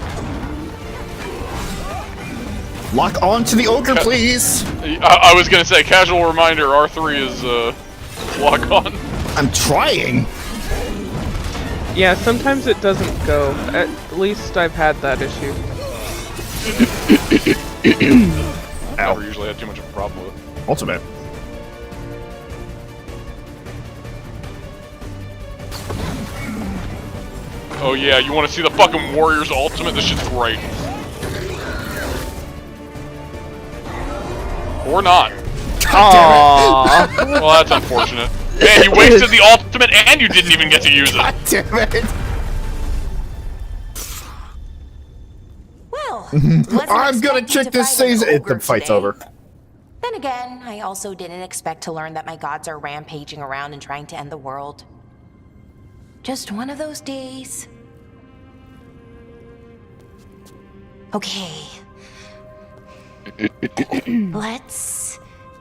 Lock on to the ogre, please. I was gonna say, casual reminder: R3 is lock on. I'm trying. Yeah, sometimes it doesn't go. At least I've had that issue. Never usually had too much of a problem with it. Ultimate. Oh yeah, you want to see the fucking Warriors ultimate? This shit's great. Or not. Aww. Well, that's unfortunate. Man, you wasted the ultimate and you didn't even get to use it. God damn it. I'm gonna check this season. The fight's over. Then again, I also didn't expect to learn that my gods are rampaging around and trying to end the world. Just one of those days. Okay. Let's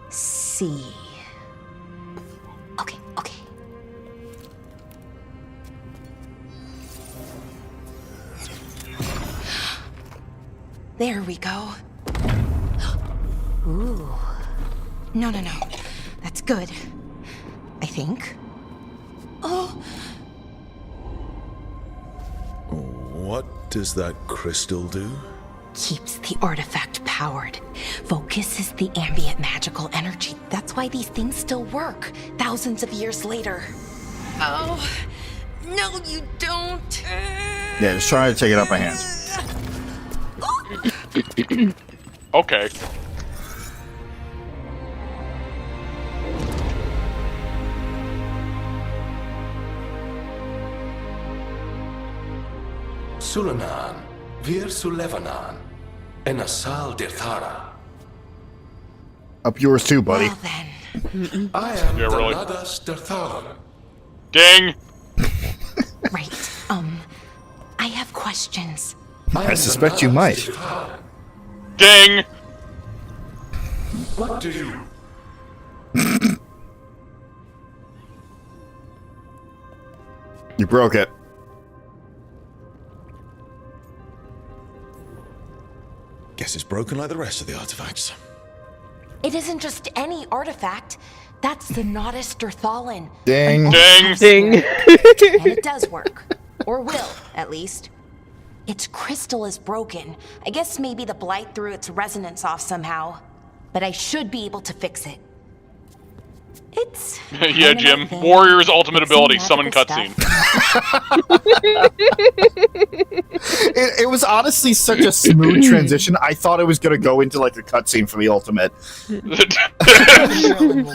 see. Okay. There we go. Ooh. No. That's good. I think. Oh. What does that crystal do? Keeps the artifact powered. Focuses the ambient magical energy. That's why these things still work, thousands of years later. Oh. No, you don't. Yeah, just trying to take it out my hand. Okay. Sulanan, Vir Sulevanan, and Asal Dirthara. Up yours too, buddy. Well then. I am really. Danadas Dirthara. Ding! Right. I have questions. I suspect you might. Ding! What do you... You broke it. Guess it's broken like the rest of the artifacts. It isn't just any artifact. That's the Nodus Dirthalin. Ding. Ding! Ding. And it does work. Or will, at least. Its crystal is broken. I guess maybe the Blight threw its resonance off somehow. But I should be able to fix it. It's... Yeah, Jim. Warrior's ultimate ability, summon cutscene. It was honestly such a smooth transition. I thought it was going to go into like a cutscene for the ultimate. You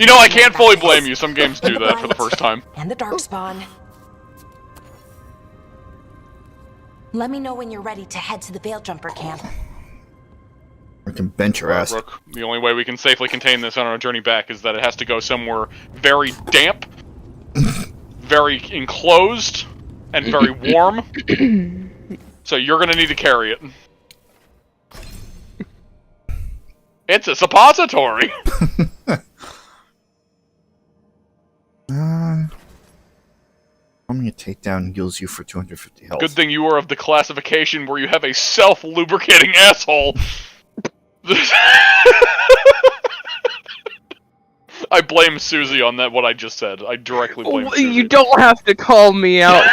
know, I can't fully blame you. Some games do that for the first time. And the Darkspawn. Let me know when you're ready to head to the Veil Jumper camp. We can bench your ass. Rook, the only way we can safely contain this on our journey back is that it has to go somewhere very damp, very enclosed, and very warm. So you're gonna need to carry it. It's a suppository! I'm gonna take down heals you for 250 health. Good thing you are of the classification where you have a self-lubricating asshole. I blame Suzie on that. What I just said, I directly blame Suzie. You don't have to call me out.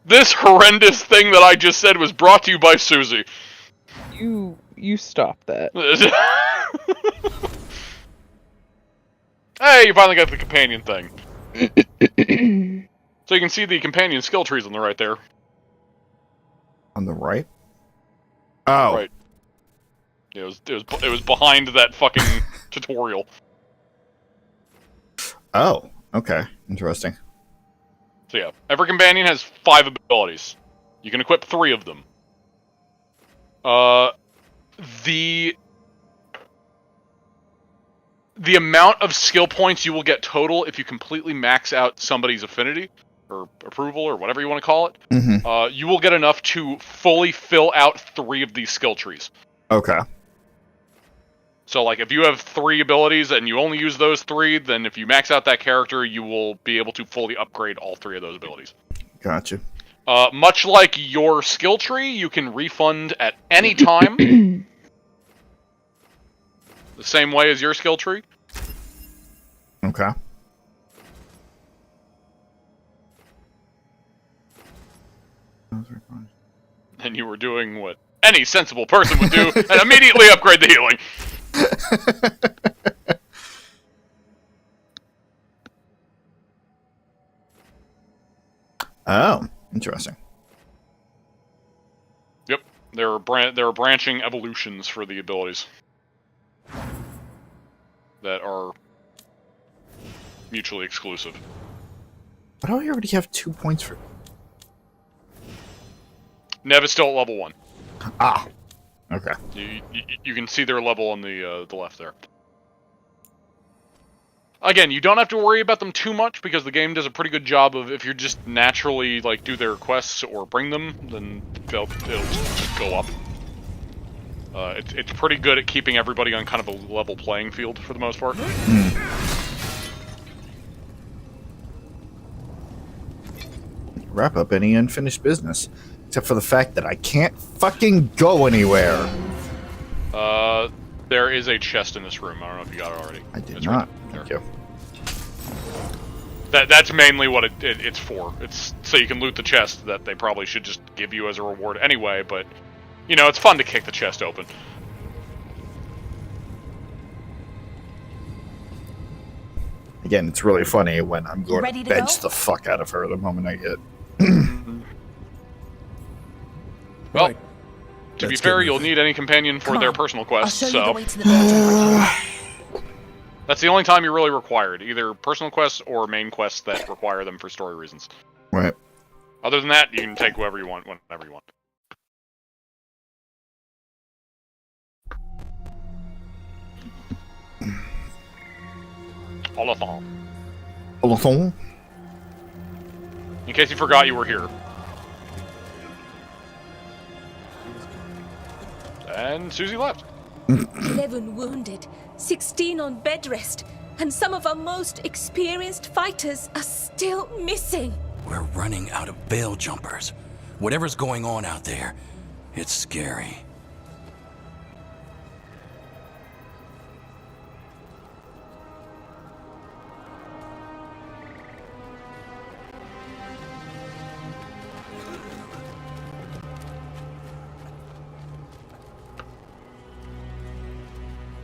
This horrendous thing that I just said was brought to you by Suzie. You stop that. Hey, you finally got the companion thing. So you can see the companion skill trees on the right there. On the right? Oh. Right. It was behind that fucking tutorial. Oh, okay. Interesting. So yeah, every companion has 5 abilities. You can equip 3 of them. The amount of skill points you will get total if you completely max out somebody's affinity, or approval, or whatever you want to call it, you will get enough to fully fill out 3 of these skill trees. Okay. So, like, if you have 3 abilities and you only use those 3, then if you max out that character, you will be able to fully upgrade all 3 of those abilities. Gotcha. Much like your skill tree, you can refund at any time. The same way as your skill tree. Okay. And you were doing what any sensible person would do, and immediately upgrade the healing. Oh, interesting. Yep, there are branching evolutions for the abilities that are mutually exclusive. But I already have 2 points for... Nev is still at level 1. Ah. Okay. You can see their level on the left there. Again, you don't have to worry about them too much because the game does a pretty good job of if you just naturally like do their quests or bring them, then it'll just go up. It's pretty good at keeping everybody on kind of a level playing field for the most part. Wrap up any unfinished business, except for the fact that I can't fucking go anywhere. There is a chest in this room. I don't know if you got it already. I did It's not. right Thank there. you. That's mainly what it's for. It's so you can loot the chest that they probably should just give you as a reward anyway, but, you know, it's fun to kick the chest open. Again, it's really funny when I'm going Ready to to bench go? the fuck out of her the moment I get. Well, Right. to be Let's fair, get you'll moving. need any companion for Come their on. personal I'll quests, show you so the way to the building. that's the only time you're really required. Either personal quests or main quests that require them for story reasons. Right. Other than that, you can take whoever you want, whenever you want. Arlathan. Arlathan? In case you forgot you were here. And Suzie left. 11 wounded, 16 on bed rest, and some of our most experienced fighters are still missing. We're running out of veil jumpers. Whatever's going on out there, it's scary.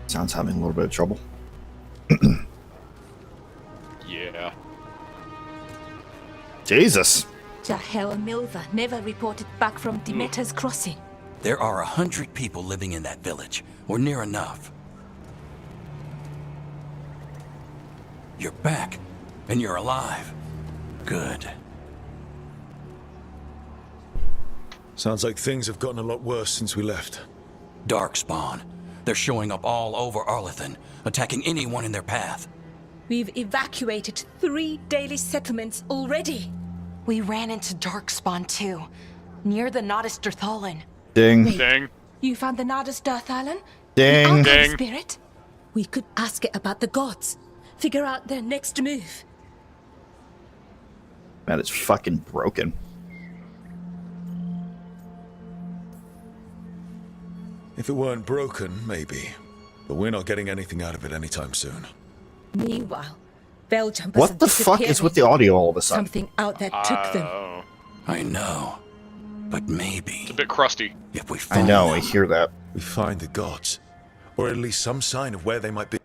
Sounds having a little bit of trouble. Yeah. Jesus. Jahel and Milva never reported back from Demeter's crossing. There are 100 people living in that village, or near enough. You're back, and you're alive. Good. Sounds like things have gotten a lot worse since we left. Darkspawn. They're showing up all over Arlathan, attacking anyone in their path. We've evacuated 3 daily settlements already. We ran into Darkspawn too, near the Nodus Dirthalan. Ding. Dang. You found the Nardus Darthalan? Ding. Archive Ding. spirit? We could ask it about the gods. Figure out their next move. That is fucking broken. If it weren't broken, maybe. But we're not getting anything out of it anytime soon. Meanwhile, veil jumpers What are the fuck is with the disappearing. audio all of a sudden? Something out there took them. Oh. I know. But maybe, It's a bit crusty. if we I find know, them, I hear that. We find the gods. Or at least some sign of where they might be.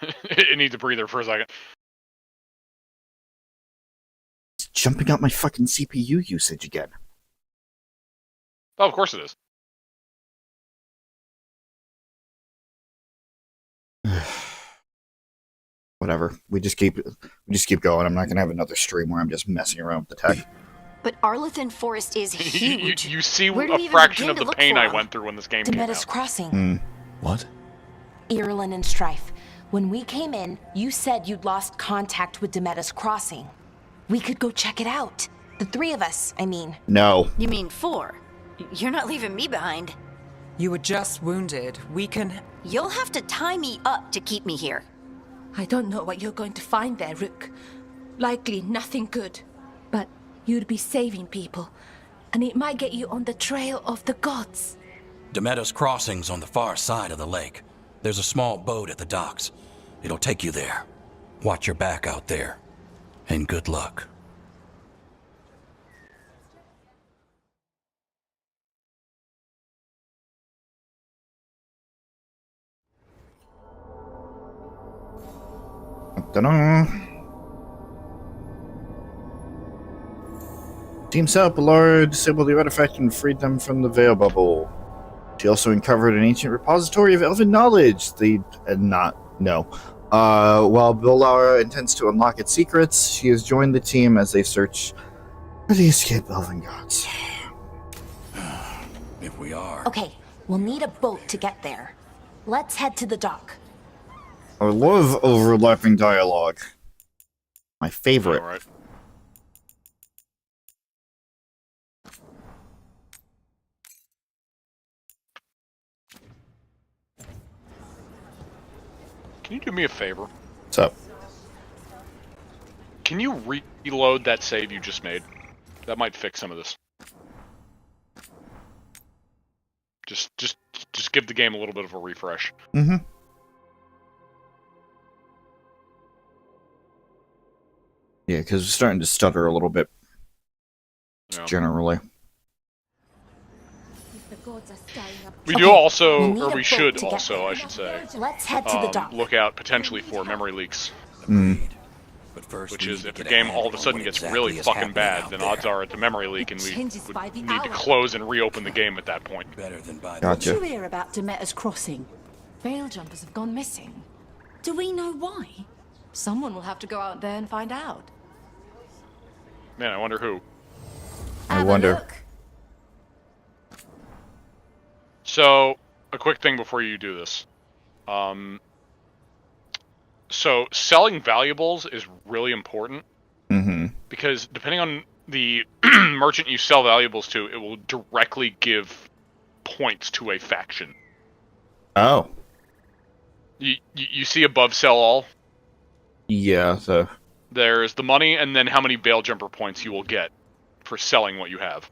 It needs a breather for a second. It's jumping out my fucking CPU usage again. Oh, of course it is. Whatever. We just keep going. I'm not gonna have another stream where I'm just messing around with the tech. But Arlathan Forest is huge. you see Where do a we even fraction begin of to the look pain for I 'em? went through when this game came Demeter's out. Crossing. What? Irlin and Strife. When we came in, you said you'd lost contact with Demeter's Crossing. We could go check it out. The 3 of us, I mean. No. You mean 4? You're not leaving me behind. You were just wounded. We can... You'll have to tie me up to keep me here. I don't know what you're going to find there, Rook. Likely nothing good. But you'd be saving people. And it might get you on the trail of the gods. Demeter's Crossing's on the far side of the lake. There's a small boat at the docks. It'll take you there. Watch your back out there. And good luck. Ta-da. Team set up a large, disabled the artifact and freed them from the veil bubble. She also uncovered an ancient repository of elven knowledge. They had not No. While Bilara intends to unlock its secrets, she has joined the team as they search for the escaped elven gods. If we are... Okay, we'll need a boat to get there. Let's head to the dock. I love overlapping dialogue. My favorite. All right. Can you do me a favor? What's up? Can you reload that save you just made? That might fix some of this. Just give the game a little bit of a refresh. Mm-hmm. Yeah, because it's starting to stutter a little bit. Yeah. Generally. We do also, we need or a we boat should to get also, there. I should say, Let's head to the dock. look out potentially for memory leaks. But first, Which we is, need if to the get a game all of a handle on sudden what gets exactly really is fucking happening bad, out then there. odds are it's a memory leak, and we would need to close and reopen the game at that point. Better than by Gotcha. Did you hear about Demeter's Crossing? Veil jumpers have gone missing. Do we know why? Someone will have to go out there and find out. Man, I wonder who. I wonder. Look. So, a quick thing before you do this. So, selling valuables is really important. Mm-hmm. Because depending on the merchant you sell valuables to, it will directly give points to a faction. Oh. You see above sell all? Yeah, so... There's the money, and then how many Veil Jumper points you will get for selling what you have.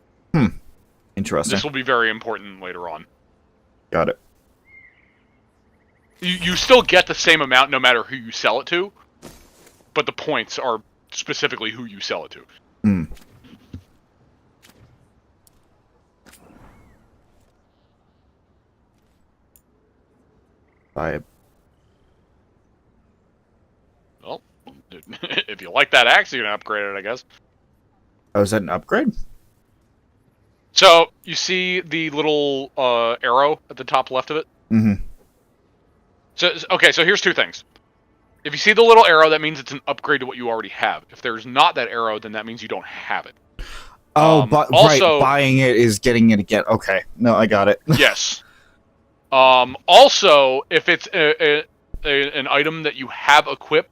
Interesting. This will be very important later on. Got it. You still get the same amount no matter who you sell it to, but the points are specifically who you sell it to. I... Well, if you like that axe, you can upgrade it, I guess. Oh, is that an upgrade? So, you see the little arrow at the top left of it? Mm-hmm. So, okay, so here's two things. If you see the little arrow, that means it's an upgrade to what you already have. If there's not that arrow, then that means you don't have it. Oh, but also, right, buying it is getting it again. Okay, no, I got it. Yes. Also, if it's an item that you have equipped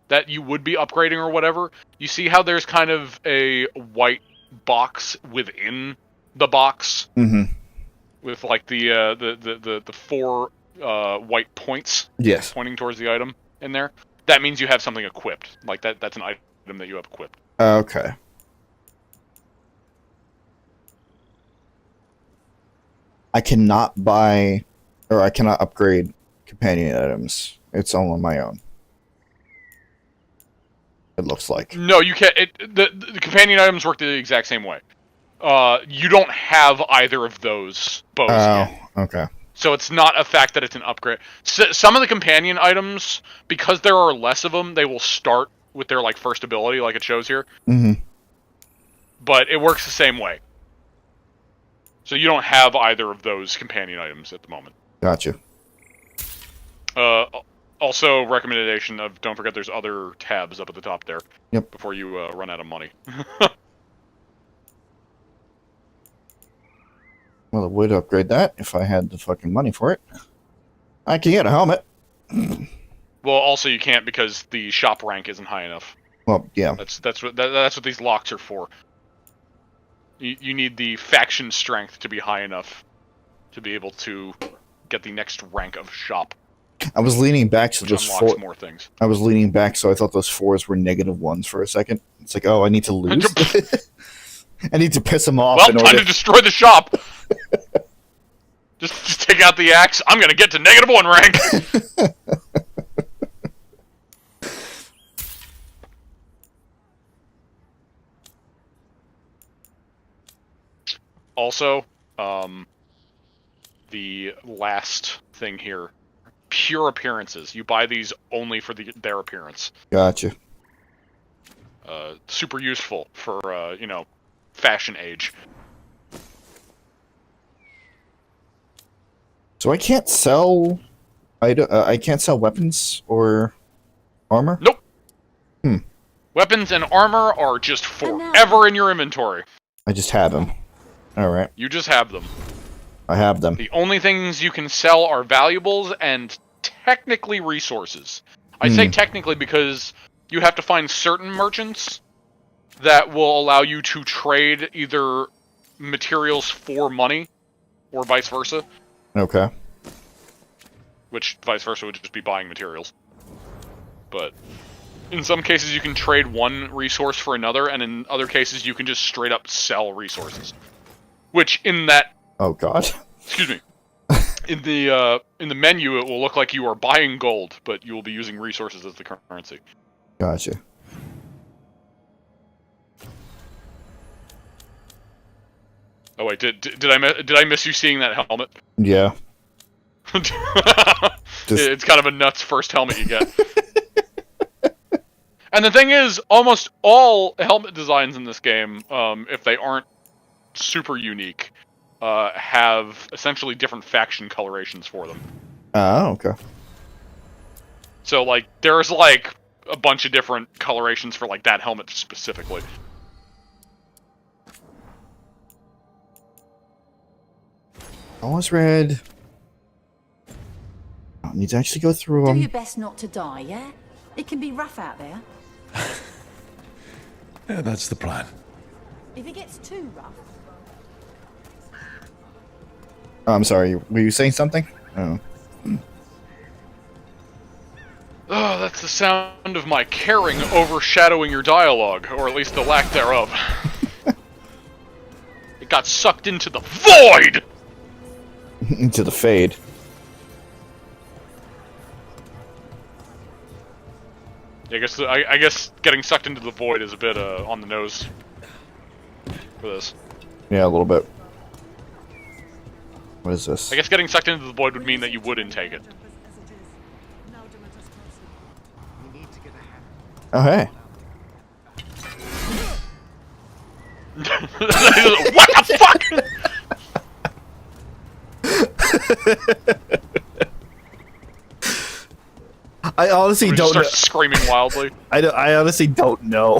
that you would be upgrading or whatever, you see how there's kind of a white box within the box with like the four white points Yes. pointing towards the item in there. That means you have something equipped. Like that's an item that you have equipped. Okay. I cannot buy, or I cannot upgrade companion items. It's all on my own. It looks like. No, you can't. The companion items work the exact same way. You don't have either of those bows yet. Okay. So it's not a fact that it's an upgrade. Some of the companion items, because there are less of them, they will start with their like first ability, like it shows here. But it works the same way. So you don't have either of those companion items at the moment. Gotcha. Also, recommendation of don't forget there's other tabs up at the top there. Yep. Before you run out of money. Well, I would upgrade that if I had the fucking money for it. I can get a helmet. Well, also you can't because the shop rank isn't high enough. Well, yeah. That's what these locks are for. You need the faction strength to be high enough to be able to get the next rank of shop. I was leaning back, so which those unlocks four. more things. I was leaning back, so I thought those fours were -1s for a second. It's like, oh, I need to lose. I need to piss them off. Well, time to destroy the shop. just take out the axe. I'm gonna get to -1 rank. Also, the last thing here, pure appearances. You buy these only for their appearance. Gotcha. Super useful for, fashion age. So I can't sell I can't sell weapons or armor? Nope. Hmm. Weapons and armor are just forever in your inventory. I just have them. Alright. You just have them. I have them. The only things you can sell are valuables and technically resources. I say technically because you have to find certain merchants that will allow you to trade either materials for money or vice versa. Okay. Which vice versa would just be buying materials. But in some cases you can trade one resource for another, and in other cases you can just straight up sell resources. Which in that... Oh god. Excuse me. In the menu, it will look like you are buying gold, but you will be using resources as the currency. Gotcha. Oh wait, did I miss you seeing that helmet? Yeah. It's kind of a nuts first helmet you get. And the thing is, almost all helmet designs in this game, if they aren't super unique, have essentially different faction colorations for them. Oh, okay. So, like, there's, like, a bunch of different colorations for, like, that helmet specifically. Almost red. I need to actually go through Do them. your best not to die, yeah? It can be rough out there. Yeah, that's the plan. If it gets too rough... Oh, I'm sorry, were you saying something? Oh. Oh, that's the sound of my caring overshadowing your dialogue, or at least the lack thereof. It got sucked into the void! Into the fade. I guess getting sucked into the void is a bit on the nose for this. Yeah, a little bit. What is this? I guess getting sucked into the void would mean that you would intake it. Oh, hey. What the fuck? I honestly don't know. Starts screaming wildly. I honestly don't know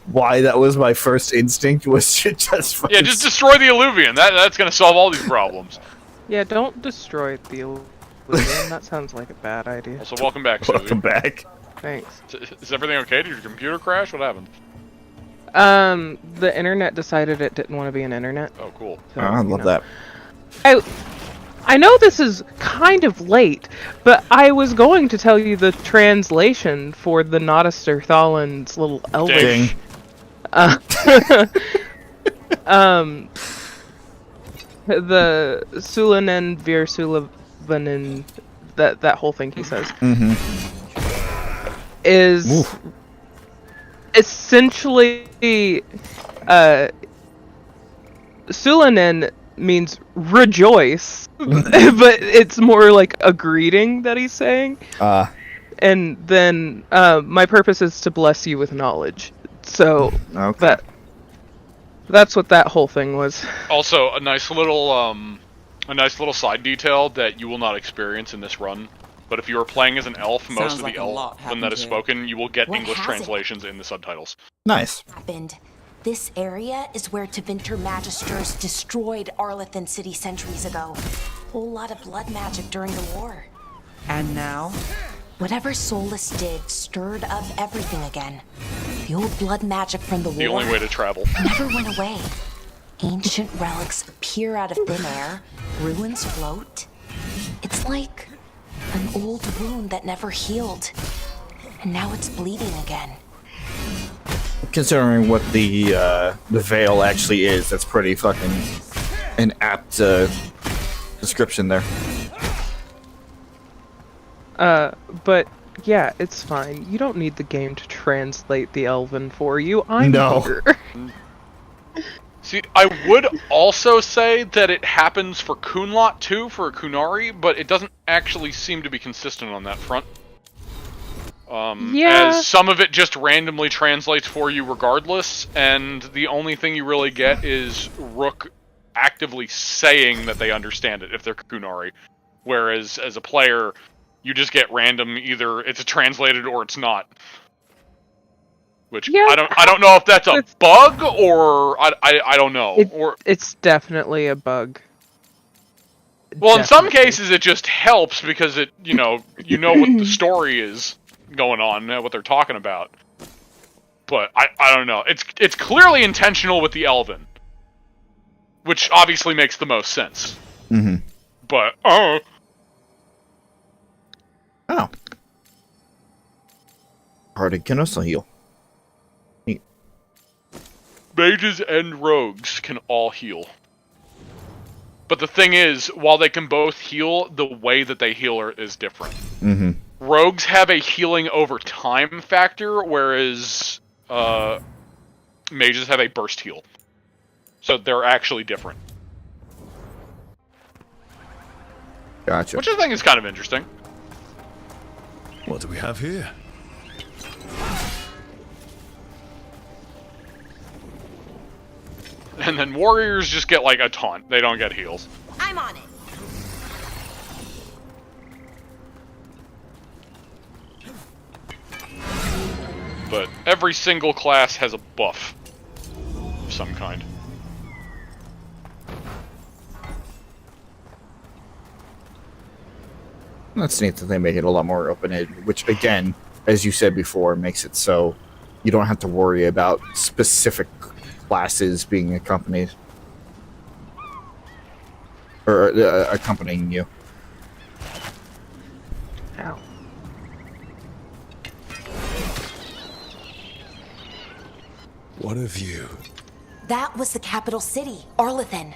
why that was my first instinct. Was to just Yeah, just destroy the Illuvian. That's gonna solve all these problems. Yeah, don't destroy the illusion. That sounds like a bad idea. Also, welcome back, Suzie. Welcome back. Thanks. Is everything okay? Did your computer crash? What happened? The internet decided it didn't want to be an internet. Oh, cool. So, I love that. I know this is kind of late, but I was going to tell you the translation for the Notister Thalen's little elvish. The Sulanen Vir Sulavanen, that whole thing he says, is essentially Sulanen means rejoice, but it's more like a greeting that he's saying. And then my purpose is to bless you with knowledge. So that's what that whole thing was. Also, a nice little side detail that you will not experience in this run. But if you are playing as an elf, most of like the a lot elf when that is happened spoken, you will get What English has it? translations in the subtitles. Nice. Happened. This area is where Tevinter Magisters destroyed Arlathan City centuries ago. Whole lot of blood magic during the war. And now? Whatever Solus did stirred up everything again. The old blood magic from the The war only way to travel. never went away. Ancient relics appear out of thin air, ruins float. It's like an old wound that never healed. And now it's bleeding again. Considering what the veil actually is, that's pretty fucking an apt description there. But yeah, it's fine. You don't need the game to translate the Elven for you. I'm No. here. See, I would also say that it happens for Kunlot too, for Kunari, but it doesn't actually seem to be consistent on that front. Yeah. As some of it just randomly translates for you regardless, and the only thing you really get is Rook actively saying that they understand it if they're Kunari. Whereas, as a player, You just get random, either it's translated or it's not. Which Yeah, I don't know if that's a bug or I don't know. It's definitely a bug. Well, in some cases it just helps because it you know what the story is going on, what they're talking about. But I don't know. It's clearly intentional with the Elven, which obviously makes the most sense. Mm-hmm. But Oh. Hearted can also heal. Neat. Mages and rogues can all heal. But the thing is, while they can both heal, the way that they heal is different. Mm-hmm. Rogues have a healing over time factor, whereas mages have a burst heal. So they're actually different. Gotcha. Which I think is kind of interesting. What do we have here? And then warriors just get like a taunt. They don't get heals. I'm on it. But every single class has a buff of some kind. That's neat that they make it a lot more open-ended, which, again, as you said before, makes it so you don't have to worry about specific classes being accompanied. Or accompanying you. Ow. What a view. That was the capital city, Arlathan.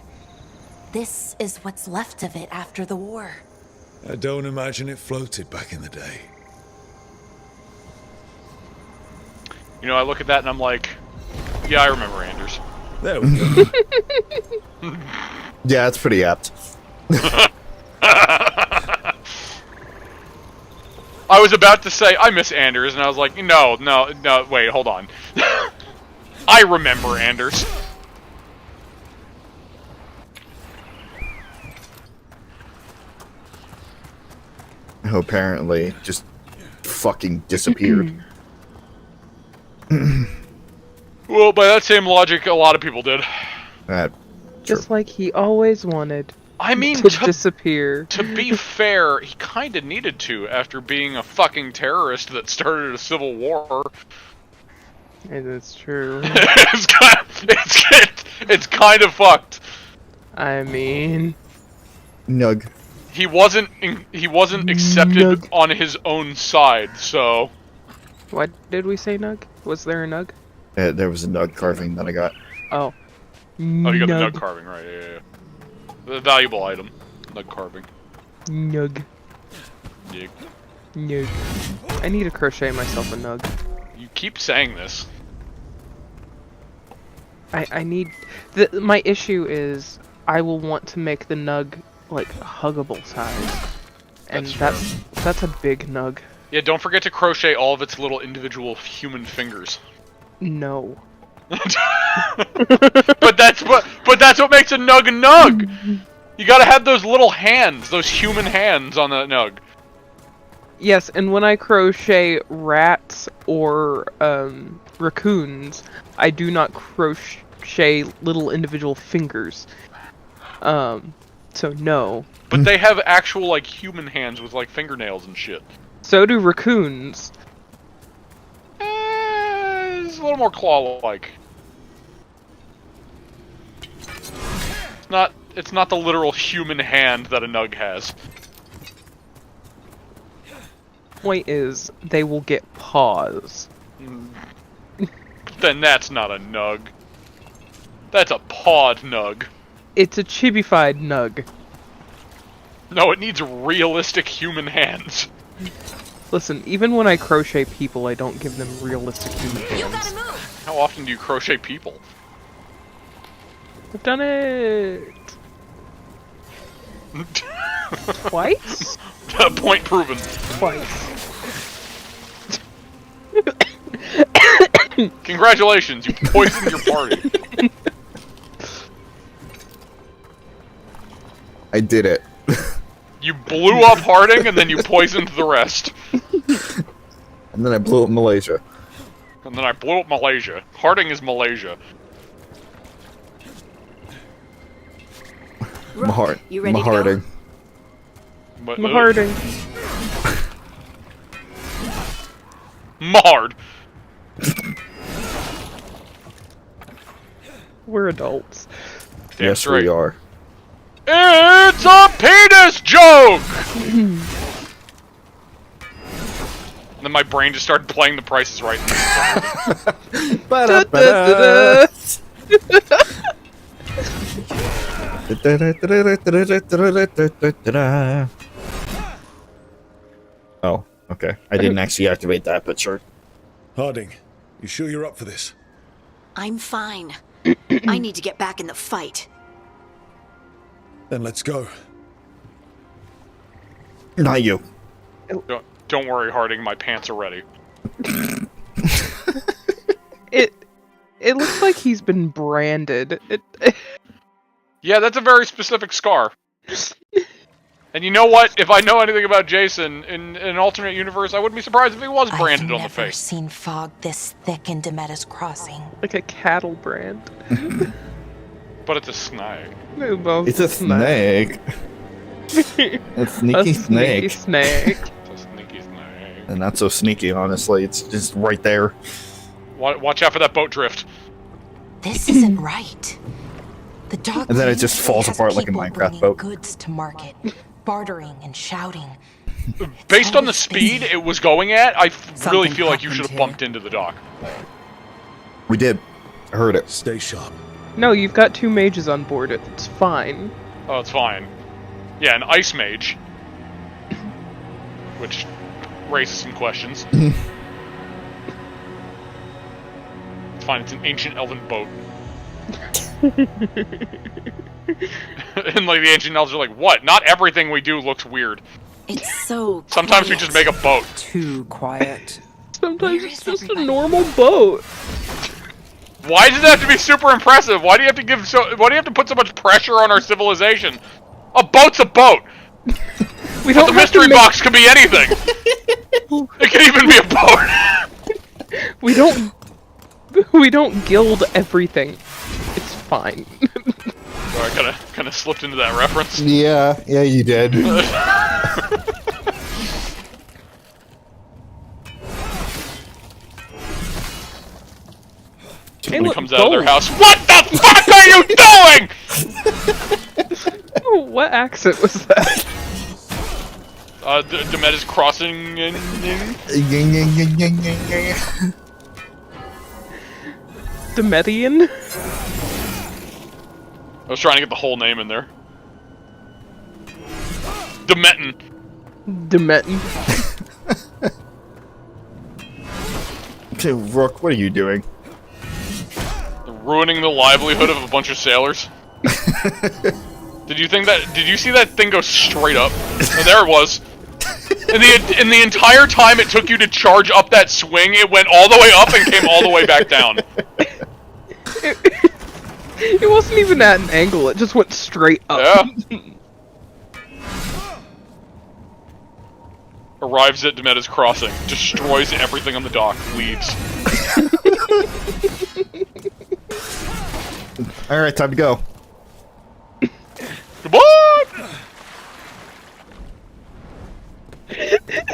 This is what's left of it after the war. I don't imagine it floated back in the day. You know, I look at that and I'm like, yeah, I remember Anders. There we go. Yeah, it's pretty apt. I was about to say, I miss Anders, and I was like, no, wait, hold on. I remember Anders. Who apparently just fucking disappeared. Well, by that same logic, a lot of people did. Just like he always wanted. I mean, to disappear. To be fair, he kind of needed to after being a fucking terrorist that started a civil war. And it's true. it's kind of fucked. I mean, Nug. He wasn't accepted on his own side, so. What did we say, Nug? Was there a Nug? There was a Nug carving that I got. Oh. Oh, you got the Nug carving, right? Yeah. The valuable item, Nug carving. Nug. Nug. Nug. I need to crochet myself a Nug. You keep saying this. I need. My issue is I will want to make the Nug like huggable size, and that's a big Nug. Yeah, don't forget to crochet all of its little individual human fingers. No. but that's what makes a Nug a Nug. You gotta have those little hands, those human hands on the Nug. Yes, and when I crochet rats or raccoons, I do not crochet little individual fingers. So no. But they have actual like human hands with like fingernails and shit. So do raccoons. It's a little more claw-like. It's not the literal human hand that a Nug has. Point is, they will get paws. Then that's not a Nug. That's a pawed Nug. It's a chibified Nug. No, it needs realistic human hands. Listen, even when I crochet people, I don't give them realistic human hands. How often do you crochet people? I've done it twice. Point proven. Twice. Congratulations, you poisoned your party. I did it. You blew up Harding, and then you poisoned the rest. And then I blew up Malaysia. And then I blew up Malaysia. Harding is Malaysia. Rook, you ready to go? Harding. But, Harding. Mahard. We're adults. Damn Yes, straight. we are. It's a penis joke! And then my brain just started playing The Price is Right. Ba-da-ba-da. Oh, okay. I didn't actually activate that, but sure. Harding, you sure you're up for this? I'm fine. I need to get back in the fight. Then let's go. Not you. Don't worry, Harding, my pants are ready. It looks like he's been branded. Yeah, that's a very specific scar. And you know what? If I know anything about Jason, in an alternate universe, I wouldn't be surprised if he was branded on the I've never face. seen fog this thick in Demetta's Crossing. Like a cattle brand. But it's a snag. It's a snake. A sneaky snake. Snake. It's a sneaky snag. And not so sneaky, honestly. It's just right there. Watch out for that boat drift. This isn't right. The dock And then it just falls has apart like a people Minecraft bringing boat. goods to market, bartering and shouting. Based on the speed it was going at, I really Something feel like you happened should have here. bumped into the dock. We did. I heard it. Stay sharp. No, you've got 2 mages on board. It's fine. Oh, it's fine. Yeah, an ice mage. Which raises some questions. It's fine, it's an ancient elven boat. And like the ancient elves are like, what? Not everything we do looks weird. It's so Sometimes we quiet. just make a boat. Too quiet. Sometimes Where it's is just a everybody? normal boat. Why does it have to be super impressive? Why do you have to why do you have to put so much pressure on our civilization? A boat's a boat! We But don't the have to mystery make- box could be anything! It could even be a boat! We don't gild everything. It's fine. I kinda slipped into that reference. Yeah, you did. Hey, Someone look, comes out of their gold. house. What the fuck are you doing?! What accent was that? Demetta's crossing and... Demetian? I was trying to get the whole name in there. Demetan. Demetan. Okay, Rook, what are you doing? Ruining the livelihood of a bunch of sailors. Did you see that thing go straight up? Oh, there it was. And the entire time it took you to charge up that swing, it went all the way up and came all the way back down. It wasn't even at an angle, it just went straight up. Yeah. Arrives at Demetta's crossing, destroys everything on the dock, leaves. Alright, time to go. Goodbye!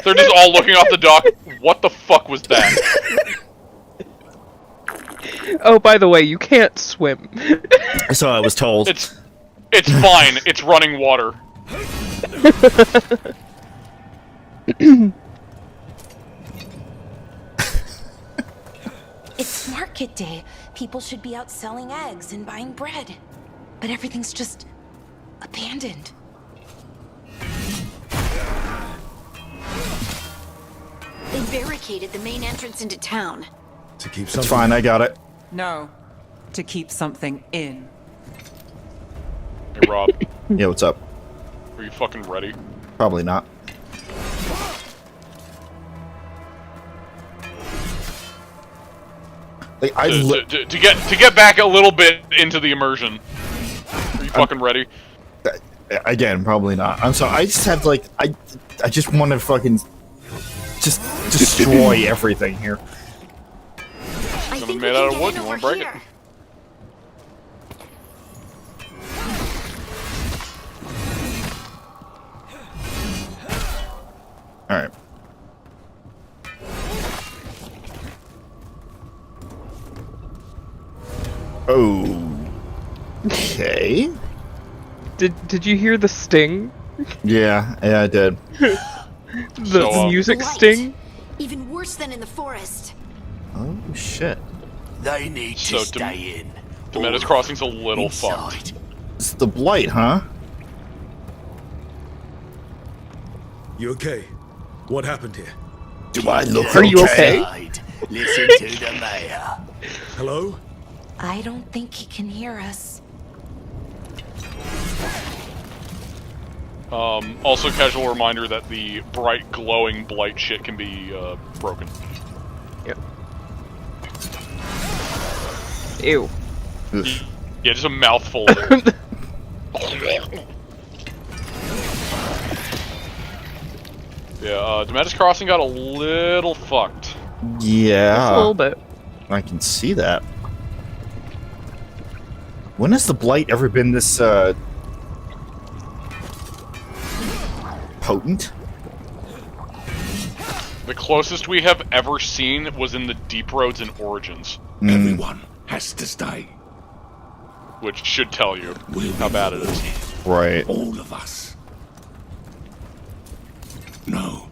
They're just all looking off the dock. What the fuck was that? Oh, by the way, you can't swim. So I was told. It's fine. It's running water. It's market day. People should be out selling eggs and buying bread. But everything's just abandoned. They barricaded the main entrance into town. To keep It's something. fine, I got it. No. To keep something in. Hey, Rob, Yeah, what's up? are you fucking ready? Probably not. Like, To get back a little bit into the immersion. Are you fucking ready? Again, probably not. I'm sorry. I just have like I just want to fucking just destroy everything here. Something made out of wood. You want to break it? All right. Okay. Did you hear the sting? Yeah, I did. The music Blight. sting? Even worse than in the forest. Oh shit. They need to So stay in. Demetis or Crossing's a little inside. fucked. It's the Blight, huh? You okay? What happened here? Do I look Are you okay? inside? Listen to the mayor. Hello? I don't think he can hear us. Also, casual reminder that the bright, glowing blight shit can be broken. Yep. Ew. Oof. Yeah, just a mouthful of it. Yeah, Demetis Crossing got a little fucked. Yeah. A little bit. I can see that. When has the Blight ever been this potent? The closest we have ever seen was in the Deep Roads and Origins, Everyone has to stay. which should tell you We'll how be bad it is. Right. All of us. No,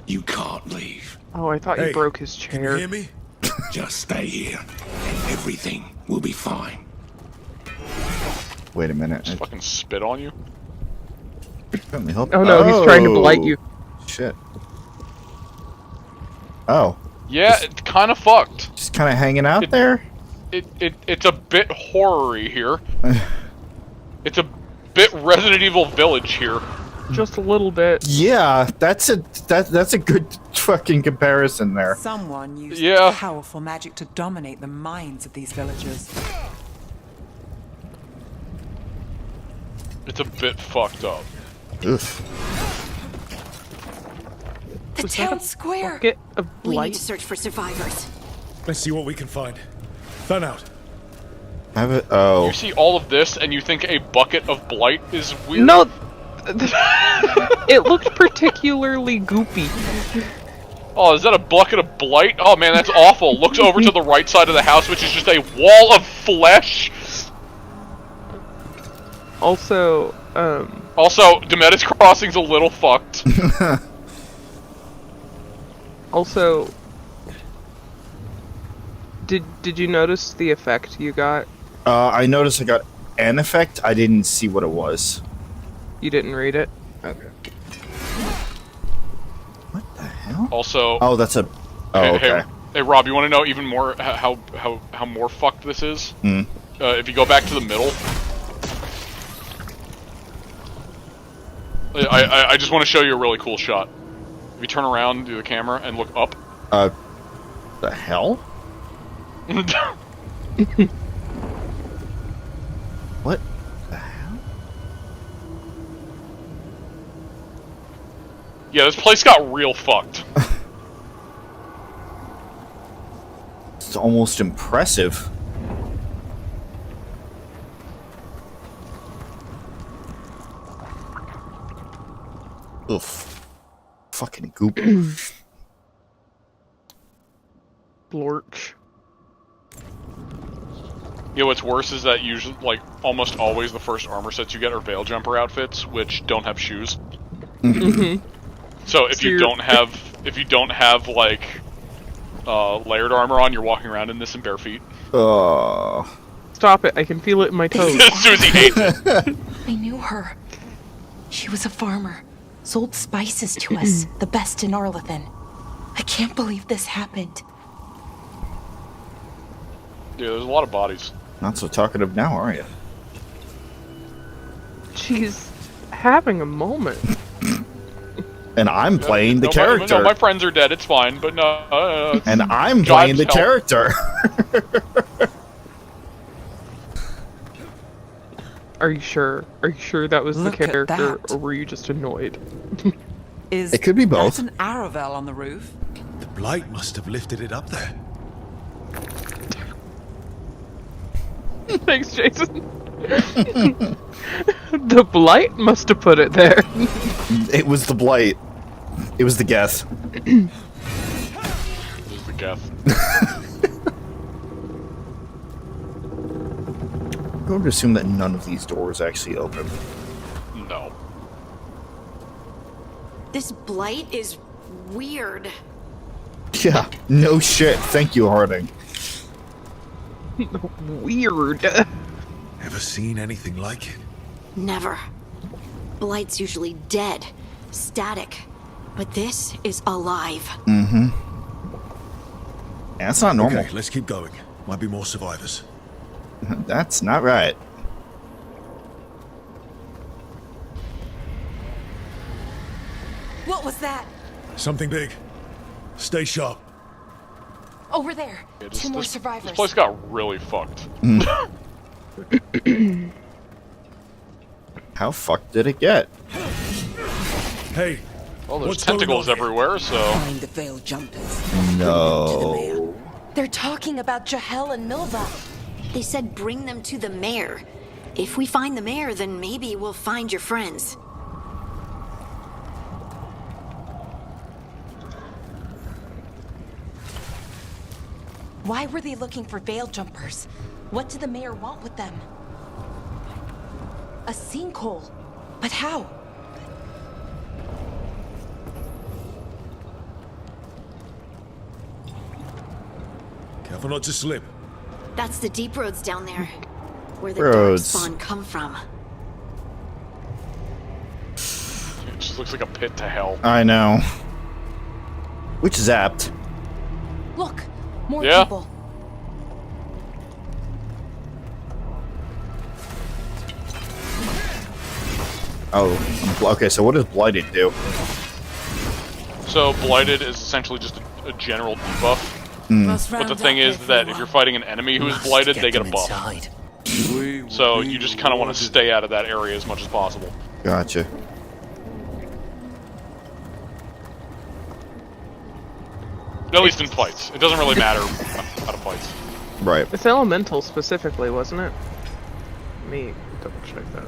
you can't leave. Oh, I thought Hey, you broke his Can you chair. hear me? Just stay here, and everything will be fine. Wait a minute. Just fucking spit on you. Let me help. Oh no, he's trying to blight you. Shit. Oh, Yeah, it's kind of fucked. just kind of hanging out It- there. It's a bit horror-y here. It's a bit Resident Evil Village here. Just a little bit. Yeah, that's a good fucking comparison there. Someone used Yeah. powerful magic to dominate the minds of these villagers. It's a bit fucked up. Oof. The Was that town a square! bucket of We need blight? to search for survivors. Let's see what we can find. Fan out. Have it. Oh. You see all of this, and you think a bucket of blight is weird? No! It looked particularly goopy. Oh, is that a bucket of blight? Oh man, that's awful. Looks over to the right side of the house, which is just a wall of flesh. Also, Also, Demetis Crossing's a little fucked. also, did you notice the effect you got? I noticed I got an effect. I didn't see what it was. You didn't read it? Okay. What the hell? Also, Oh, that's a. Oh, hey, okay. hey, Rob, you want to know even more how more fucked this is? Hmm. If you go back to the middle, I just want to show you a really cool shot. If you turn around, do the camera, and look up. The hell? What the hell? Yeah, this place got real fucked. It's almost impressive. Oof. Fucking goop. Blorch. Yeah, what's worse is that usually, like, almost always the first armor sets you get are Veil Jumper outfits, which don't have shoes. Mm-hmm. So if So you you're- don't have like layered armor on, you're walking around in this in bare feet. Oh. Stop it, I can feel it in my toes. Suzie hates it. I knew her. She was a farmer. Sold spices to us, the best in Arlathan. I can't believe this happened. Yeah, there's a lot of bodies. Not so talkative now, are you? She's having a moment. And I'm playing the No, character. My friends are dead. It's fine, but no. And I'm playing the Job's help. character. Are you sure? Are you sure that was Look the at character, that. or were you just annoyed? Is It could be both. that an Aravel on the roof? The Blight must have lifted it up there. Thanks, Jason. The Blight must have put it there. It was the Blight. It was the guess. This is the guess. I'm going to assume that none of these doors actually open. No. This blight is weird. Yeah, no shit. Thank you, Harding. Weird. Ever seen anything like it? Never. Blight's usually dead, static. But this is alive. Mm-hmm. That's not normal. Okay, let's keep going. Might be more survivors. That's not right. What was that? Something big. Stay sharp. Over there. Yeah, Two more survivors. This place got really fucked. How fucked did it get? Hey, Well, there's what's going tentacles on here? everywhere, so... Find the veiled jumpers. No. They're talking about Jahel and Milva. They said bring them to the mayor. If we find the mayor, then maybe we'll find your friends. Why were they looking for veil jumpers? What did the mayor want with them? A sinkhole. But how? Careful not to slip. That's the deep roads down there, where the Roads. dark spawn come from. It just looks like a pit to hell. I know. Which is apt. Look, more Yeah. people. Oh, okay, so what does Blighted do? So, Blighted is essentially just a general debuff. But the thing is that if you're fighting an enemy who is Blighted, they get a buff. So you just kind of want to stay out of that area as much as possible. Gotcha. At least in fights. It doesn't really matter out of fights. Right. It's elemental specifically, wasn't it? Let me double check that.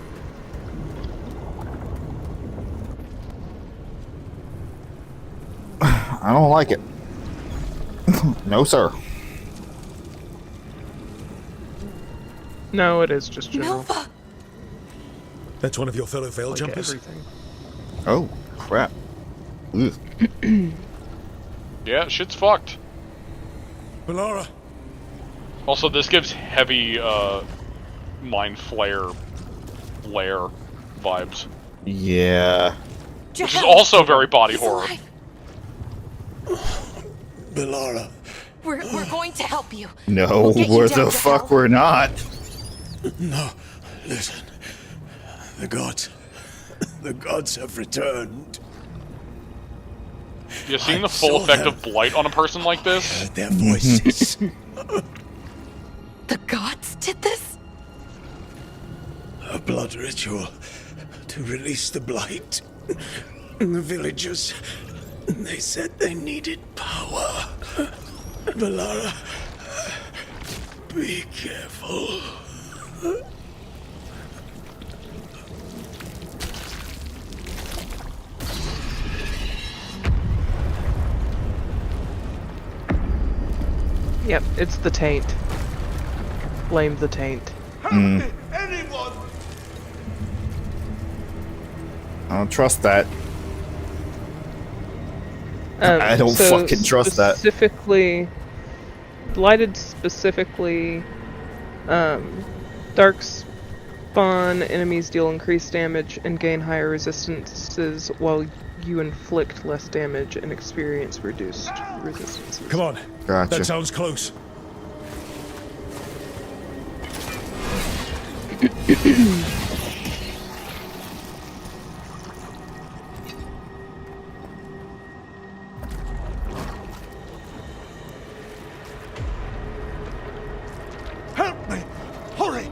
I don't like it. No, sir. No, it is just general. Milva! That's one of your fellow veil Like jumpers? everything. Oh, crap. Ugh. Yeah, shit's fucked. Balara! Also, this gives heavy, Mind Flayer lair vibes. Yeah. Which is also very body horror. Balara. We're going to help you. No, We'll get you where down the to fuck hell. we're not. No, listen. The gods have returned. Yeah, seeing the I full saw effect them. of Blight on a person like this? Heard their voices. The gods did this? A blood ritual to release the blight. The villagers, they said they needed power. Balara, be careful. Yep, it's the taint. Blame the taint. Anyone! I don't trust that. I don't so fucking trust that. Specifically, Blighted specifically, dark spawn enemies deal increased damage and gain higher resistances while you inflict less damage and experience reduced resistances. Come on. Gotcha. That sounds close. Help me! Hurry!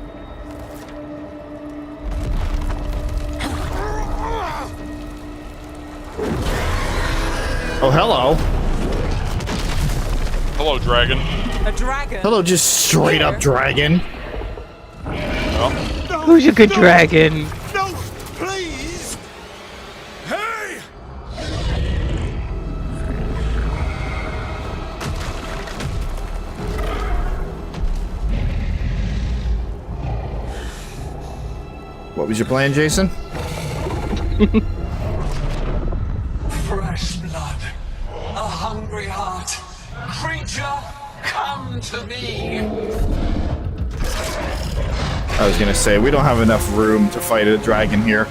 hello. Hello, dragon. A dragon? Hello, just straight up dragon. Well, Who's a good dragon? No, please! Hey! What was your plan, Jason? Fresh blood, a hungry heart. Creature, come to me. I was gonna say, we don't have enough room to fight a dragon here.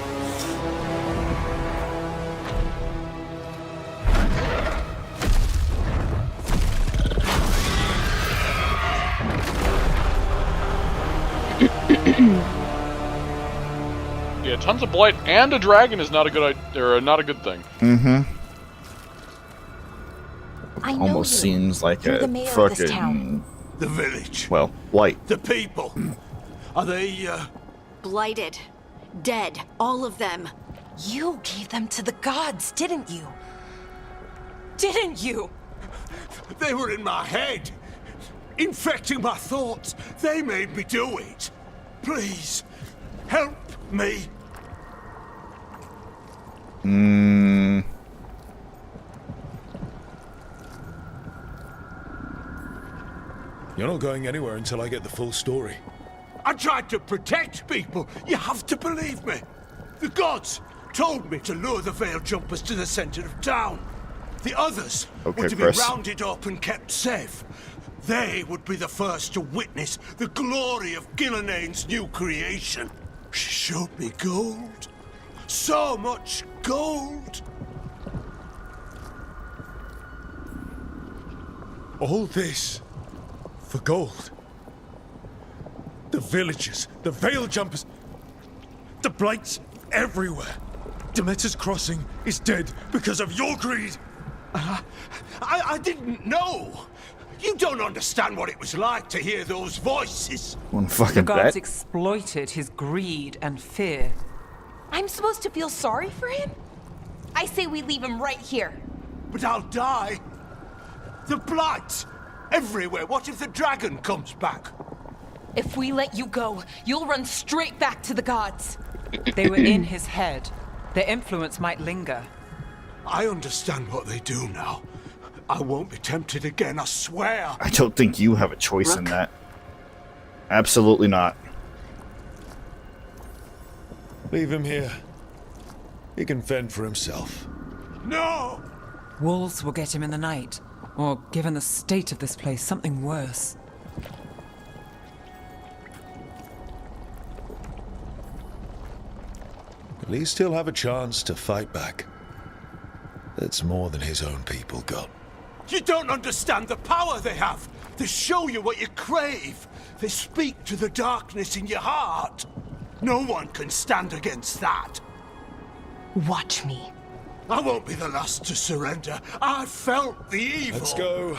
yeah, tons of blight and a dragon is not a good not a good thing. Mm-hmm. I know Almost you. seems like You're a the mayor of this town. fucking... The village. Well, Blight. The people. Are they, Blighted. Dead. All of them. You gave them to the gods, didn't you? Didn't you? They were in my head. Infecting my thoughts. They made me do it. Please, help me. You're not going anywhere until I get the full story. I tried to protect people. You have to believe me. The gods told me to lure the Veil Jumpers to the center of town. The others Okay, were to Chris. be rounded up and kept safe. They would be the first to witness the glory of Gillanane's new creation. She showed me gold. So much gold. All this for gold. The villagers, the Veil Jumpers, the Blights everywhere. Demeter's Crossing is dead because of your greed. I didn't know. You don't understand what it was like to hear those voices. One The fucking gods bet. exploited his greed and fear. I'm supposed to feel sorry for him? I say we leave him right here. But I'll die. The Blight. Everywhere. What if the dragon comes back? If we let you go, you'll run straight back to the gods. They were in his head. Their influence might linger. I understand what they do now. I won't be tempted again, I swear. I don't think you have a choice in that. Absolutely not. Leave him here. He can fend for himself. No! Wolves will get him in the night. Or, given the state of this place, something worse. At least he'll have a chance to fight back. That's more than his own people got. You don't understand the power they have. They show you what you crave. They speak to the darkness in your heart. No one can stand against that. Watch me. I won't be the last to surrender. I felt the evil. Let's go.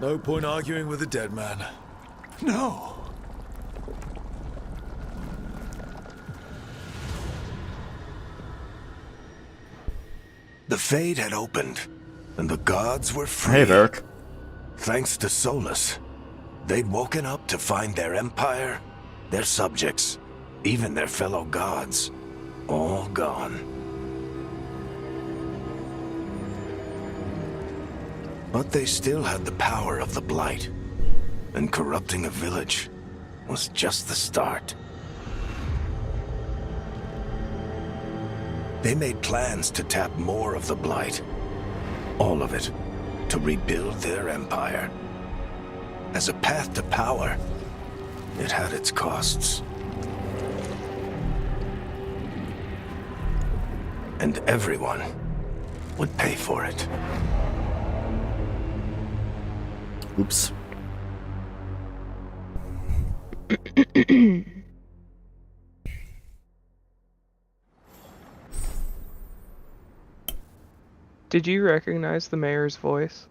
No point arguing with a dead man. No. The Fade had opened, and the gods were free. Hey, Varric. Thanks to Solus. They'd woken up to find their empire, their subjects, even their fellow gods, all gone. But they still had the power of the Blight, and corrupting a village was just the start. They made plans to tap more of the Blight. All of it. To rebuild their empire. As a path to power, it had its costs. And everyone would pay for it. Oops. Did you recognize the mayor's voice?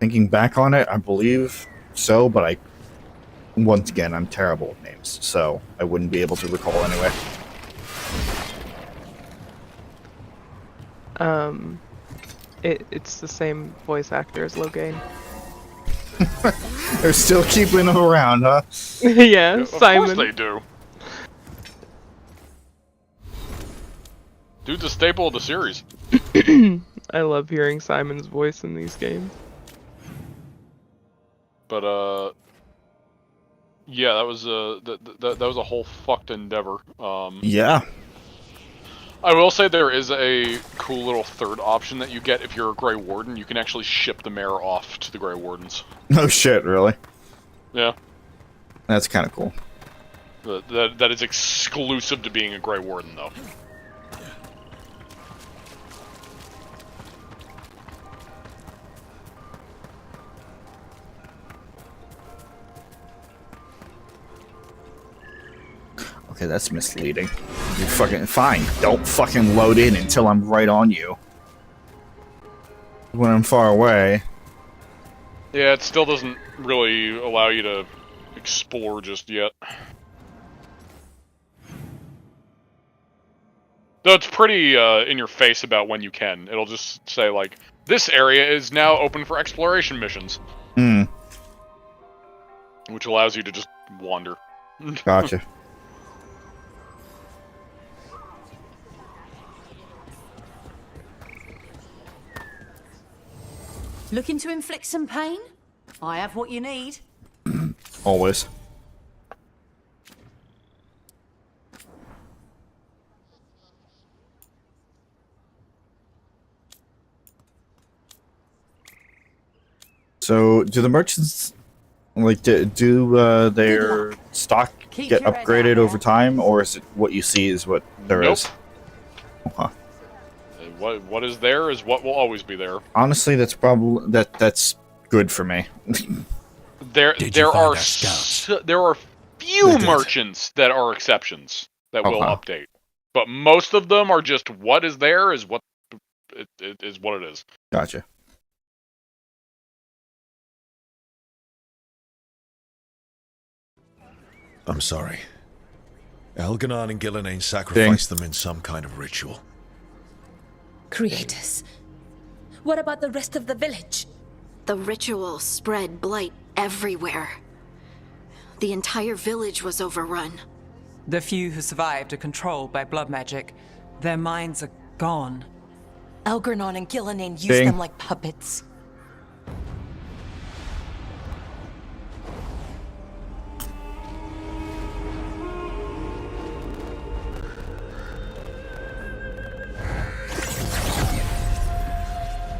Thinking back on it, I believe so, but once again, I'm terrible with names, so I wouldn't be able to recall anyway. It's the same voice actor as Logain. They're still keeping him around, huh? Yeah, Of Simon. course they do. Dude's a staple of the series. I love hearing Simon's voice in these games. But yeah, that was that was a whole fucked endeavor. Yeah. I will say there is a cool little third option that you get if you're a Grey Warden. You can actually ship the mayor off to the Grey Wardens. Oh shit, really? Yeah. That's kind of cool. That is exclusive to being a Grey Warden, though. Okay, that's misleading. You're fucking fine. Don't fucking load in until I'm right on you. When I'm far away. Yeah, it still doesn't really allow you to explore just yet. Though it's pretty in your face about when you can. It'll just say, like, this area is now open for exploration missions. Hmm. Which allows you to just wander. Gotcha. Looking to inflict some pain? I have what you need. Always. So, do the merchants like do their stock get upgraded over time, or is it what you see is what there is? Okay. What is there is what will always be there. Honestly, that's probably that's good for me. There are few merchants that are exceptions that will update, but most of them are just what is there is what it is what it is. Gotcha. I'm sorry. Elganon and Gillenane sacrificed them in some kind of ritual. Creators. What about the rest of the village? The ritual spread blight everywhere. The entire village was overrun. The few who survived are controlled by blood magic. Their minds are gone. Elganon and Gillenane use them like puppets.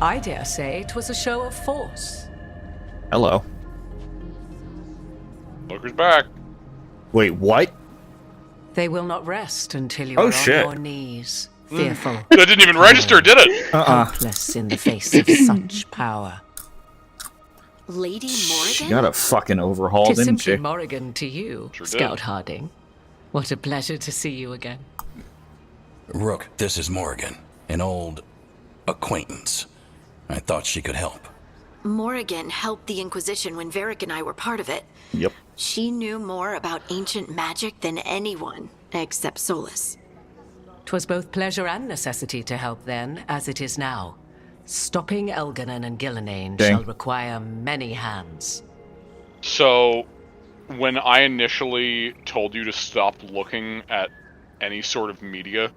I dare say 'twas a show of force. Hello. Look who's back. Wait, what? They will not rest until you Oh, are shit. on your knees, fearful. That didn't even register, did it? Helpless in the face of such power. Lady Morrigan? She got a fucking overhaul, Tis didn't simply she? Morrigan to you, Sure Scout did. Harding. What a pleasure to see you again. Rook, this is Morrigan, an old acquaintance. I thought she could help. Morrigan helped the Inquisition when Varric and I were part of it. Yep. She knew more about ancient magic than anyone, except Solus. 'Twas both pleasure and necessity to help then, as it is now. Stopping Elganon and Gillenane Dang. shall require many hands. So, when I initially told you to stop looking at any sort of media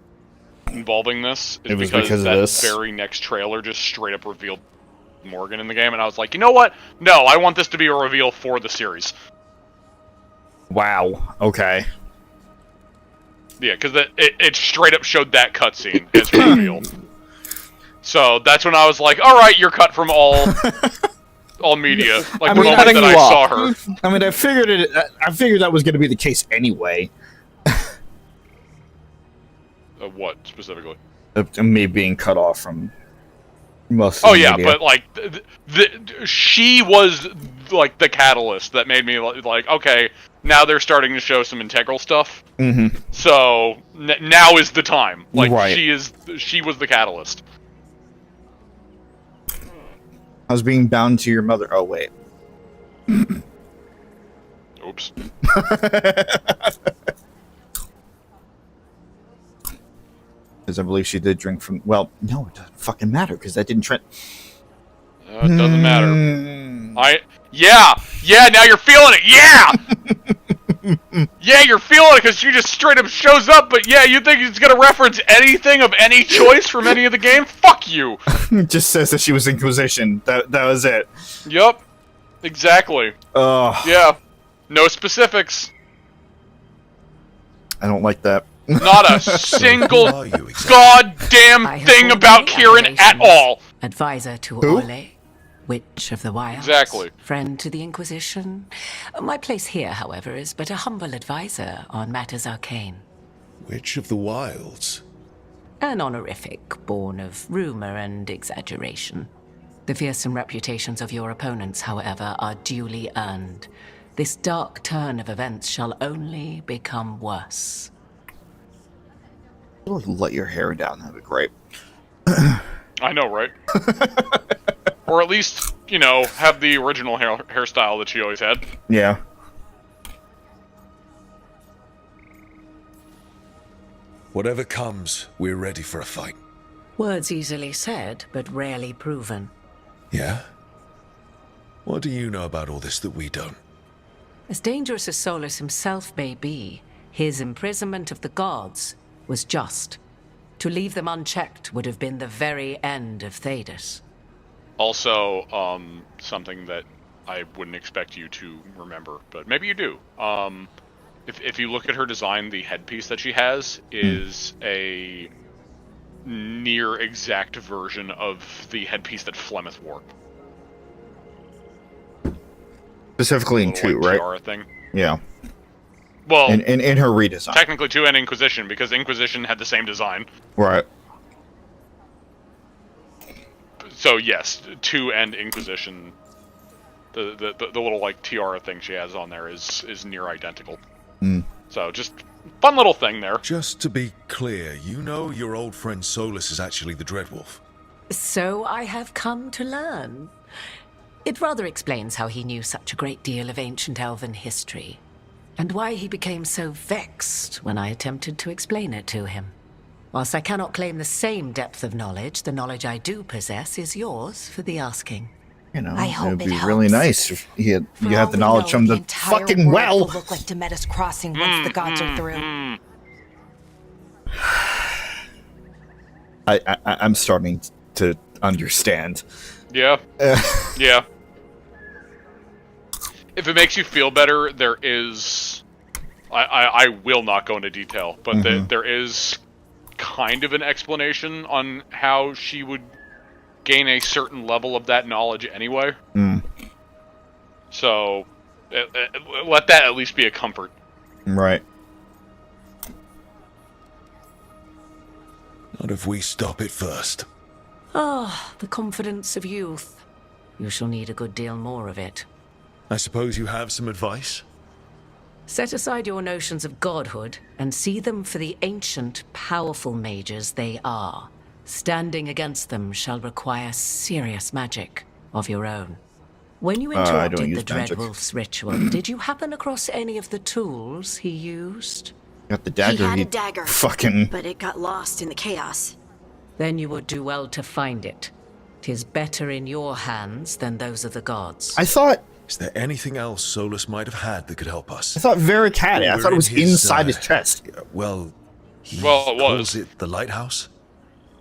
involving this, It was because because of that this? very next trailer just straight up revealed Morgan in the game, and I was like, you know what? No, I want this to be a reveal for the series. Wow. Okay. Yeah, because it straight up showed that cutscene as reveal. So that's when I was like, all right, you're cut from all media. Like the moment that I saw her. I mean, I figured it. I figured that was going to be the case anyway. What specifically? Me being cut off from most. Oh of the yeah, media. but like, she was like the catalyst that made me like, okay, now they're starting to show some integral stuff. Mm-hmm. So now is the time. Like, Right. she was the catalyst. I was being bound to your mother. Oh wait. Because I believe she did drink from... Well, no, it doesn't fucking matter, because that didn't... It doesn't matter. Yeah, now you're feeling it, yeah! Yeah, you're feeling it, because she just straight up shows up, but yeah, you think it's gonna reference anything of any choice from any of the game? Fuck you! It just says that she was Inquisition. That was it. Yup. Exactly. Yeah. No specifics. I don't like that. Not a single goddamn thing about Kieran at all. Advisor to Who? Orle, Witch of the Wilds. Exactly. Friend to the Inquisition. My place here, however, is but a humble advisor on matters arcane. Witch of the Wilds? An honorific born of rumor and exaggeration. The fearsome reputations of your opponents, however, are duly earned. This dark turn of events shall only become worse. Let your hair down, that'd be great. I know, right? Or at least, you know, have the original hairstyle that she always had. Yeah. Whatever comes, we're ready for a fight. Words easily said, but rarely proven. Yeah? What do you know about all this that we don't? As dangerous as Solus himself may be, his imprisonment of the gods was just. To leave them unchecked would have been the very end of Thedas. Also, something that I wouldn't expect you to remember, but maybe you do. If you look at her design, the headpiece that she has is a near exact version of the headpiece that Flemeth wore. Specifically in 2, right? Tiara thing. Yeah. Well, in her redesign. Technically 2 and Inquisition, because Inquisition had the same design. Right. So yes, 2 and Inquisition, the little like tiara thing she has on there is near identical. So just fun little thing there. Just to be clear, you know your old friend Solus is actually the Dreadwolf. So I have come to learn. It rather explains how he knew such a great deal of ancient elven history, and why he became so vexed when I attempted to explain it to him. Whilst I cannot claim the same depth of knowledge, the knowledge I do possess is yours for the asking. You know, I hope it would it be helps. really nice if you had the knowledge from the fucking world well. will look like Demeter's Crossing once the gods are through. I'm starting to understand. Yeah. Yeah. If it makes you feel better, there is... I will not go into detail, but there is kind of an explanation on how she would gain a certain level of that knowledge anyway. So, let that at least be a comfort. Right. Not if we stop it first. Ah, the confidence of youth. You shall need a good deal more of it. I suppose you have some advice? Set aside your notions of godhood and see them for the ancient, powerful mages they are. Standing against them shall require serious magic of your own. When you interrupted the Dreadwolf's ritual, did you happen across any of the tools he used? Got the dagger. He had a dagger, fucking... but it got lost in the chaos. Then you would do well to find it. 'Tis better in your hands than those of the gods. I thought... Is there anything else Solus might have had that could help us? I thought Varric had it. I thought it was inside his chest. Well, he it calls was. it the Lighthouse?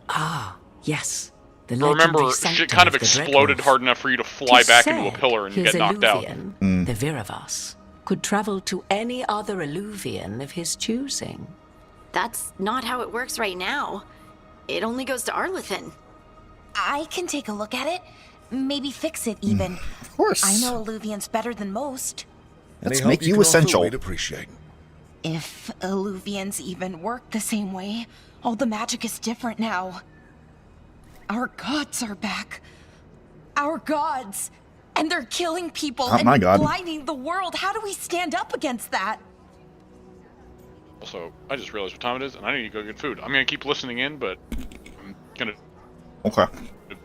Ah, yes. The Remember, shit kind of exploded hard enough for you to fly back into a pillar and get knocked out. The Viravas, could travel to any other Illuvian of his choosing. That's not how it works right now. It only goes to Arlathan. I can take a look at it. Maybe fix it, even. Of course. I know Illuvians better than most. Let's make you essential. We'd appreciate. If Illuvians even work the same way, all the magic is different now. Our gods are back. Our gods! And they're killing people and blinding the world. How do we stand up against that? Also, I just realized what time it is, and I need to go get food. I'm gonna keep listening in, but I'm gonna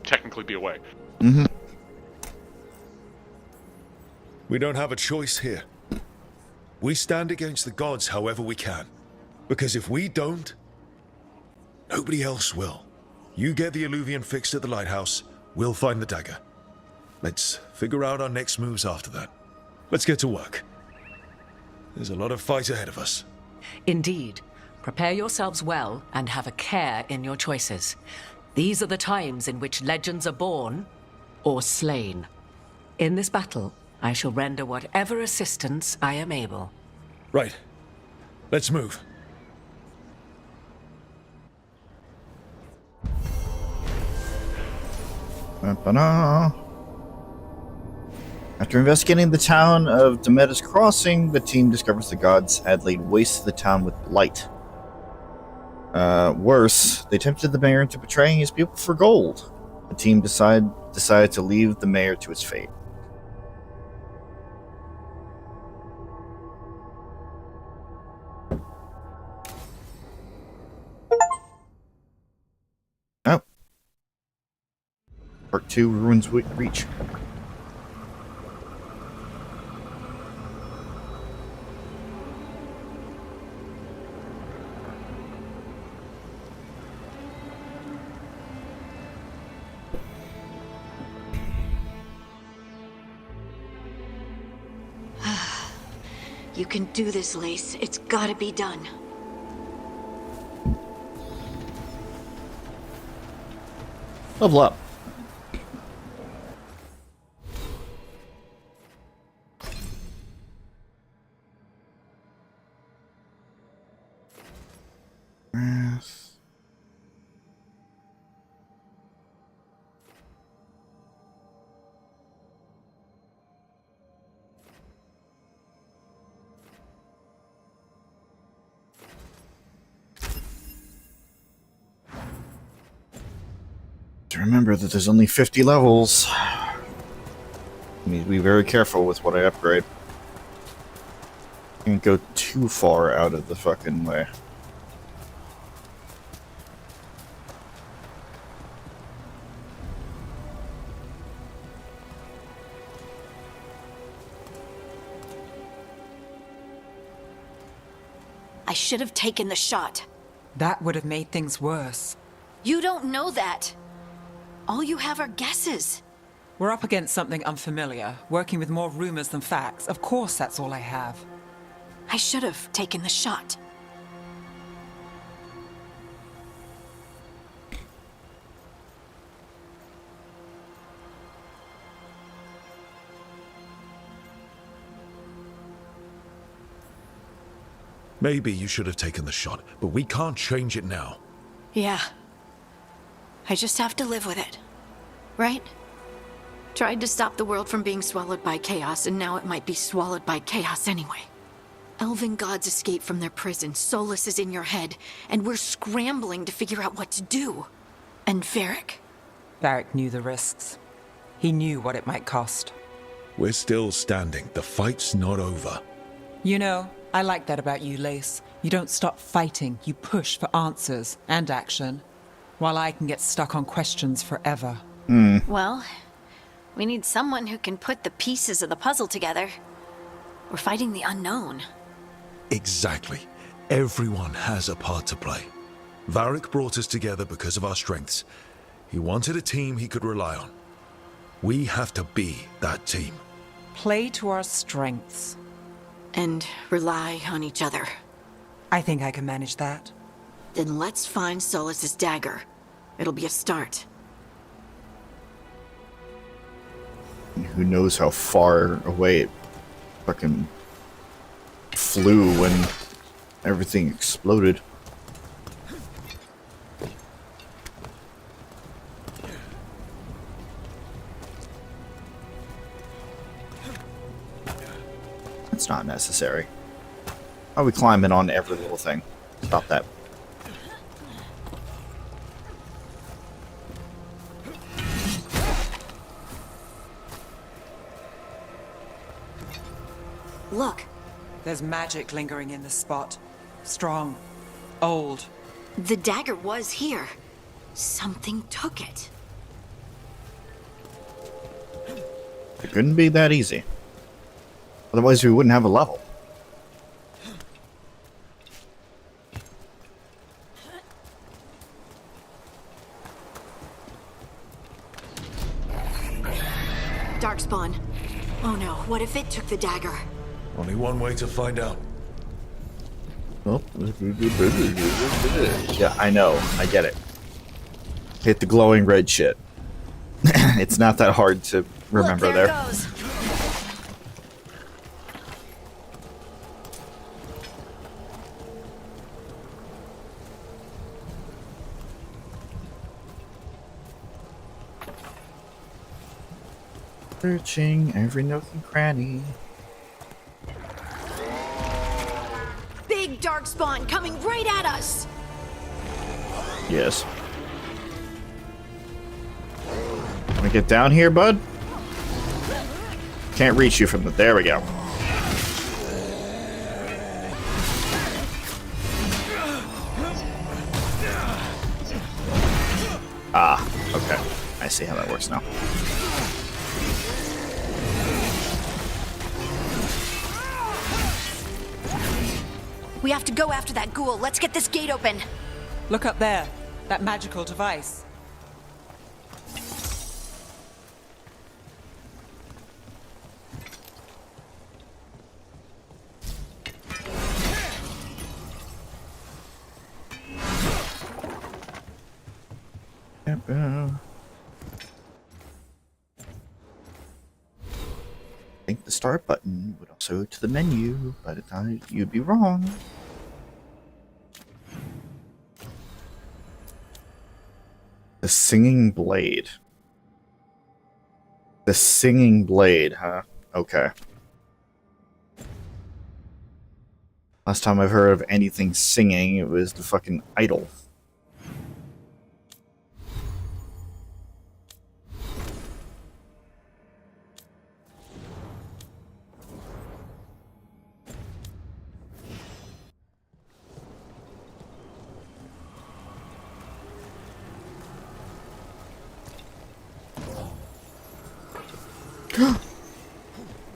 technically be away. We don't have a choice here. We stand against the gods however we can. Because if we don't, Nobody else will. You get the Illuvian fixed at the lighthouse, we'll find the dagger. Let's figure out our next moves after that. Let's get to work. There's a lot of fight ahead of us. Indeed. Prepare yourselves well and have a care in your choices. These are the times in which legends are born or slain. In this battle, I shall render whatever assistance I am able. Right. Let's move. Ba-ba-da. After investigating the town of Demeter's Crossing, the team discovers the gods had laid waste to the town with Blight. Worse, they tempted the mayor into betraying his people for gold. The team decided to leave the mayor to his fate. Oh. Part 2, Ruins Reach. You can do this, Lace. It's gotta be done. Level up. Remember that there's only 50 levels. I need to be very careful with what I upgrade. Can't go too far out of the fucking way. I should have taken the shot. That would have made things worse. You don't know that. All you have are guesses. We're up against something unfamiliar, working with more rumors than facts. Of course, that's all I have. I should have taken the shot. Maybe you should have taken the shot, but we can't change it now. Yeah. I just have to live with it. Right? Tried to stop the world from being swallowed by chaos, and now it might be swallowed by chaos anyway. Elven gods escape from their prison, Solus is in your head, and we're scrambling to figure out what to do. And Varric? Varric knew the risks. He knew what it might cost. We're still standing. The fight's not over. You know, I like that about you, Lace. You don't stop fighting, you push for answers and action. While I can get stuck on questions forever. Well, we need someone who can put the pieces of the puzzle together. We're fighting the unknown. Exactly. Everyone has a part to play. Varric brought us together because of our strengths. He wanted a team he could rely on. We have to be that team. Play to our strengths. And rely on each other. I think I can manage that. Then let's find Solus's dagger. It'll be a start. And who knows how far away it fucking flew when everything exploded. That's not necessary. How are we climbing on every little thing? Stop that. Look. There's magic lingering in this spot. Strong. Old. The dagger was here. Something took it. It couldn't be that easy. Otherwise we wouldn't have a level. Darkspawn. Oh no, what if it took the dagger? Only one way to find out. Oh. Yeah, I know. I get it. Hit the glowing red shit. It's not that hard to remember. Look, there. It goes. Searching every nook and cranny. Big Darkspawn coming right at us! Yes. Wanna get down here, bud? Can't reach you from the... There we go. Ah, okay. I see how that works now. We have to go after that ghoul. Let's get this gate open. Look up there. That magical device. I think the start button would also go to the menu, but you'd be wrong. The singing blade. The singing blade, huh? Okay. Last time I've heard of anything singing, it was the fucking idol.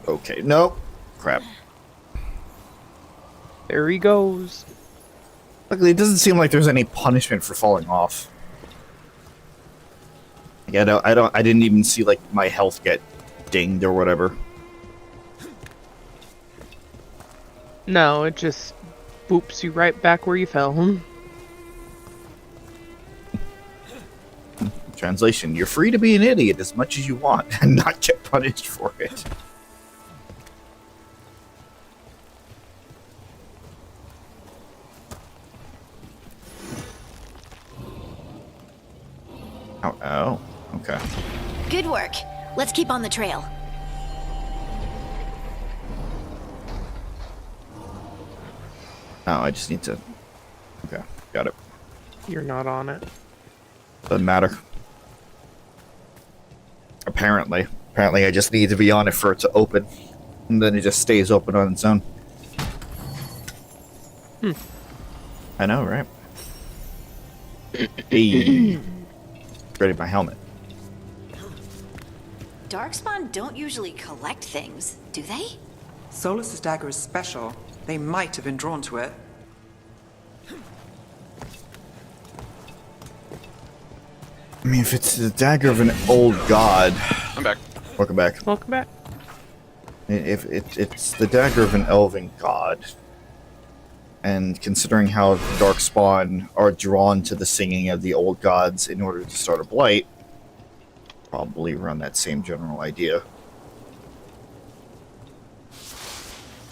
Okay, nope. Crap. There he goes. Luckily, it doesn't seem like there's any punishment for falling off. Yeah, I didn't even see like my health get dinged or whatever. No, it just boops you right back where you fell. Translation: you're free to be an idiot as much as you want and not get punished for it. Oh, okay. Good work. Let's keep on the trail. Oh, I just need to... Okay, got it. You're not on it. Doesn't matter. Apparently. Apparently I just need to be on it for it to open. And then it just stays open on its own. I know, right? Hey. Ready my helmet. Darkspawn don't usually collect things, do they? Solus's dagger is special. They might have been drawn to it. I mean, if it's the dagger of an old god... I'm back. Welcome back. Welcome back. If it's the dagger of an elven god, and considering how Darkspawn are drawn to the singing of the old gods in order to start a blight, probably run that same general idea.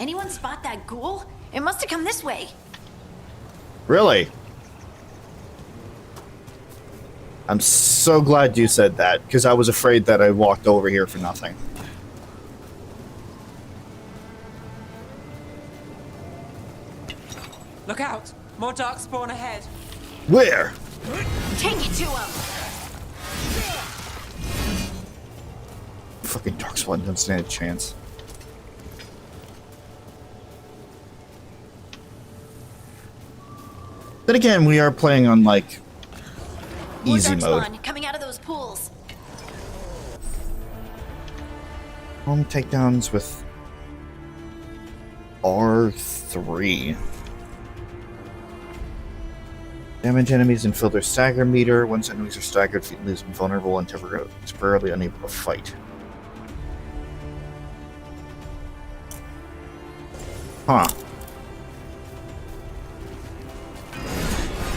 Anyone spot that ghoul? It must have come this way. Really? I'm so glad you said that, because I was afraid that I walked over here for nothing. Look out! More Darkspawn ahead. Where? Take it to him! Fucking Darkspawn doesn't stand a chance. Then again, we are playing on, like, easy mode. Coming out of those pools. Home takedowns with R3. Damage enemies and fill their stagger meter. Once enemies are staggered, leaves them vulnerable and temporarily unable to fight. Huh.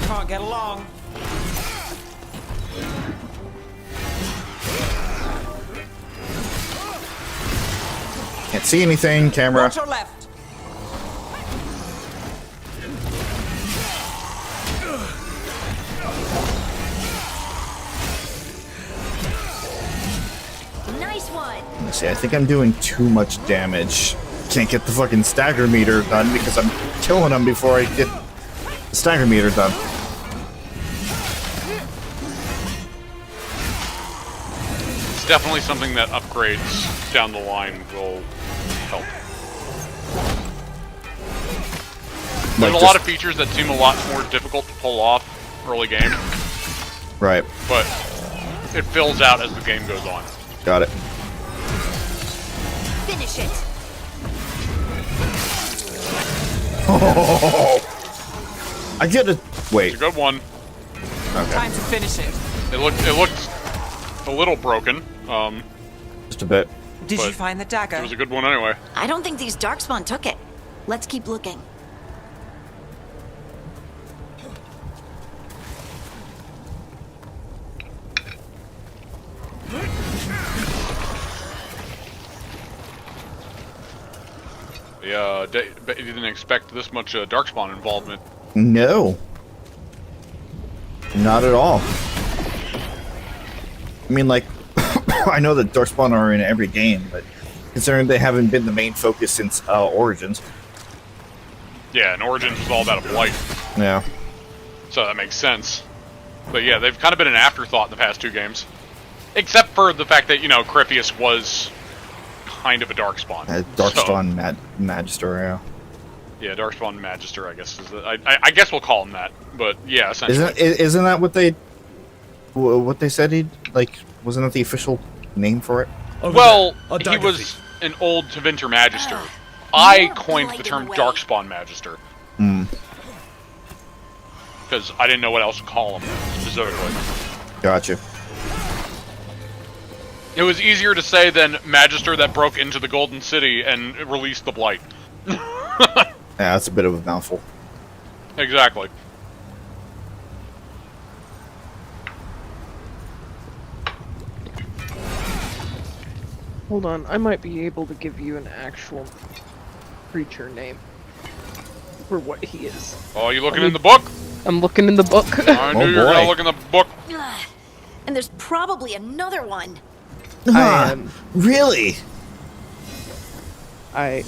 Can't get along. Can't see anything, camera. Watch your left. Nice one. Let's see, I think I'm doing too much damage. Can't get the fucking stagger meter done because I'm killing them before I get the stagger meter done. It's definitely something that upgrades down the line will help. There's a lot of features that seem a lot more difficult to pull off early game. Right. But it fills out as the game goes on. Got it. Finish it. I get it. Wait. It's a good one. Okay. Time to finish it. It looked a little broken. Just a bit. Did you but find the dagger? It was a good one anyway. I don't think these Darkspawn took it. Let's keep looking. Yeah, bet you didn't expect this much Darkspawn involvement. No. Not at all. I mean, like, I know that Darkspawn are in every game, but considering they haven't been the main focus since Origins. Yeah, and Origins was all about a Blight. Yeah. So that makes sense. But yeah, they've kind of been an afterthought in the past two games. Except for the fact that, you know, Crypheus was kind of a Darkspawn. Darkspawn Magister, yeah. Yeah, Darkspawn Magister, I guess. I guess we'll call him that. But yeah, essentially. Isn't that what they said he'd, like, wasn't that the official name for it? Well, he was an old Tevinter Magister. I coined the term Darkspawn Magister. Hmm. Because I didn't know what else to call him, specifically. Gotcha. It was easier to say than Magister that broke into the Golden City and released the Blight. Yeah, that's a bit of a mouthful. Exactly. Hold on, I might be able to give you an actual creature name for what he is. Oh, you looking in the book? I'm looking in the book. I knew you were gonna look in the book. And there's probably another one. I am. Really? I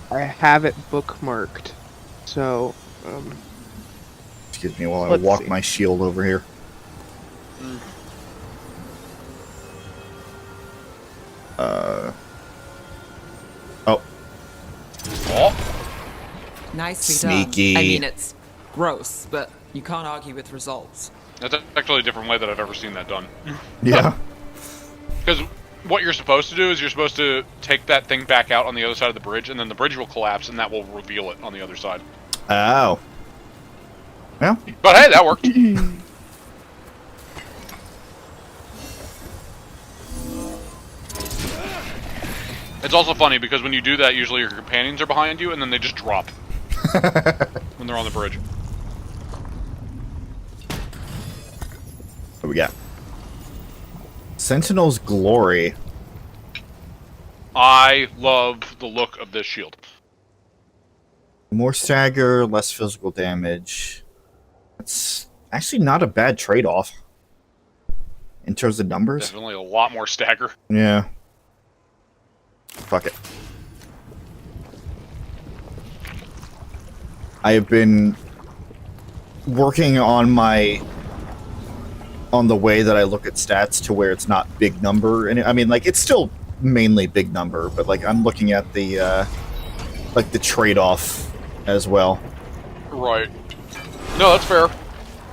have it bookmarked. So, Excuse me while I let's walk see. my shield over here. Oh. Nicely Sneaky. done. I mean, it's gross, but you can't argue with results. That's actually a different way that I've ever seen that done. Yeah. Because what you're supposed to do is you're supposed to take that thing back out on the other side of the bridge, and then the bridge will collapse, and that will reveal it on the other side. Oh. Yeah. But hey, that worked. It's also funny because when you do that, usually your companions are behind you, and then they just drop when they're on the bridge. What we got? Sentinel's Glory. I love the look of this shield. More stagger, less physical damage. That's actually not a bad trade-off in terms of numbers. Definitely a lot more stagger. Yeah. Fuck it. I have been working on the way that I look at stats to where it's not big number, and I mean, like, it's still mainly big number, but like I'm looking at the like the trade-off as well. Right. No, that's fair.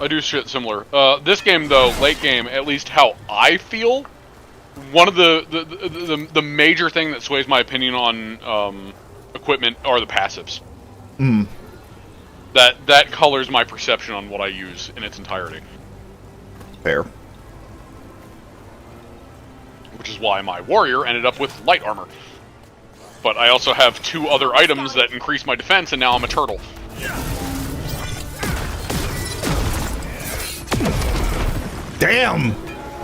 I do shit similar. This game though, late game, at least how I feel, one of the major thing that sways my opinion on equipment are the passives. Hmm. That colors my perception on what I use in its entirety. Fair. Which is why my warrior ended up with light armor. But I also have 2 other items that increase my defense, and now I'm a turtle. Damn!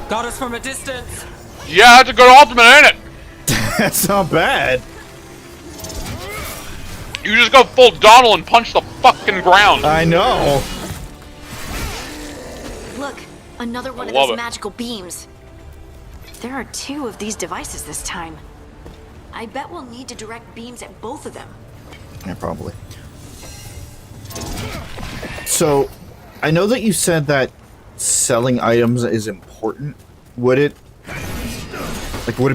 Got us from a distance. Yeah, that's a good ultimate, ain't it? That's not bad. You just go full Donald and punch the fucking ground. I know. Look, another one of love those it. magical beams. There are 2 of these devices this time. I bet we'll need to direct beams at both of them. Yeah, probably. So, I know that you said that selling items is important. Would it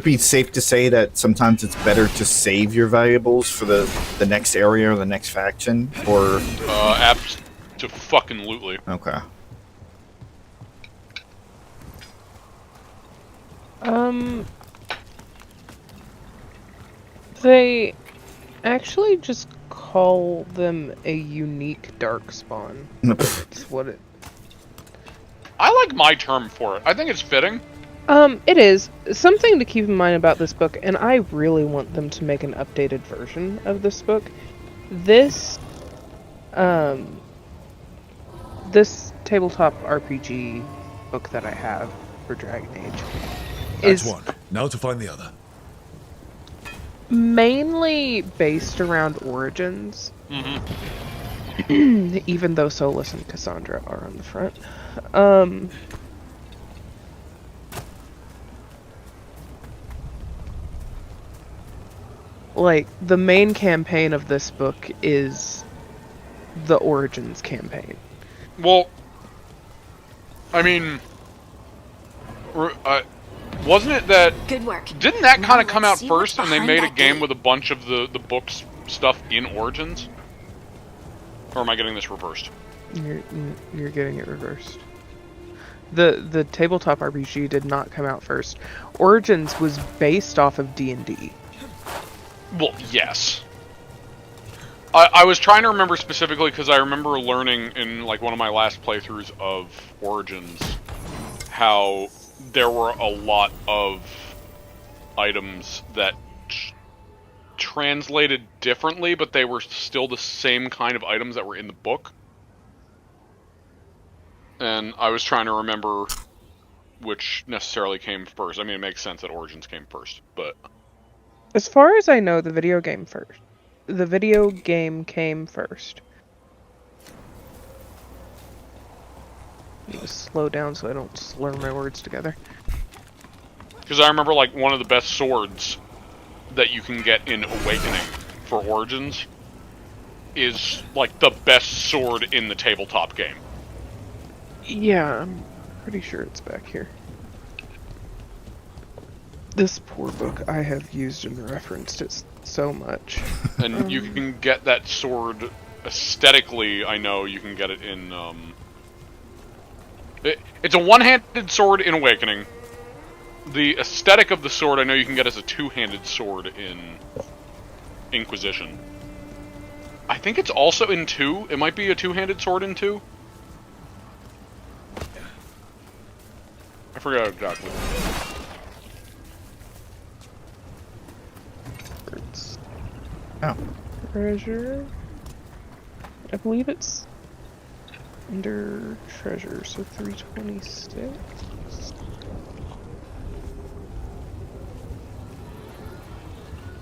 be safe to say that sometimes it's better to save your valuables for the next area or the next faction? Or Abso-fucking-lutely. Okay. They actually just call them a unique darkspawn. That's what it... I like my term for it. I think it's fitting. It is. Something to keep in mind about this book, and I really want them to make an updated version of this book. This tabletop RPG book that I have for Dragon Age That's is one. Now to find the other. mainly based around Origins. Mm-hmm. Even though Solus and Cassandra are on the front. Like, the main campaign of this book is the Origins campaign. Well, I mean, wasn't it that... Good work. Didn't that kind of Now come let's out see what's first, and they behind made a that game gate. with a bunch of the book's stuff in Origins? Or am I getting this reversed? You're getting it reversed. The tabletop RPG did not come out first. Origins was based off of D&D. Well, yes. I was trying to remember specifically because I remember learning in like one of my last playthroughs of Origins how there were a lot of items that translated differently, but they were still the same kind of items that were in the book. And I was trying to remember which necessarily came first. I mean, it makes sense that Origins came first, but... As far as I know, the video game came first. Need to slow down so I don't slur my words together. Because I remember, like, one of the best swords that you can get in Awakening for Origins is, like, the best sword in the tabletop game. Yeah, I'm pretty sure it's back here. This poor book, I have used and referenced it so much. And you can get that sword aesthetically, I know you can get it in, it's a one-handed sword in Awakening. The aesthetic of the sword, I know you can get as a two-handed sword in Inquisition. I think it's also in 2. It might be a two-handed sword in 2. I forgot exactly. Oh. Treasure. I believe it's under treasure, so 326.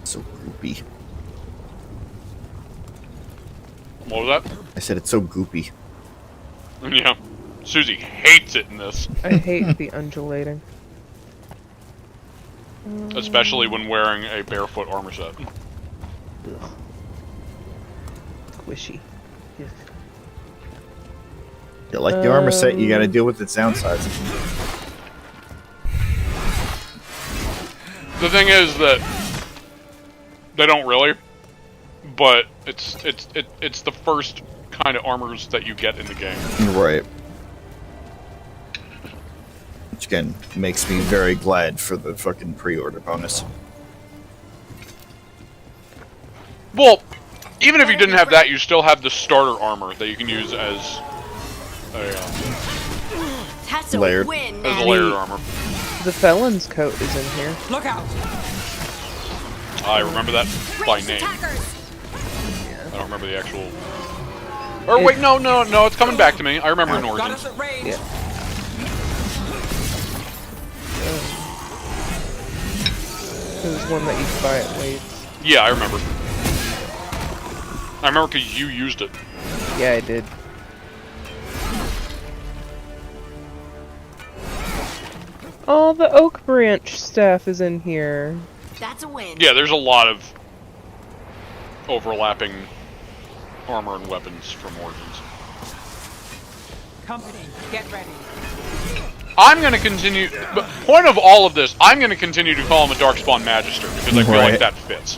So goopy. What was that? I said it's so goopy. Yeah. Suzie hates it in this. I hate the undulating. Especially when wearing a barefoot armor set. Ugh. Squishy. Ugh. You like the armor set, you gotta deal with its downsides. The thing is that they don't really, but it's the first kind of armors that you get in the game. Right. Which again makes me very glad for the fucking pre-order bonus. Well, even if you didn't have that, you still have the starter armor that you can use as a That's a layered. win. As a layered armor. The felon's coat is in here. Look out! I remember that by name. I don't remember the actual... Or wait, no, it's coming back to me. I remember in Origins. Yeah. There's one that you can buy at Wade's. Yeah, I remember. I remember because you used it. Yeah, I did. Oh, the oak branch staff is in here. That's a win. Yeah, there's a lot of overlapping armor and weapons from Origins. Company, get ready. I'm going to continue... But point of all of this, I'm going to continue to call him a Darkspawn Magister, because I feel like that fits.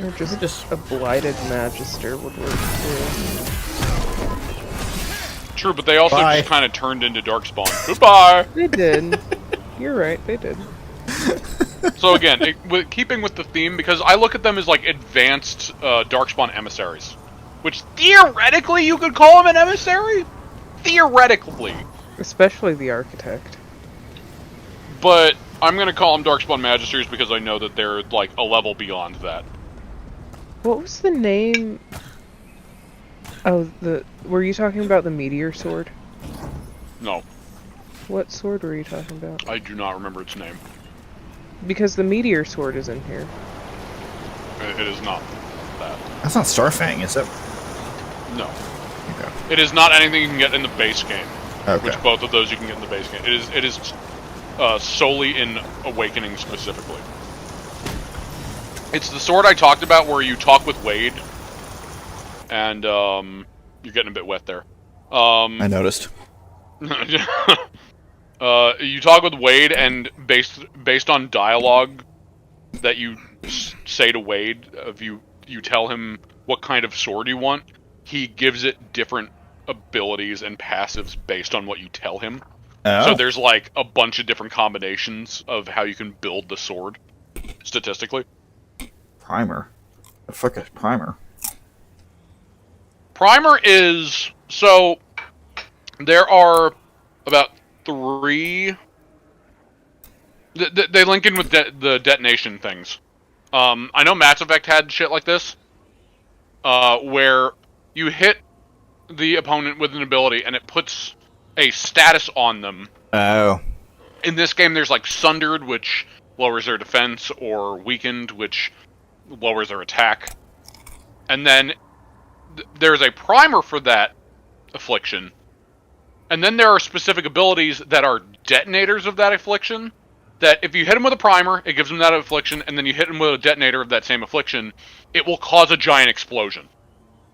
Or just a blighted Magister would work too. True, but they also just kind of turned into Darkspawn. Goodbye! They did. You're right, they did. So again, keeping with the theme, because I look at them as like advanced Darkspawn emissaries. Which theoretically you could call him an emissary? Theoretically. Especially the Architect. But I'm going to call them Darkspawn Magisters because I know that they're like a level beyond that. What was the name? Oh, were you talking about the Meteor Sword? No. What sword were you talking about? I do not remember its name. Because the Meteor Sword is in here. It is not that. That's not Starfang, is it? No. Okay. It is not anything you can get in the base game. Okay. Which both of those you can get in the base game. It is solely in Awakening specifically. It's the sword I talked about where you talk with Wade. And, you're getting a bit wet there. I noticed. You talk with Wade, and based on dialogue that you say to Wade, if you tell him what kind of sword you want, he gives it different abilities and passives based on what you tell him. Oh. So there's like a bunch of different combinations of how you can build the sword, statistically. Primer. The fuck is Primer? Primer is... So, there are about 3... They link in with the detonation things. I know Mass Effect had shit like this, where you hit the opponent with an ability and it puts a status on them. Oh. In this game, there's like Sundered, which lowers their defense, or Weakened, which lowers their attack. And then there's a primer for that affliction. And then there are specific abilities that are detonators of that affliction, that if you hit them with a primer, it gives them that affliction, and then you hit them with a detonator of that same affliction, it will cause a giant explosion.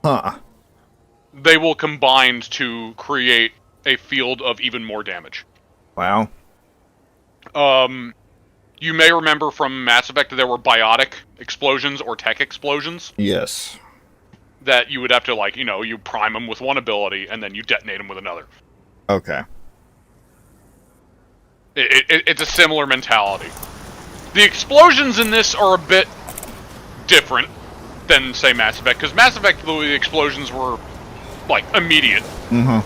Huh. They will combine to create a field of even more damage. Wow. You may remember from Mass Effect that there were biotic explosions or tech explosions. Yes. That you would have to, like, you prime them with one ability, and then you detonate them with another. Okay. It's a similar mentality. The explosions in this are a bit different than, say, Mass Effect, because Mass Effect, the explosions were, like, immediate. Mm-hmm.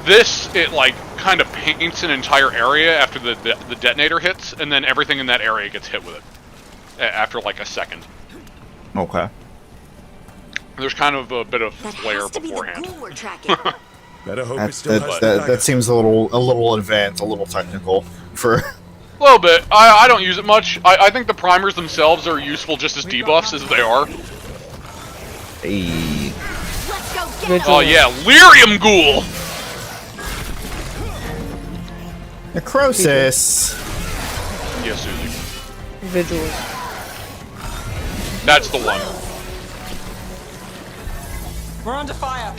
This, it, like, kind of paints an entire area after the detonator hits, and then everything in that area gets hit with it after, like, a second. Okay. There's kind of a bit of flair beforehand. Better hope it still has that seems a little advanced, a little technical for. A little bit. I don't use it much. I think the primers themselves are useful just as debuffs as they are. Hey. Oh yeah, Lyrium Ghoul! Necrosis. Yes, Suzie. Vigilant. That's the one. We're under fire.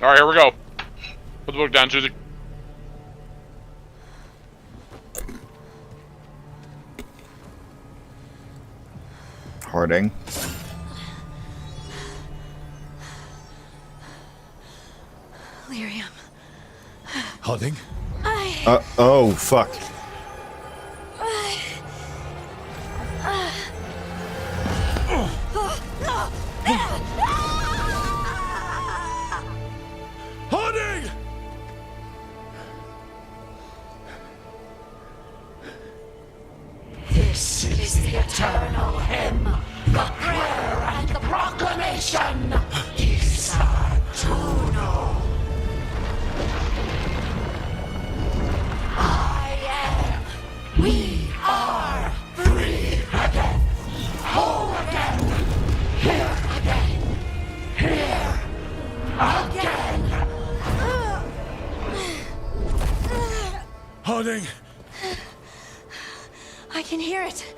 Alright, here we go. Put the book down, Suzie. Harding. Lyrium. Harding? Oh, fuck. happening? I can hear it.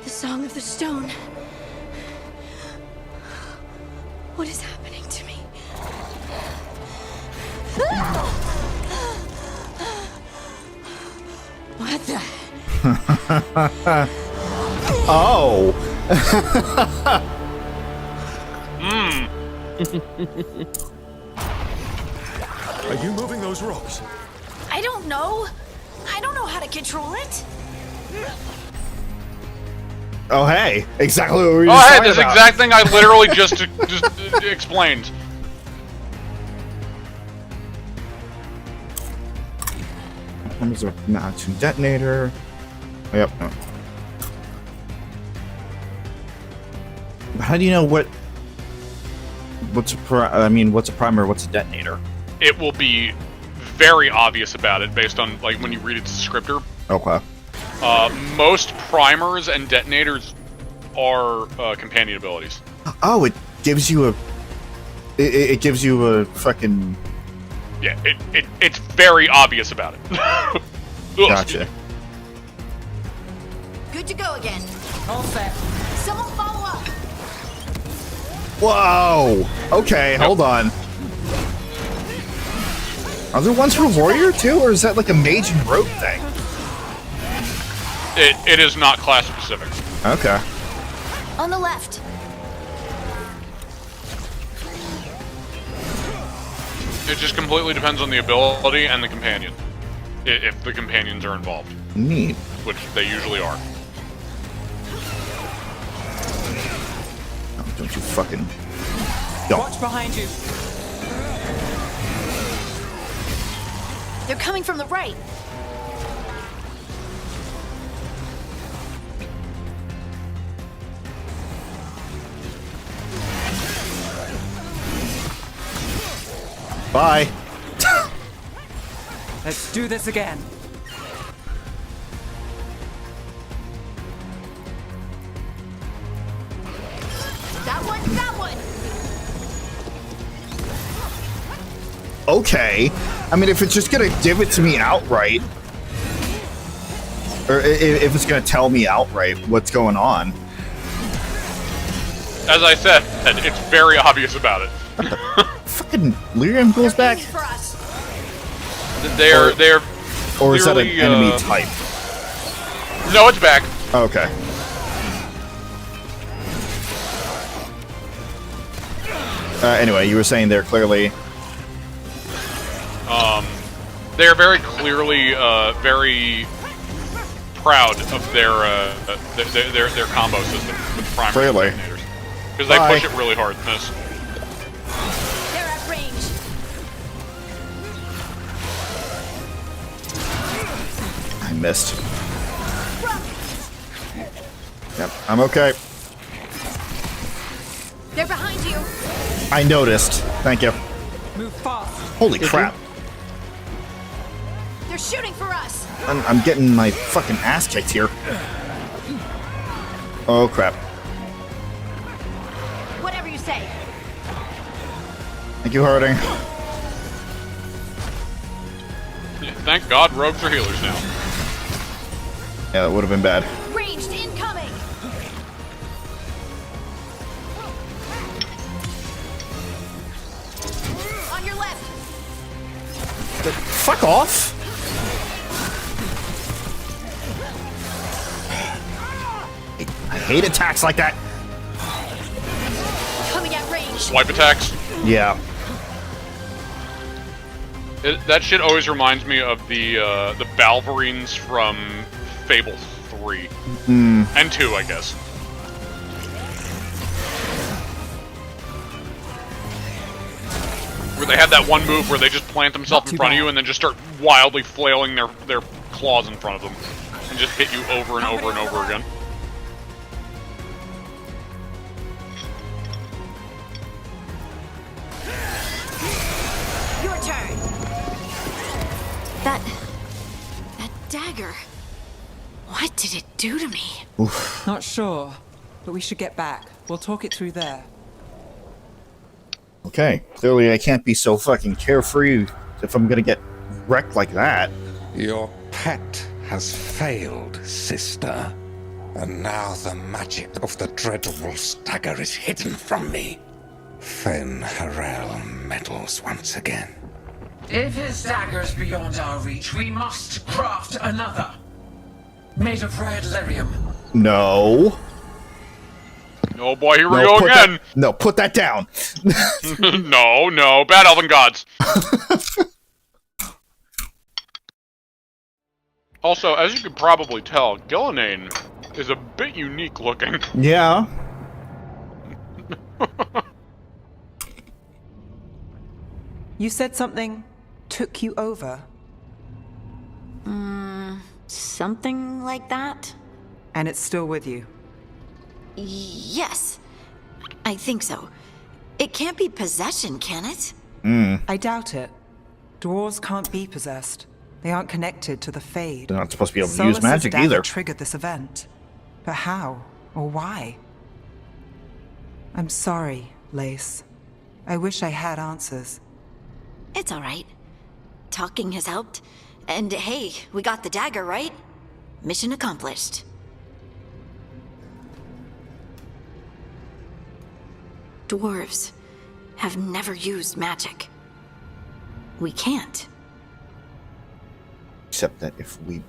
The song of the stone. What is happening to me? What the? Oh. Are you moving those rocks? I don't know. I don't know how to control it. Oh, hey. Exactly what we were Oh, just hey, talking this about. exact thing I literally just explained. There's a matching detonator. Yep. How do you know what's a primer, what's a detonator? It will be very obvious about it based on like when you read its descriptor. Okay. Most primers and detonators are companion abilities. Oh, it gives you a. It gives you a fucking. Yeah, it's very obvious about it. Gotcha. Good to go again. All set. Someone follow up. Whoa. Okay, hold on. Are there ones for warrior too, or is that like a mage and rogue thing? It is not class specific. Okay. On the left. It just completely depends on the ability and the companion. If the companions are involved. Neat. Which they usually are. Oh, don't you fucking. Don't. Watch behind you. They're coming from the right. Bye. Let's do this again. That one. Okay. I mean, if it's just gonna give it to me outright, or if it's gonna tell me outright what's going on. As I said, it's very obvious about it. Fucking lyrium goes back. They're Or is that an clearly, enemy type? No, it's back. Okay. Anyway, you were saying they're clearly. They're very clearly very proud of their combo system with primary Clearly. detonators because they push it really hard in this. They're at range. I missed. Yep, I'm okay. They're behind you. I noticed. Thank you. Move fast. Holy crap. They're shooting for us. I'm getting my fucking ass kicked here. Oh crap. Whatever you say. Thank you, Harding. Yeah, thank God rogues are healers now. Yeah, that would have been bad. Ranged incoming. On your left. Fuck off! I hate attacks like that. Coming at range. Swipe attacks. Yeah. That shit always reminds me of the Balverines from Fable 3 and 2, I guess. Where they had that one move where they just plant themselves in front of you and then just start wildly flailing their claws in front of them and just hit you over and over and over again. Your turn. That dagger. What did it do to me? Oof. Not sure, but we should get back. We'll talk it through there. Okay. Clearly, I can't be so fucking carefree if I'm gonna get wrecked like that. Your pet has failed, sister. And now the magic of the Dreadwolf's dagger is hidden from me. Fen Harel meddles once again. If his dagger's beyond our reach, we must craft another. Made of red lyrium. No. Oh boy, here we go again! Put that down! No, bad elven gods! Also, as you can probably tell, Gillinane is a bit unique looking. Yeah. You said something took you over. Something like that? And it's still with you? Yes. I think so. It can't be possession, can it? I doubt it. Dwarves can't be possessed. They aren't connected to the Fade. They're not supposed to be able to use magic dagger either. Triggered this event. But how? Or why? I'm sorry, Lace. I wish I had answers. It's alright. Talking has helped. And hey, we got the dagger, right? Mission accomplished. Dwarves have never used magic. We can't. Except that if we...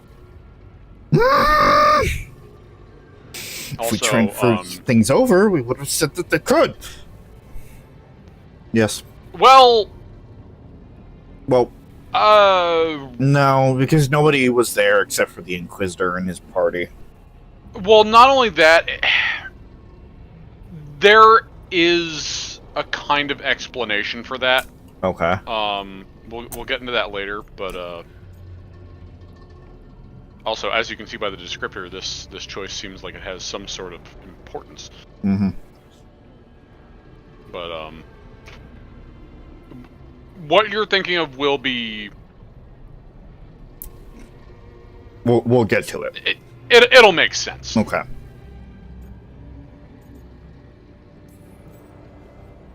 Also, if we transferred things over, we would have said that they could. Yes. Well... No, because nobody was there except for the Inquisitor and his party. Well, not only that, there is a kind of explanation for that. Okay. We'll get into that later, but also, as you can see by the descriptor, this choice seems like it has some sort of importance. Mm-hmm. But what you're thinking of will be... We'll get to it. It'll make sense. Okay.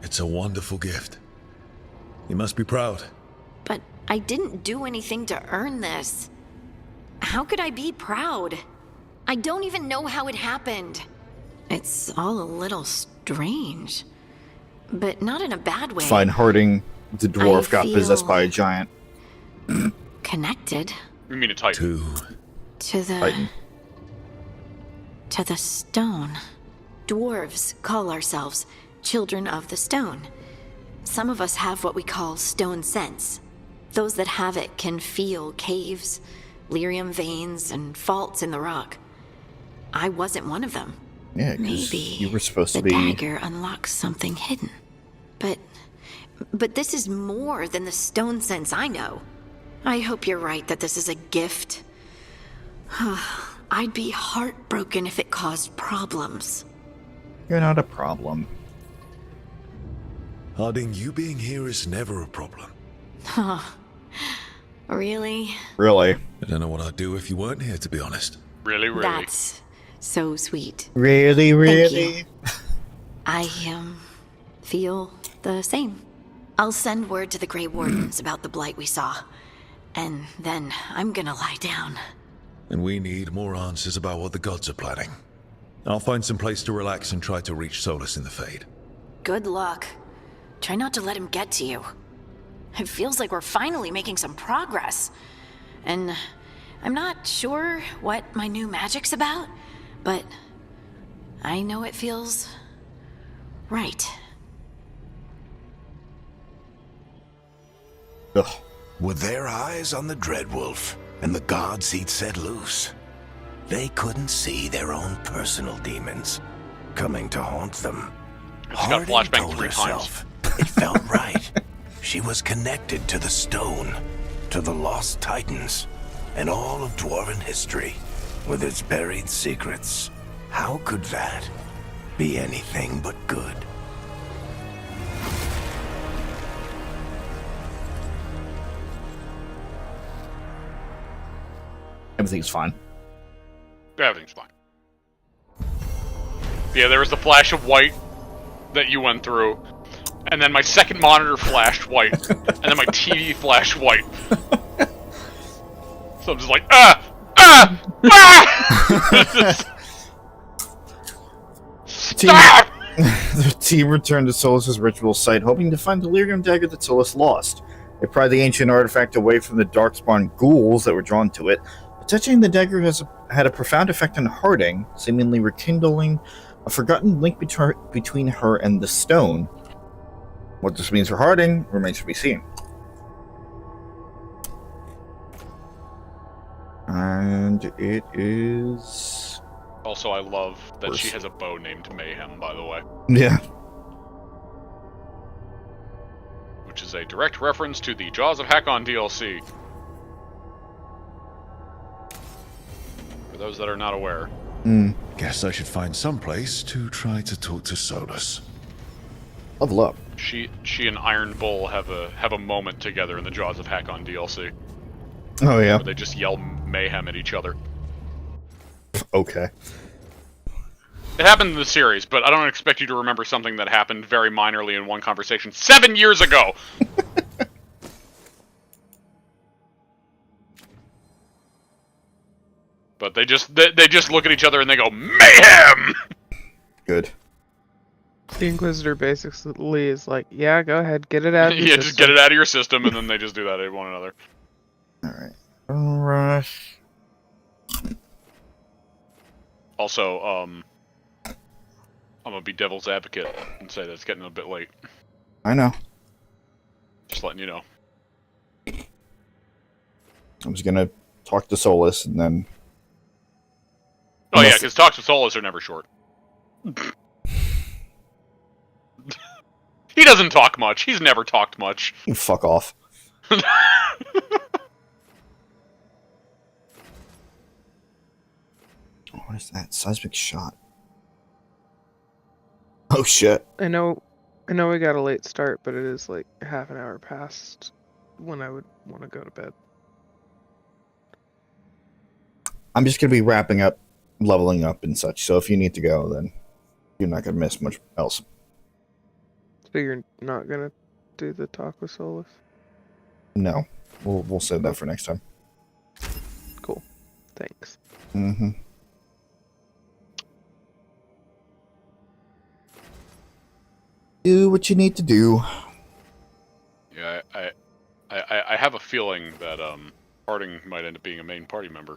It's a wonderful gift. You must be proud. But I didn't do anything to earn this. How could I be proud? I don't even know how it happened. It's all a little strange. But not in a bad way. Fine, Harding, the dwarf, I got feel possessed by a giant. Connected. You mean a titan? To the... Titan. To the stone. Dwarves call ourselves children of the stone. Some of us have what we call stone sense. Those that have it can feel caves, lyrium veins, and faults in the rock. I wasn't one of them. Yeah, 'cause Maybe you were supposed to the be... dagger unlocks something hidden. But this is more than the stone sense I know. I hope you're right that this is a gift. I'd be heartbroken if it caused problems. You're not a problem. Harding, you being here is never a problem. Huh. Really? Really? I don't know what I'd do if you weren't here, to be honest. Really? That's so sweet. Really? Thank you. I feel the same. I'll send word to the Grey Wardens about the blight we saw. And then I'm gonna lie down. And we need more answers about what the gods are planning. I'll find some place to relax and try to reach Solus in the Fade. Good luck. Try not to let him get to you. It feels like we're finally making some progress. And I'm not sure what my new magic's about, but I know it feels right. Ugh. With their eyes on the Dreadwolf and the gods he'd set loose, they couldn't see their own personal demons coming to haunt them. It's got flashbang told 3 herself it felt right. She was connected to the stone, to the lost titans, and all of dwarven history, with its buried secrets. How could that be anything but good? Everything's fine. Everything's fine. Yeah, there was the flash of white that you went through, and then my second monitor flashed white, and then my TV flashed white. So I'm just like, Stop! The team returned to Solus's ritual site, hoping to find the Delirium dagger that Solus lost. They pried the ancient artifact away from the darkspawn ghouls that were drawn to it. But touching the dagger had a profound effect on Harding, seemingly rekindling a forgotten link between her and the stone. What this means for Harding remains to be seen. And it is... Also, I love that she has a bow named Mayhem, by the way. Yeah. Which is a direct reference to the Jaws of Hakon DLC. For those that are not aware. Guess I should find some place to try to talk to Solus. Level up. She and Iron Bull have a moment together in the Jaws of Hakon DLC. Oh yeah. Where they just yell mayhem at each other. Okay. It happened in the series, but I don't expect you to remember something that happened very minorly in one conversation 7 years ago! But they just look at each other and they go, mayhem! Good. The Inquisitor basically is like, yeah, go ahead, get it out of your Yeah, system. just get it out of your system, and then they just do that at one another. Alright. Rush. Also, I'm gonna be devil's advocate and say that it's getting a bit late. I know. Just letting you know. I was gonna talk to Solus and then... Oh yeah, because talks with Solus are never short. He doesn't talk much. He's never talked much. You fuck off. What is that? Seismic shot. Oh shit. I know we got a late start, but it is like half an hour past when I would want to go to bed. I'm just gonna be wrapping up, leveling up and such, so if you need to go, then you're not gonna miss much else. So you're not gonna do the talk with Solus? No. We'll save that for next time. Cool. Thanks. Mm-hmm. Do what you need to do. Yeah, I have a feeling that Harding might end up being a main party member.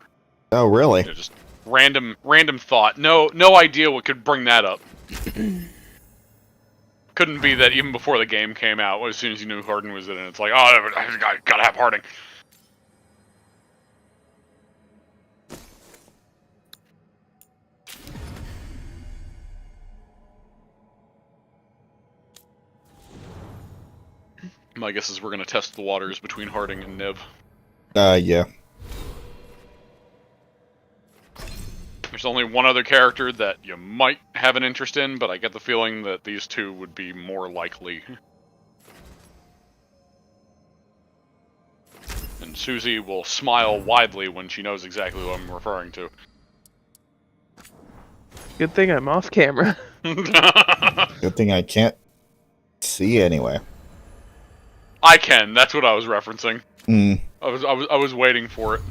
Oh, really? You know, just random thought. No idea what could bring that up. Couldn't be that even before the game came out, as soon as you knew Harding was in it, it's like, oh, I gotta have Harding. My guess is we're gonna test the waters between Harding and Nib. Yeah. There's only one other character that you might have an interest in, but I get the feeling that these two would be more likely. And Suzie will smile widely when she knows exactly what I'm referring to. Good thing I'm off camera. Good thing I can't see anyway. I can. That's what I was referencing. Mm. I was waiting for it.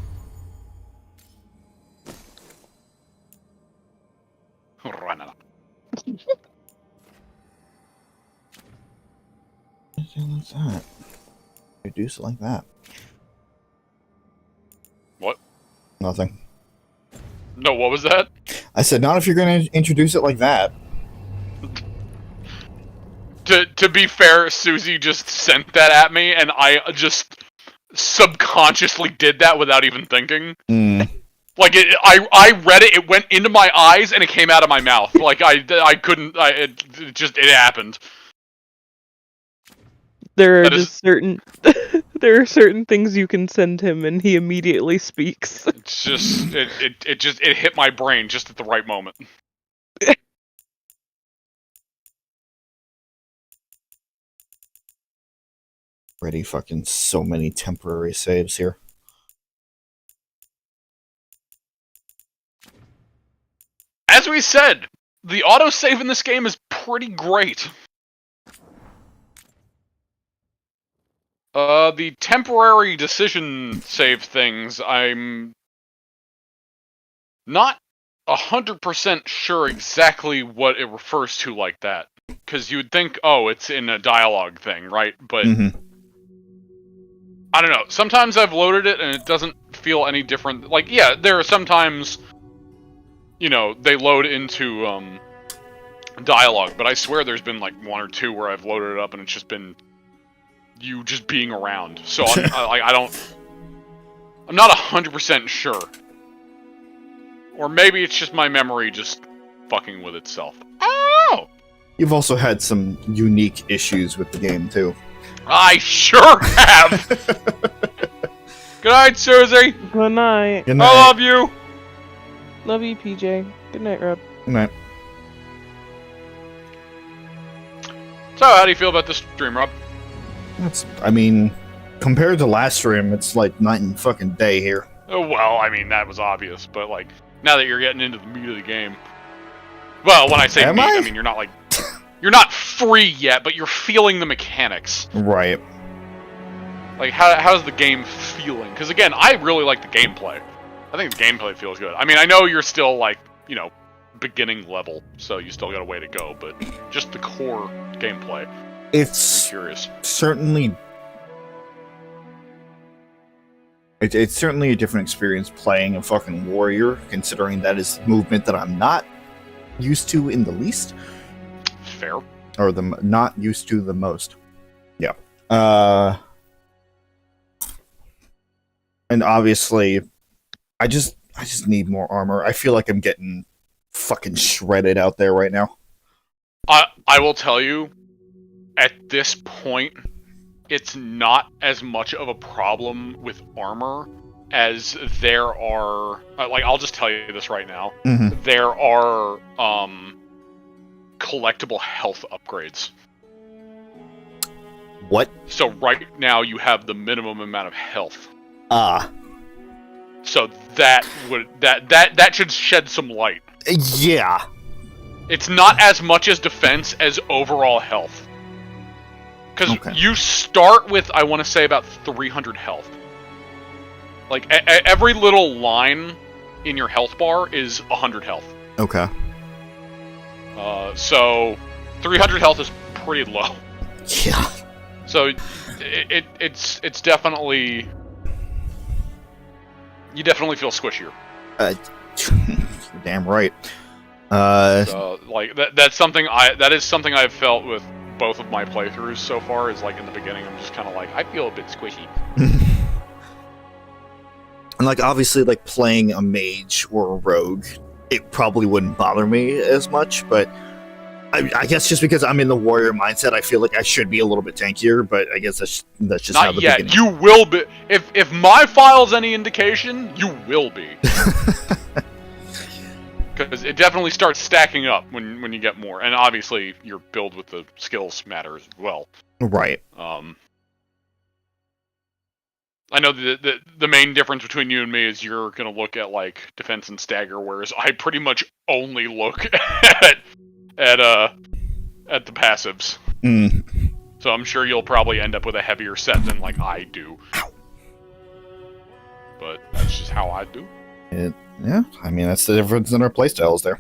Anything like that. Reduce it like that. What? Nothing. No, what was that? I said, not if you're going to introduce it like that. To be fair, Suzie just sent that at me, and I just subconsciously did that without even thinking. Mm. Like, I read it, it went into my eyes, and it came out of my mouth. Like, I couldn't, it happened. There are just certain, there are certain things you can send him, and he immediately speaks. It's just, it hit my brain just at the right moment. Already fucking so many temporary saves here. As we said, the autosave in this game is pretty great. The temporary decision save things, I'm not 100% sure exactly what it refers to like that. Because you would think, oh, it's in a dialogue thing, right? But I don't know. Sometimes I've loaded it and it doesn't feel any different. Like, yeah, there are sometimes, you know, they load into dialogue, but I swear there's been like one or two where I've loaded it up and it's just been you just being around. So I'm not 100% sure. Or maybe it's just my memory just fucking with itself. Oh! You've also had some unique issues with the game, too. I sure have! Good night, Suzie! Good night. Good night. I love you! Love you, PJ. Good night, Rob. Good night. So, how do you feel about this stream, Rob? I mean, compared to last stream, it's like night and fucking day here. Oh, well, I mean, that was obvious, but like, now that you're getting into the meat of the game. Well, when I say meat, I mean, you're not like, you're not free yet, but you're feeling the mechanics. Right. Like, how's the game feeling? Because again, I really like the gameplay. I think the gameplay feels good. I mean, I know you're still like, you know, beginning level, so you still got a way to go, but just the core gameplay. It's curious. Certainly. It's certainly a different experience playing a fucking warrior, considering that is movement that I'm not used to in the least. Fair. Or not used to the most. Yeah. And obviously, I just need more armor. I feel like I'm getting fucking shredded out there right now. I will tell you, at this point, it's not as much of a problem with armor as there are... like, I'll just tell you this right now. Mm-hmm. There are collectible health upgrades. What? So right now you have the minimum amount of health. So that should shed some light. Yeah. It's not as much as defense as overall health. Because you start with, I want to say, about 300 health. Like, every little line in your health bar is 100 health. Okay. So 300 health is pretty low. Yeah. So it's definitely... You definitely feel squishier. Damn right. So, like, that is something I've felt with both of my playthroughs so far, is like in the beginning I'm just kind of like, I feel a bit squishy. And like, obviously, like, playing a mage or a rogue, it probably wouldn't bother me as much, but I guess just because I'm in the warrior mindset, I feel like I should be a little bit tankier, but I guess that's just how the beginning... Not yet. You will be. If my file's any indication, you will be. Because it definitely starts stacking up when you get more, and obviously your build with the skills matters as well. Right. I know the main difference between you and me is you're gonna look at like defense and stagger, whereas I pretty much only look at the passives. So I'm sure you'll probably end up with a heavier set than like I do. But that's just how I do. Yeah, I mean, that's the difference in our playstyles there.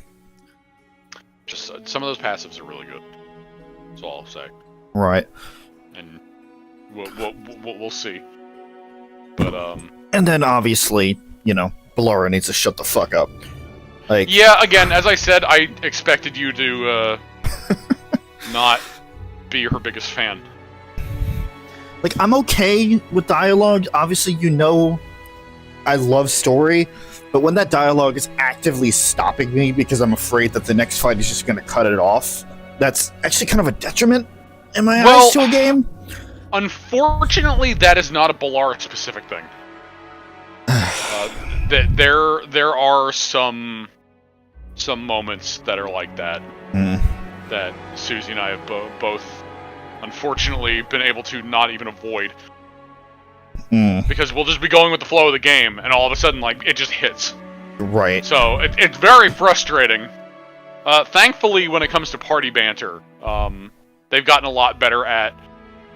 Just some of those passives are really good. That's all I'll say. Right. And we'll see. But And then obviously, you know, Ballora needs to shut the fuck up. Like, yeah, again, as I said, I expected you to not be her biggest fan. Like, I'm okay with dialogue. Obviously, you know, I love story, but when that dialogue is actively stopping me because I'm afraid that the next fight is just going to cut it off, that's actually kind of a detriment in my eyes to a game. Unfortunately, that is not a Ballora-specific thing. There are some moments that are like that that Suzie and I have both unfortunately been able to not even avoid. Because we'll just be going with the flow of the game, and all of a sudden, like, it just hits. Right. So, it's very frustrating. Thankfully, when it comes to party banter, they've gotten a lot better at,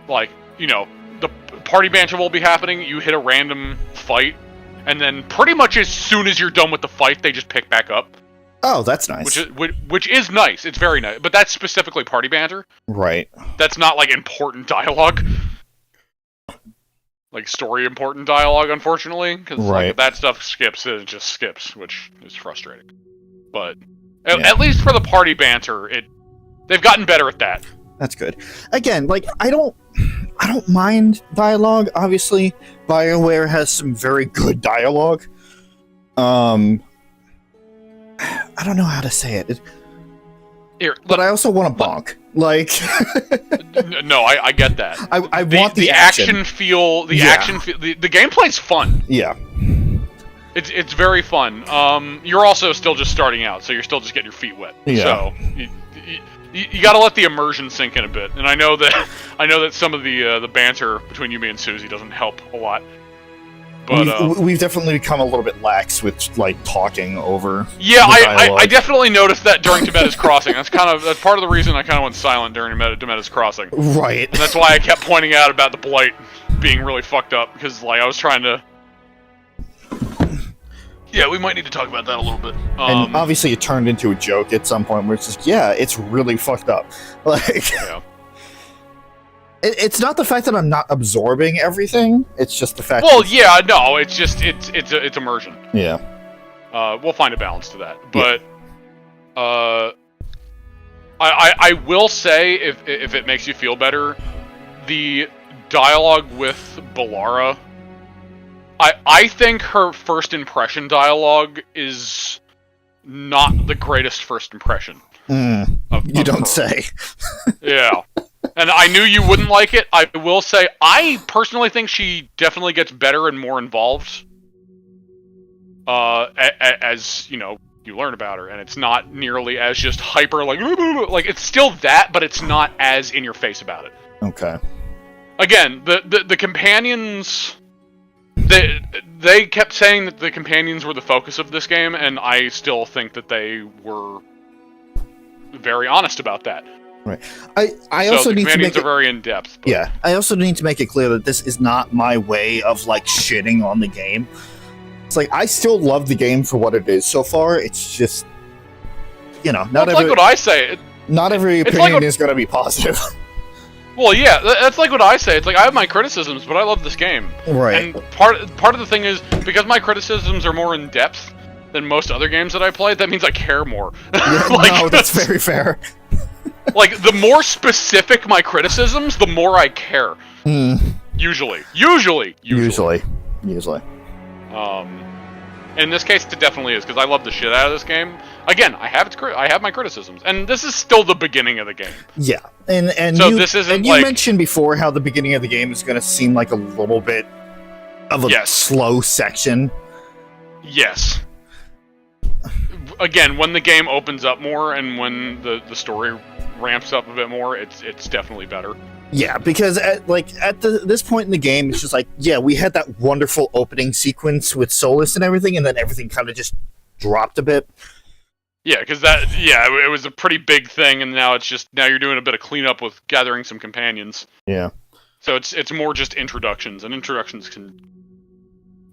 like, you know, the party banter will be happening. You hit a random fight, and then pretty much as soon as you're done with the fight, they just pick back up. Oh, that's nice. Which is nice. It's very nice. But that's specifically party banter. Right. That's not like important dialogue. Like story important dialogue, unfortunately, because like, if that stuff skips, it just skips, which is frustrating. But at least for the party banter, they've gotten better at that. That's good. Again, like I don't mind dialogue. Obviously, BioWare has some very good dialogue. I don't know how to say it. But I also want to bonk. Like, no, I get that. I want the action feel. The action feel. The gameplay's fun. Yeah, it's very fun. You're also still just starting out, so you're still just getting your feet wet. Yeah. So you got to let the immersion sink in a bit. And I know that some of the banter between you, me, and Suzie doesn't help a lot. But we've definitely become a little bit lax with like talking over. Yeah, I definitely noticed that during Demeda's Crossing. That's part of the reason I kind of went silent during Demeda's Crossing. Right. And that's why I kept pointing out about the Blight being really fucked up, because like I was trying to. Yeah, we might need to talk about that a little bit. And obviously, it turned into a joke at some point where it's just, it's really fucked up. Like. Yeah. It's not the fact that I'm not absorbing everything. It's just the fact. Well, yeah, no, it's just it's immersion. Yeah. We'll find a balance to that, but I will say if it makes you feel better, the dialogue with Balara, I think her first impression dialogue is not the greatest first impression. You don't say. Yeah. And I knew you wouldn't like it. I will say, I personally think she definitely gets better and more involved. As you know, you learn about her, and it's not nearly as just hyper like it's still that, but it's not as in your face about it. Okay. Again, the companions, they kept saying that the companions were the focus of this game, and I still think that they were very honest about that. Right. I also need to make it, are very in depth. But. Yeah. I also need to make it clear that this is not my way of like shitting on the game. It's like I still love the game for what it is so far. It's just, not every. Like what I say. Not every opinion is going to be positive. Well, yeah, that's like what I say. It's like I have my criticisms, but I love this game. Right. And part of the thing is because my criticisms are more in depth than most other games that I play. That means I care more. Yeah, no, that's very fair. Like, the more specific my criticisms, the more I care. Usually. In this case, it definitely is, because I love the shit out of this game. Again, I have my criticisms, and this is still the beginning of the game. Yeah, and so you mentioned before how the beginning of the game is going to seem like a little bit of a slow section. Yes. Again, when the game opens up more, and when the story ramps up a bit more, it's definitely better. Yeah, because at this point in the game, it's just like, we had that wonderful opening sequence with Solus and everything, and then everything kind of just dropped a bit. Yeah, because it was a pretty big thing, and now you're doing a bit of cleanup with gathering some companions. Yeah. So it's more just introductions, and introductions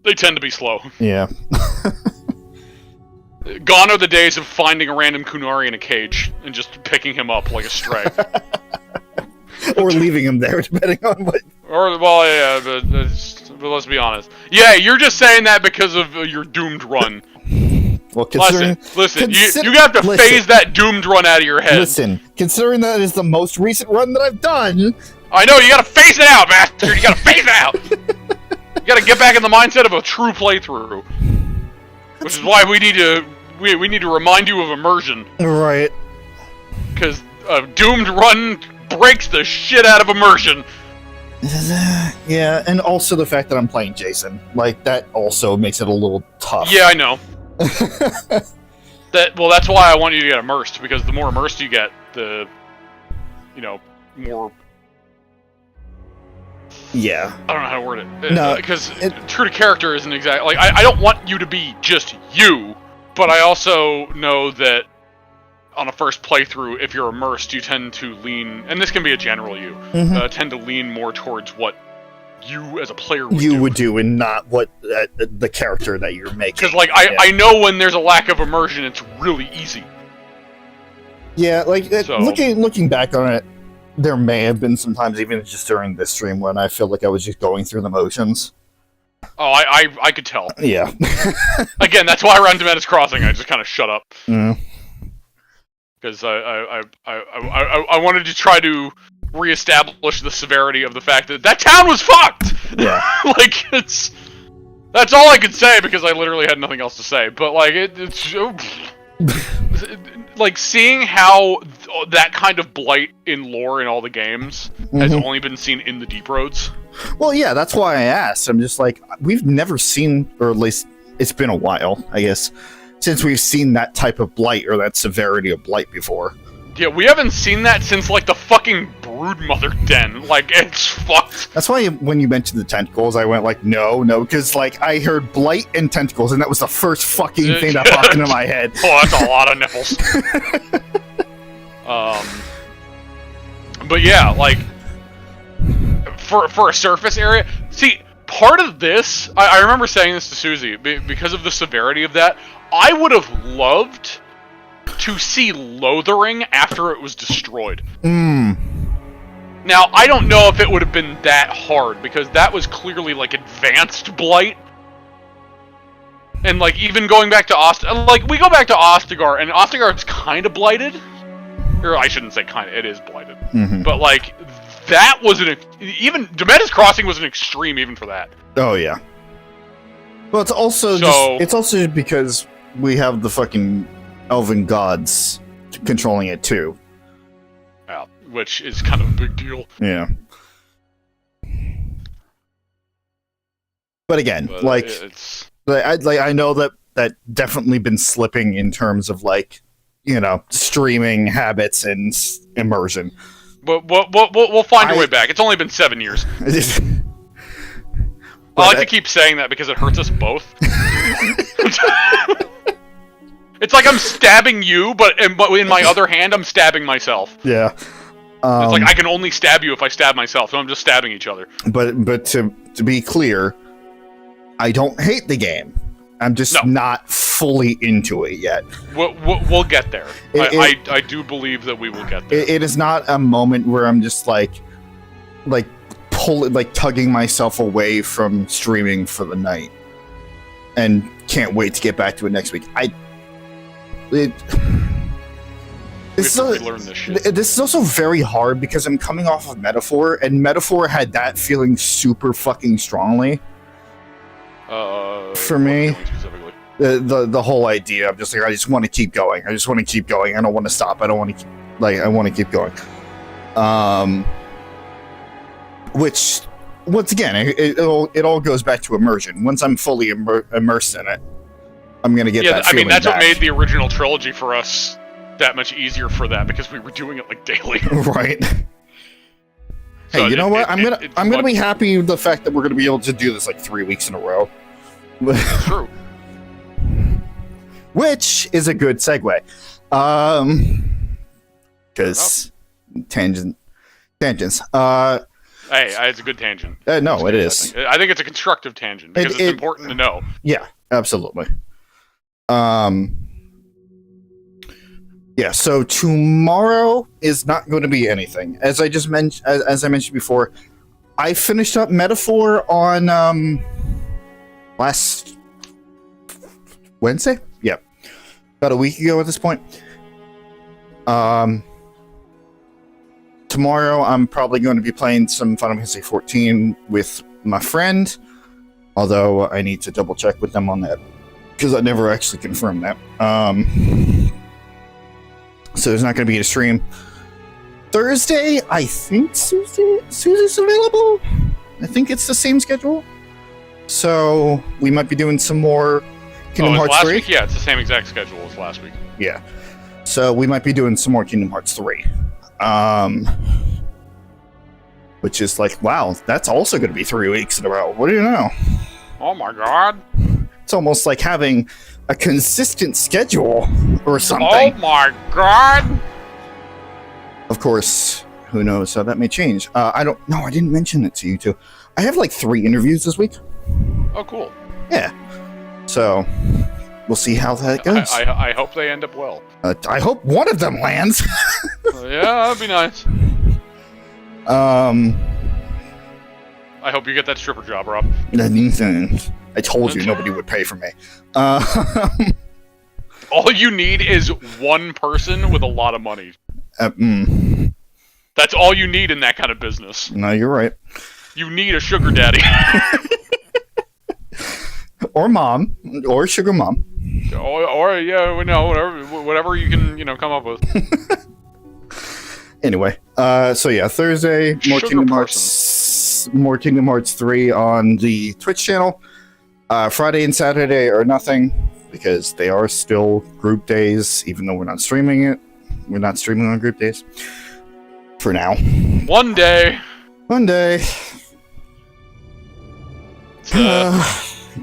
they tend to be slow. Yeah. Gone are the days of finding a random Kunari in a cage and just picking him up like a stray. Or leaving him there, depending on what... but let's be honest. Yeah, you're just saying that because of your doomed run. Well, considering... Listen, you have to phase that doomed run out of your head. Listen, considering that is the most recent run that I've done... I know, you gotta phase it out, bastard! You gotta phase it out! You gotta get back in the mindset of a true playthrough. Which is why we need to remind you of immersion. Right. Because a doomed run breaks the shit out of immersion. Yeah, and also the fact that I'm playing Jason. Like, that also makes it a little tough. Yeah, I know. That's why I want you to get immersed, because the more immersed you get, the, more... Yeah. I don't know how to word it. No, because true to character isn't exactly... Like, I don't want you to be just you, but I also know that on a first playthrough, if you're immersed, you tend to lean... And this can be a general you. Tend to lean more towards what you as a player would you would do, and not what the character that you're making. Because, like, I know when there's a lack of immersion, it's really easy. Yeah, like, looking back on it, there may have been sometimes, even just during this stream, when I feel like I was just going through the motions. Oh, I could tell. Yeah. Again, that's why around Demetis Crossing, I just kind of shut up. Mm. Because I wanted to try to reestablish the severity of the fact that town was fucked! Yeah. Like, that's all I could say, because I literally had nothing else to say. But, like, it's... like, seeing how that kind of blight in lore in all the games has only been seen in the Deep Roads. Well, yeah, that's why I asked. I'm just like, we've never seen, or at least it's been a while, I guess, since we've seen that type of blight or that severity of blight before. Yeah, we haven't seen that since, like, the fucking Broodmother Den. Like, it's fucked. That's why when you mentioned the tentacles, I went like, no, because, like, I heard blight and tentacles, and that was the first fucking thing that popped into my head. Oh, that's a lot of nipples. But yeah, like, for a surface area, see, part of this, I remember saying this to Suzie, because of the severity of that, I would have loved to see Lothering after it was destroyed. Now, I don't know if it would have been that hard, because that was clearly, like, advanced blight. And, like, even going back to like, we go back to Ostagar, and Ostagar's kind of blighted. Or, I shouldn't say kind of, it is blighted. But, like, that was even, Demetis Crossing was an extreme even for that. Oh, yeah. Well, it's also it's also because we have the fucking elven gods controlling it, too. Yeah, which is kind of a big deal. Yeah. But again, I know that definitely been slipping in terms of, like, you know, streaming habits and immersion. But we'll find our way back. It's only been 7 years. I like to keep saying that because it hurts us both. It's like I'm stabbing you, but in my other hand, I'm stabbing myself. Yeah. It's like I can only stab you if I stab myself, so I'm just stabbing each other. But to be clear, I don't hate the game. I'm just not fully into it yet. We'll get there. I do believe that we will get there. It is not a moment where I'm just like tugging myself away from streaming for the night and can't wait to get back to it next week. This is also very hard because I'm coming off of Metaphor, and Metaphor had that feeling super fucking strongly. For me, the whole idea of just like, I just want to keep going. I just want to keep going. I don't want to stop. I don't want to I want to keep going. Which, once again, it all goes back to immersion. Once I'm fully immersed in it, I'm gonna get that feeling. I mean, that's back. What made the original trilogy for us that much easier for that, because we were doing it like daily. Right. Hey, you know what? I'm gonna be happy with the fact that we're gonna be able to do this like 3 weeks in a row. True. Which is a good segue. Because tangents. Hey, it's a good tangent. No, it is. I think it's a constructive tangent because it's important to know. Yeah, absolutely. Yeah, so tomorrow is not going to be anything. As I mentioned before, I finished up Metaphor on last Wednesday? Yeah. About a week ago at this point. Tomorrow I'm probably going to be playing some Final Fantasy 14 with my friend, although I need to double check with them on that because I never actually confirmed that. So there's not going to be a stream. Thursday, I think Susie's available. I think it's the same schedule. So we might be doing some more Kingdom Hearts 3. Week? Yeah, it's the same exact schedule as last week. Yeah. So we might be doing some more Kingdom Hearts 3. Which is like, wow, that's also going to be 3 weeks in a row. What do you know? Oh my god. It's almost like having a consistent schedule or something. Oh my god. Of course, who knows how that may change. I didn't mention it to you two. I have like 3 interviews this week. Oh, cool. Yeah. So we'll see how that goes. I hope they end up well. I hope one of them lands. Yeah, that'd be nice. I hope you get that stripper job, Rob. I told you nobody would pay for me. All you need is one person with a lot of money. That's all you need in that kind of business. No, you're right. You need a sugar daddy. Or mom. Or sugar mom. Or yeah, no, whatever you can, come up with. Anyway, so yeah, Thursday, more Kingdom Hearts 3 on the Twitch channel. Friday and Saturday are nothing, because they are still group days, even though we're not streaming it. We're not streaming on group days. For now. One day.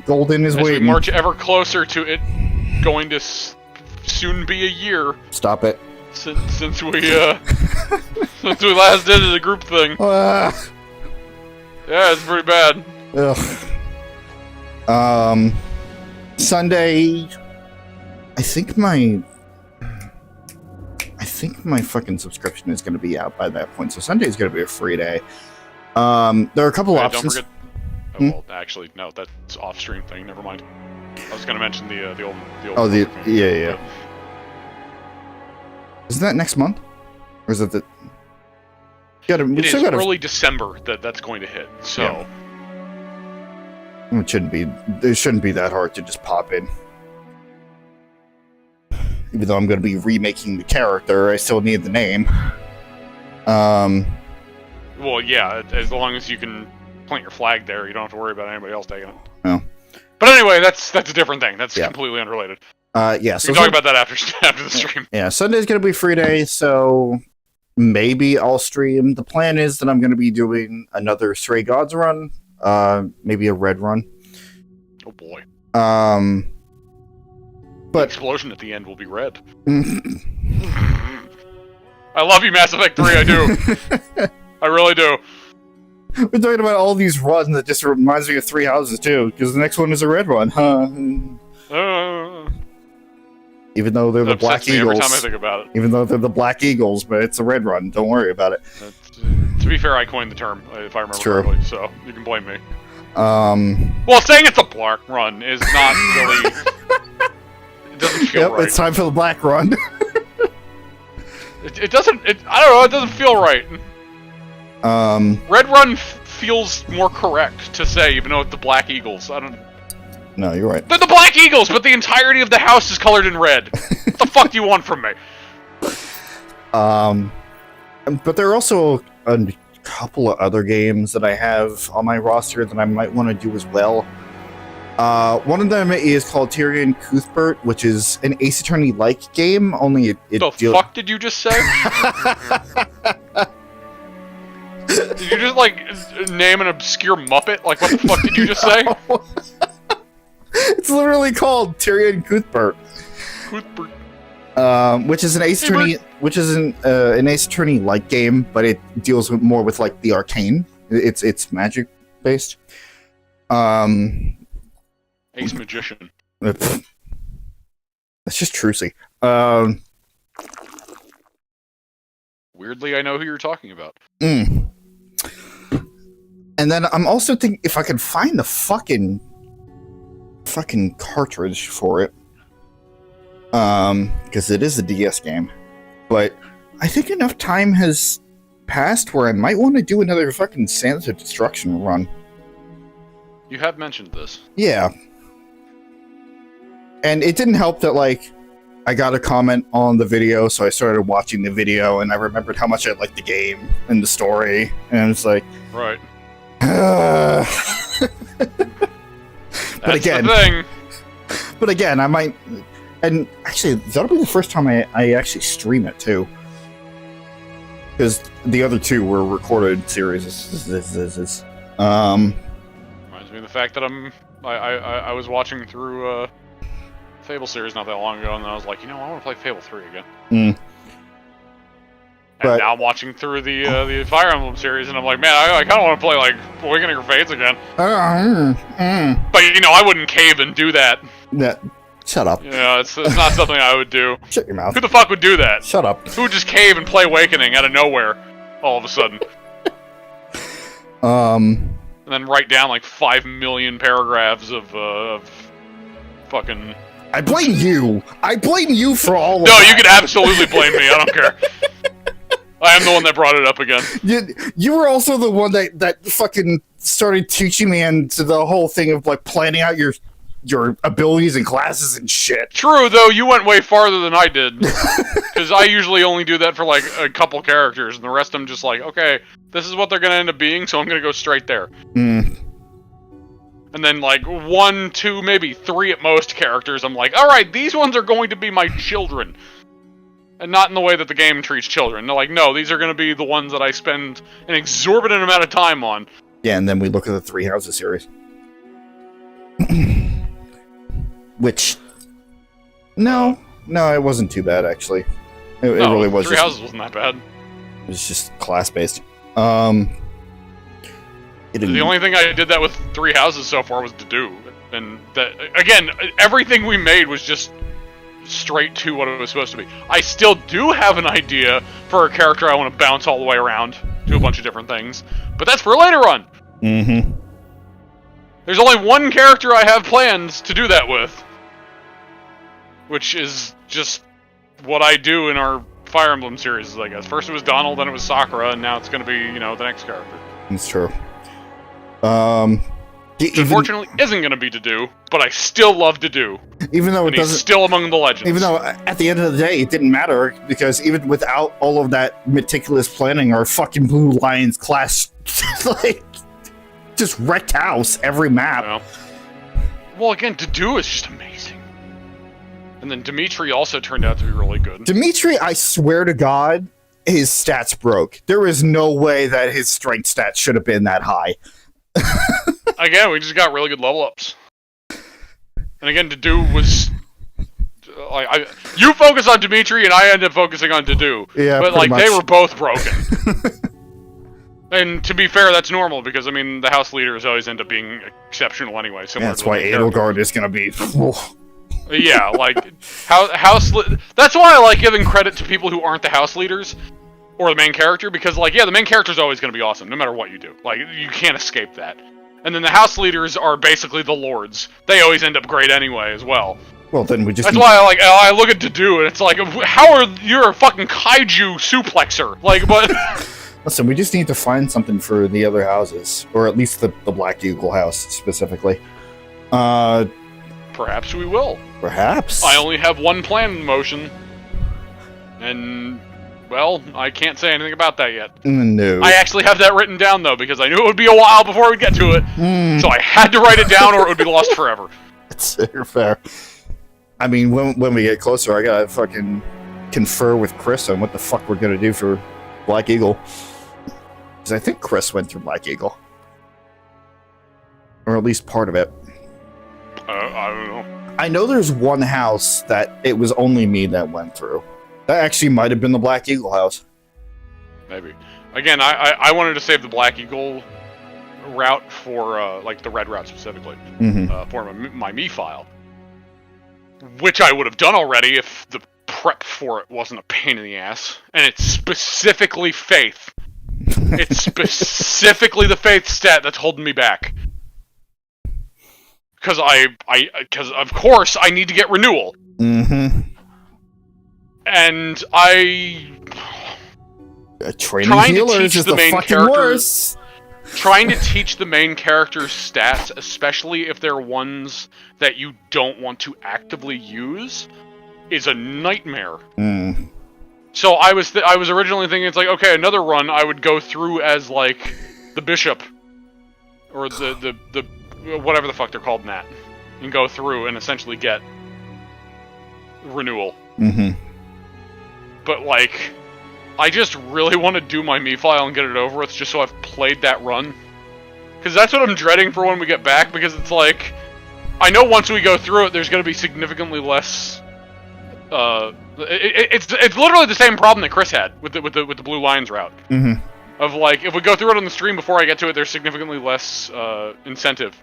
Golden is as waiting. we march ever closer to it going to soon be a year. Stop it. Since we since we last did the group thing. Yeah, it's pretty bad. Ugh. Sunday, I think my fucking subscription is going to be out by that point. So Sunday is going to be a free day. There are a couple options. Don't forget. Well, actually, no, that's off-stream thing. Never mind. I was going to mention the old. Yeah. Isn't that next month, or is it the? It is early December that's going to hit. So. Yeah. It shouldn't be. It shouldn't be that hard to just pop in. Even though I'm going to be remaking the character, I still need the name. Well, yeah. As long as you can plant your flag there, you don't have to worry about anybody else taking it. No. But anyway, that's a different thing. That's completely unrelated. Yeah. So we can talk about that after the stream. Yeah. Sunday's going to be free day, so maybe I'll stream. The plan is that I'm going to be doing another Stray Gods run. Maybe a red run. Oh boy. But the explosion at the end will be red. I love you, Mass Effect 3. I do. I really do. We're talking about all these runs that just reminds me of Three Houses too, because the next one is a red run, huh? Even though they're the Black Eagles. Every time I think about it. Even though they're the Black Eagles, but it's a red run. Don't worry about it. To be fair, I coined the term, if I remember correctly, so you can blame me. Well, saying it's a black run is not really... It doesn't feel right. It's time for the black run. It doesn't... I don't know, it doesn't feel right. Red run feels more correct to say, even though it's the Black Eagles. I don't... No, you're right. They're the Black Eagles, but the entirety of the house is colored in red. What the fuck do you want from me? But there are also a couple of other games that I have on my roster that I might want to do as well. One of them is called Tyrion Cuthbert, which is an Ace Attorney-like game, only the fuck did you just say? Did you just, name an obscure Muppet? Like, what the fuck did you just say? It's literally called Tyrion Cuthbert. Cuthbert. Which is an Ace Attorney, an Ace Attorney-like game, but it deals more with the arcane. It's magic based. Ace Magician. That's just Trucy. Weirdly, I know who you're talking about. And then I'm also thinking if I can find the fucking cartridge for it. Because it is a DS game. But I think enough time has passed where I might want to do another fucking Sands of Destruction run. You have mentioned this. Yeah. And it didn't help that, I got a comment on the video, so I started watching the video, and I remembered how much I liked the game and the story, and it's like... Right. But again... the thing. But again, I might... And actually, that'll be the first time I actually stream it, too. Because the other two were recorded series. Reminds me of the fact that I was watching through Fable series not that long ago, and then I was like, I want to play Fable 3 again. But now I'm watching through the Fire Emblem series, and I'm like, man, I kind of want to play like Awakening of Fates again. But you know, I wouldn't cave and do that. Yeah, shut up. You know, it's not something I would do. Shut your mouth. Who the fuck would do that? Shut up. Who would just cave and play Awakening out of nowhere, all of a sudden? And then write down like 5 million paragraphs of fucking. I blame you. I blame you for all of No, that. you can absolutely blame me. I don't care. I am the one that brought it up again. You were also the one that fucking started teaching me into the whole thing of like planning out your abilities and classes and shit. True, though, you went way farther than I did. Because I usually only do that for like a couple characters, and the rest I'm just like, okay, this is what they're going to end up being, so I'm going to go straight there. And then like 1, 2, maybe 3 at most characters, I'm like, alright, these ones are going to be my children. And not in the way that the game treats children. They're like, no, these are going to be the ones that I spend an exorbitant amount of time on. Yeah, and then we look at the Three Houses series. Which... No, it wasn't too bad, actually. It really was. Three Houses wasn't that bad. It was just class-based. The only thing I did that with Three Houses so far was to do. And that, again, everything we made was just straight to what it was supposed to be. I still do have an idea for a character I want to bounce all the way around, do a bunch of different things, but that's for later on. There's only one character I have planned to do that with, which is just what I do in our Fire Emblem series, I guess. First it was Donald, then it was Sakura, and now it's going to be, you know, the next character. It's true. Which unfortunately isn't going to be to do, but I still love to do. Even though it doesn't, he's still among the legends. Even though at the end of the day it didn't matter, because even without all of that meticulous planning, our fucking Blue Lions class like just wrecked house every map. Yeah. Well, again, to do is just amazing. And then Dimitri also turned out to be really good. Dimitri, I swear to God, his stats broke. There is no way that his strength stats should have been that high. Again, we just got really good level ups. And again, Dedue was... you focus on Dimitri, and I end up focusing on Dedue. Yeah, but, pretty like, they much. were both broken. And to be fair, that's normal, because, I mean, the house leaders always end up being exceptional anyway. Yeah, that's why Edelgard is going to be... Yeah, like, that's why I like giving credit to people who aren't the house leaders, or the main character, because, like, yeah, the main character's always going to be awesome, no matter what you do. Like, you can't escape that. And then the house leaders are basically the lords. They always end up great anyway, as well. Well, then we just... That's why I look at Dedue, and it's like, you're a fucking kaiju suplexer. Like, but... Listen, we just need to find something for the other houses, or at least the Black Eagle house, specifically. Perhaps we will. Perhaps. I only have one plan in motion. And... well, I can't say anything about that yet. No. I actually have that written down, though, because I knew it would be a while before we'd get to it. So I had to write it down or it would be lost forever. It's fair. I mean, when we get closer, I gotta fucking confer with Chris on what the fuck we're gonna do for Black Eagle. Because I think Chris went through Black Eagle. Or at least part of it. I don't know. I know there's one house that it was only me that went through. That actually might have been the Black Eagle house. Maybe. Again, I wanted to save the Black Eagle route for, like, the red route specifically. For my me file. Which I would have done already if the prep for it wasn't a pain in the ass. And it's specifically Faith. It's specifically the Faith stat that's holding me back. Because because of course I need to get renewal. And training healers is the fucking worst. Trying to teach the main character's stats, especially if they're ones that you don't want to actively use, is a nightmare. So I was originally thinking it's like, okay, another run I would go through as like the bishop or the whatever the fuck they're called in that, and go through and essentially get renewal. But like, I just really want to do my me file and get it over with, just so I've played that run. Because that's what I'm dreading for when we get back, because it's like, I know once we go through it, there's going to be significantly less, not It's literally the same problem that Chris had with the Blue Lions route. Mm-hmm. Of like, if we go through it on the stream before I get to it, there's significantly less incentive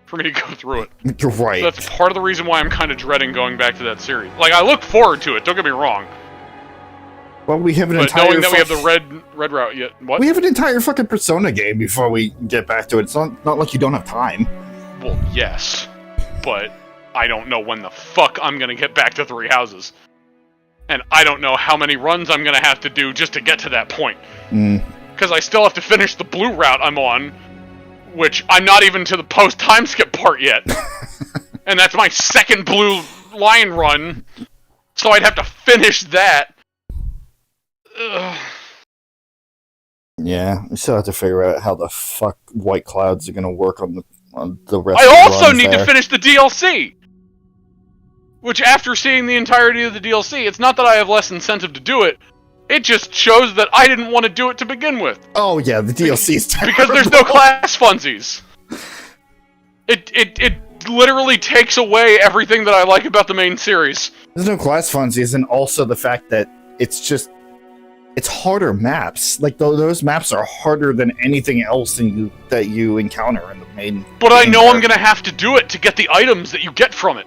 for me to go through it. You're right. So that's part of the reason why I'm kind of dreading going back to that series. Like, I look forward to it. Don't get me wrong. Well, we have an But entire. knowing that we have the red route yet, what? We have an entire fucking Persona game before we get back to it. It's not like you don't have time. Well, yes, but I don't know when the fuck I'm gonna get back to Three Houses, and I don't know how many runs I'm gonna have to do just to get to that point. Because I still have to finish the blue route I'm on, which I'm not even to the post time skip part yet, and that's my second Blue Lion run, so I'd have to finish that. Ugh. Yeah, we still have to figure out how the fuck White Clouds are gonna work on the rest. I of the also runs need there. to finish the DLC! Which, after seeing the entirety of the DLC, it's not that I have less incentive to do it, it just shows that I didn't want to do it to begin with. Oh yeah, the DLC is terrible. Because there's no class funsies. It literally takes away everything that I like about the main series. There's no class funsies, and also the fact that it's harder maps. Like those maps are harder than anything else that you encounter in the main. But I know I'm gonna have to do it to get the items that you get from it,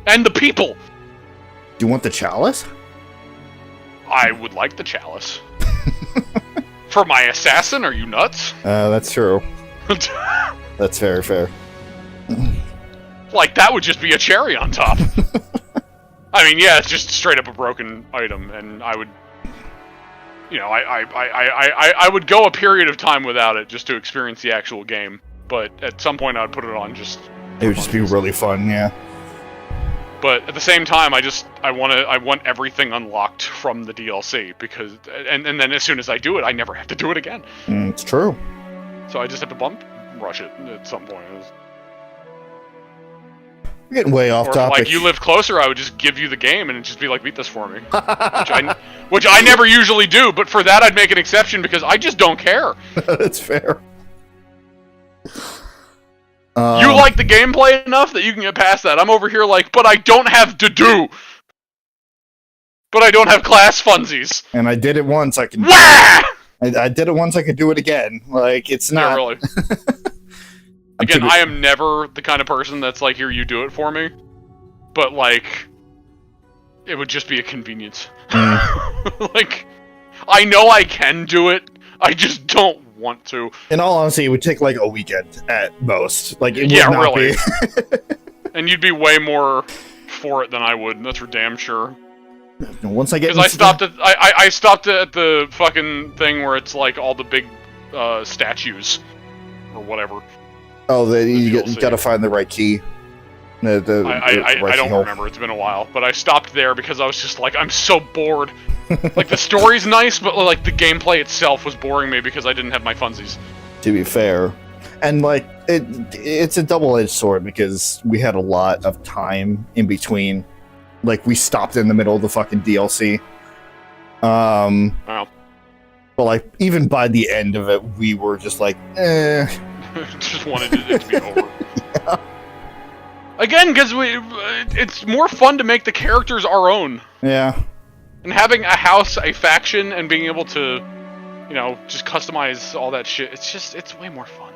and the people. Do you want the chalice? I would like the chalice. For my assassin, are you nuts? That's true. That's very fair. Like, that would just be a cherry on top. I mean, yeah, it's just straight up a broken item, and I would... You know, I would go a period of time without it just to experience the actual game, but at some point I'd put it on just... It would just be really fun, yeah. But at the same time, I want everything unlocked from the DLC, because... And then as soon as I do it, I never have to do it again. It's true. So I just have to rush it at some point. We're getting way off Or topic. like you live closer, I would just give you the game and it'd just be like, beat this for me. which I never usually do, but for that I'd make an exception because I just don't care. That's fair. You like the gameplay enough that you can get past that. I'm over here like, but I don't have to do. But I don't have class funsies. And I did it once, I can... I did it once, I could do it again. Like, it's not... Yeah, really. Again, I am never the kind of person that's like, here, you do it for me. But, like, it would just be a convenience. Like, I know I can do it, I just don't want to. In all honesty, it would take, like, a weekend at most. Like, it would yeah, not really. be... And you'd be way more for it than I would, that's for damn sure. Once I get... Because I stopped at the fucking thing where it's, like, all the big statues. Or whatever. Oh, you gotta find the right key. I don't remember, it's been a while, but I stopped there because I was just like, I'm so bored. Like, the story's nice, but like, the gameplay itself was boring me because I didn't have my funsies. To be fair. And like, it's a double-edged sword because we had a lot of time in between. Like, we stopped in the middle of the fucking DLC. Wow. But like, even by the end of it, we were just like, eh. Just wanted it to be over. Yeah. Again, because it's more fun to make the characters our own. Yeah. And having a house, a faction, and being able to, you know, just customize all that shit, it's way more fun.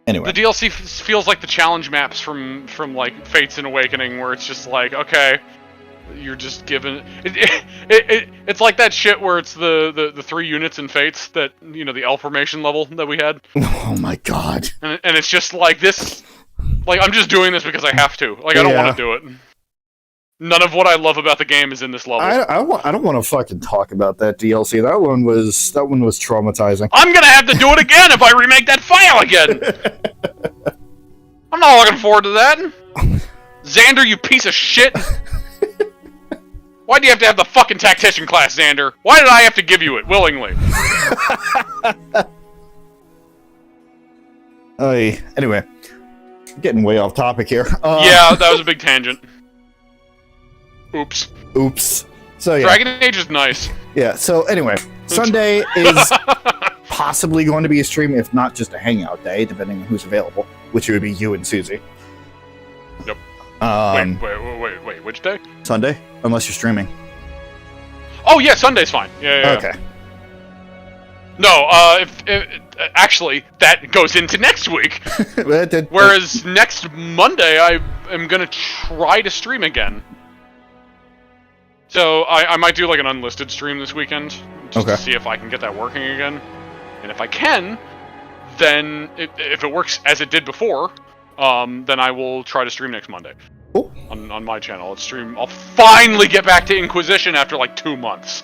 Anyway. The DLC feels like the challenge maps from like, Fates and Awakening, where it's just like, okay, you're just given... It's like that shit where it's the 3 units in Fates that, you know, the L formation level that we had. Oh my god. And it's just like this... Like, I'm just doing this because I have to. Like, I don't want to do it. None of what I love about the game is in this level. I don't want to fucking talk about that DLC. That one was traumatizing. I'm gonna have to do it again if I remake that file again! I'm not looking forward to that! Xander, you piece of shit! Why do you have to have the fucking tactician class, Xander? Why did I have to give you it, willingly? Anyway, getting way off topic here. Yeah, that was a big tangent. Oops. So yeah. Dragon Age is nice. Yeah, so anyway, Sunday is possibly going to be a stream, if not just a hangout day, depending on who's available, which would be you and Suzie. Yep. Wait, which day? Sunday, unless you're streaming. Oh yeah, Sunday's fine. Yeah. Okay. No, if actually that goes into next week. Whereas next Monday I am gonna try to stream again. So I might do like an unlisted stream this weekend, just to see if I can get that working again. And if I can, then if it works as it did before, then I will try to stream next Monday. Cool. On my channel. I'll finally get back to Inquisition after like 2 months.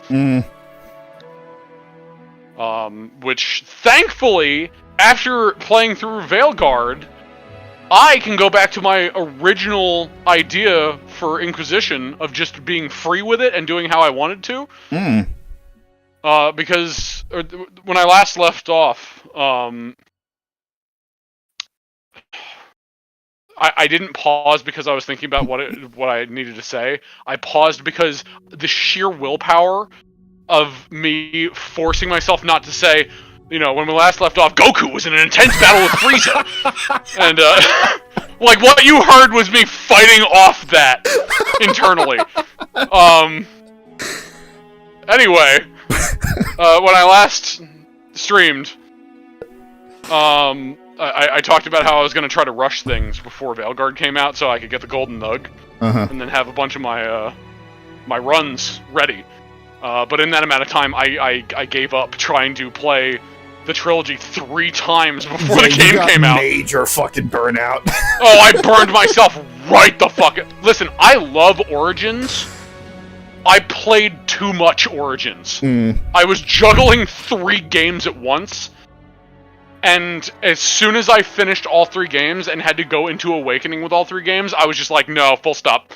Which, thankfully, after playing through Veilguard, I can go back to my original idea for Inquisition of just being free with it and doing how I wanted to. Because when I last left off, I didn't pause because I was thinking about what I needed to say. I paused because the sheer willpower of me forcing myself not to say, when we last left off, Goku was in an intense battle with Frieza. And, like, what you heard was me fighting off that internally. Anyway, when I last streamed, I talked about how I was going to try to rush things before Veilguard came out so I could get the golden nug, and then have a bunch of my runs ready. But in that amount of time, I gave up trying to play the trilogy 3 times before the game came out. Major fucking burnout. Oh, I burned myself right the fuck out. Listen, I love Origins. I played too much Origins. I was juggling 3 games at once. And as soon as I finished all 3 games and had to go into Awakening with all 3 games, I was just like, no, full stop.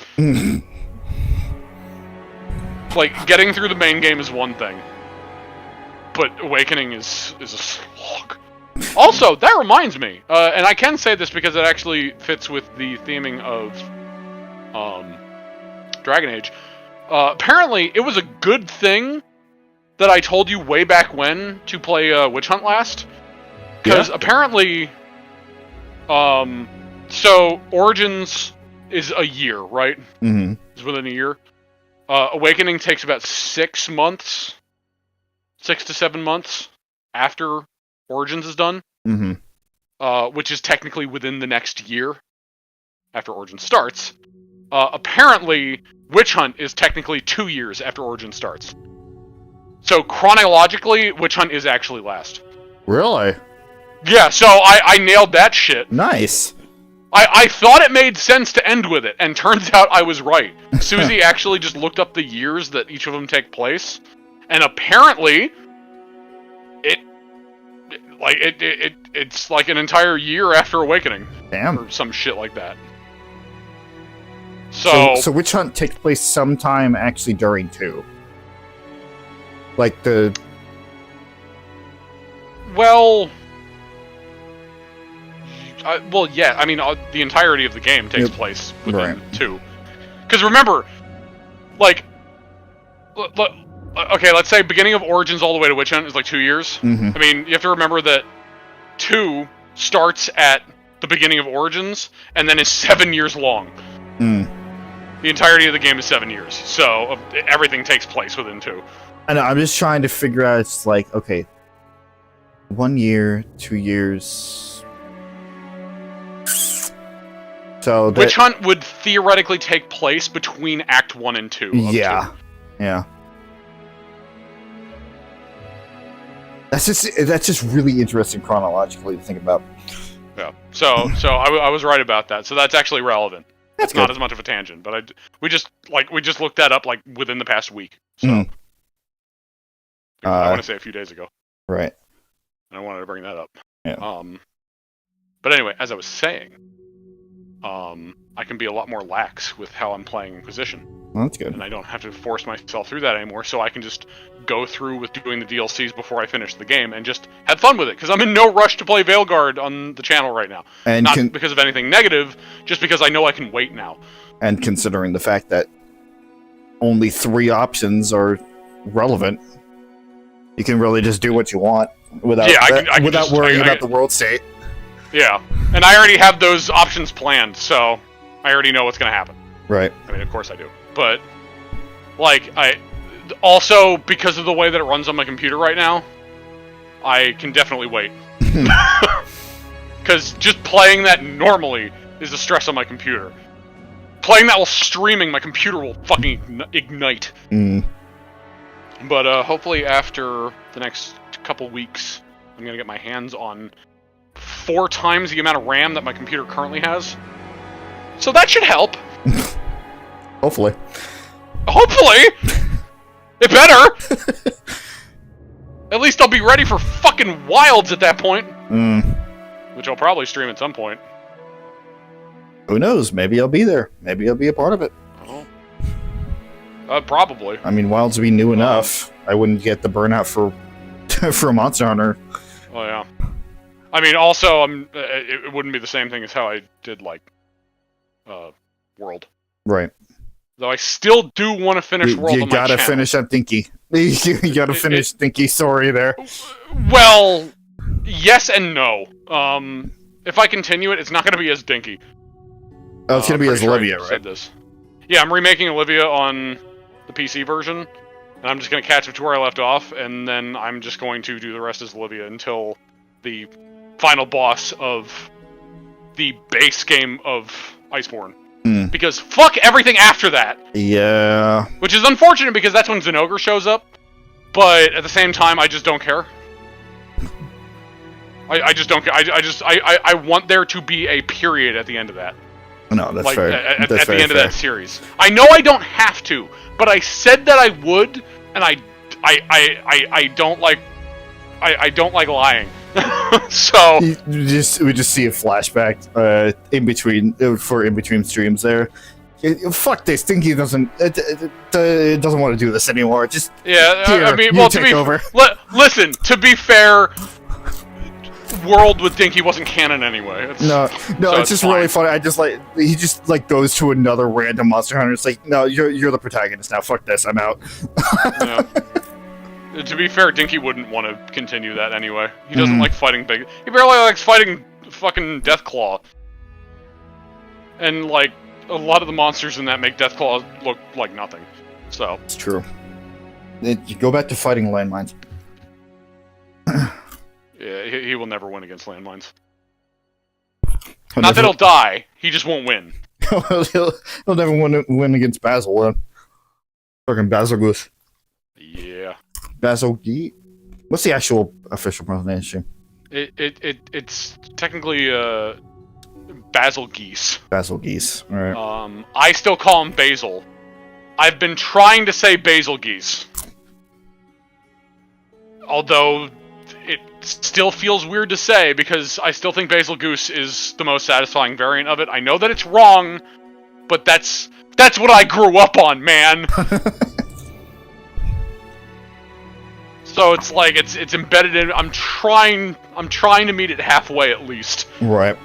Like, getting through the main game is one thing. But Awakening is a slog. Also, that reminds me, and I can say this because it actually fits with the theming of Dragon Age. Apparently, it was a good thing that I told you way back when to play Witch Hunt last. Because apparently, so Origins is a year, right? It's within a year. Awakening takes about 6 months, 6 to 7 months after Origins is done, which is technically within the next year after Origins starts. Apparently, Witch Hunt is technically 2 years after Origins starts. So chronologically, Witch Hunt is actually last. Really? Yeah, so I nailed that shit. Nice. I thought it made sense to end with it, and turns out I was right. Suzie actually just looked up the years that each of them take place, and apparently, it's like an entire year after Awakening. Damn. Or some shit like that. So Witch Hunt takes place sometime actually during 2. Like the... Well, yeah, I mean, the entirety of the game takes place within 2. Because remember, like, okay, let's say beginning of Origins all the way to Witch Hunt is like 2 years. I mean, you have to remember that 2 starts at the beginning of Origins, and then is 7 years long. The entirety of the game is 7 years, so everything takes place within 2. I know, I'm just trying to figure out, it's like, okay, 1 year, 2 years... So Witch Hunt would theoretically take place between Act 1 and 2. Yeah. That's just really interesting chronologically to think about. Yeah. So I was right about that. So that's actually relevant. That's not as much of a tangent, but we just looked that up like within the past week. So I want to say a few days ago. Right. And I wanted to bring that up. Yeah. But anyway, as I was saying, I can be a lot more lax with how I'm playing Inquisition. Well, that's good. And I don't have to force myself through that anymore, so I can just go through with doing the DLCs before I finish the game and just have fun with it, because I'm in no rush to play Veilguard on the channel right now. And not because of anything negative, just because I know I can wait now. And considering the fact that only 3 options are relevant, you can really just do what you want without worrying about the world state. Yeah, and I already have those options planned, so I already know what's going to happen. Right. I mean, of course I do. But, like, also, because of the way that it runs on my computer right now, I can definitely wait. Because just playing that normally is a stress on my computer. Playing that while streaming, my computer will fucking ignite. But hopefully after the next couple weeks, I'm going to get my hands on 4 times the amount of RAM that my computer currently has. So that should help. Hopefully. Hopefully! It better! At least I'll be ready for fucking Wilds at that point. Which I'll probably stream at some point. Who knows? Maybe I'll be there. Maybe I'll be a part of it. Probably. I mean, Wilds would be new enough. I wouldn't get the burnout for for Monster Hunter. Oh yeah. I mean, also, it wouldn't be the same thing as how I did, like, World. Right. Though I still do want to finish World You on my gotta channel. finish that Dinky. You gotta finish Dinky's story there. Well, yes and no. If I continue it, it's not going to be as dinky. Oh, it's gonna be as Pretty sure I Olivia, said right? This. Yeah, I'm remaking Olivia on the PC version, and I'm just going to catch up to where I left off, and then I'm just going to do the rest as Olivia until the final boss of the base game of Iceborne. Because fuck everything after that! Yeah. Which is unfortunate because that's when Zenogre shows up, but at the same time, I just don't care. I just don't care. I want there to be a period at the end of that. No, that's like, fair. At That's the very end fair. of that series. I know I don't have to, but I said that I would, and I don't like... I don't like lying. So we just see a flashback in between for in between streams there. Fuck this, Dinky doesn't want to do this anymore. Just yeah, here, I mean, you well, take to be over. Listen, to be fair, World with Dinky wasn't canon anyway. No, so it's just really funny. I just like he just like goes to another random Monster Hunter. It's like, no, you're the protagonist now. Fuck this, I'm out. Yeah. To be fair, Dinky wouldn't want to continue that anyway. He doesn't like fighting big. He barely likes fighting fucking Deathclaw. And like a lot of the monsters in that make Deathclaw look like nothing. So it's true. You go back to fighting landmines. Yeah, he will never win against landmines. Not that he'll die. He just won't win. he'll never win against Basil. Fucking Basil Goose. Yeah. Basil Geet? What's the actual official pronunciation? It's technically Basil Geese. Basil Geese. All right. I still call him Basil. I've been trying to say Basil Geese. Although it still feels weird to say because I still think Basil Goose is the most satisfying variant of it. I know that it's wrong, but that's what I grew up on, man. So it's like it's embedded in. I'm trying to meet it halfway at least. Right.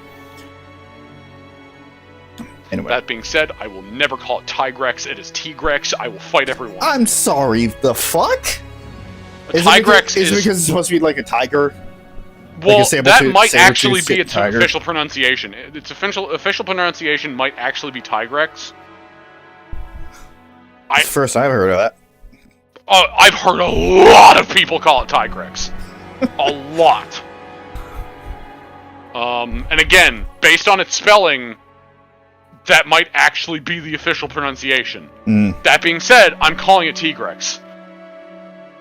Anyway. That being said, I will never call it Tigrex. It is Tigrex. I will fight everyone. I'm sorry. The fuck? Tigrex is it because it's supposed to be like a tiger? Well, like that might actually be its official pronunciation. Its official pronunciation might actually be Tigrex. It's the first I've heard of that. I've heard a lot of people call it Tigrex. A lot. And again, based on its spelling, that might actually be the official pronunciation. That being said, I'm calling it Tigrex.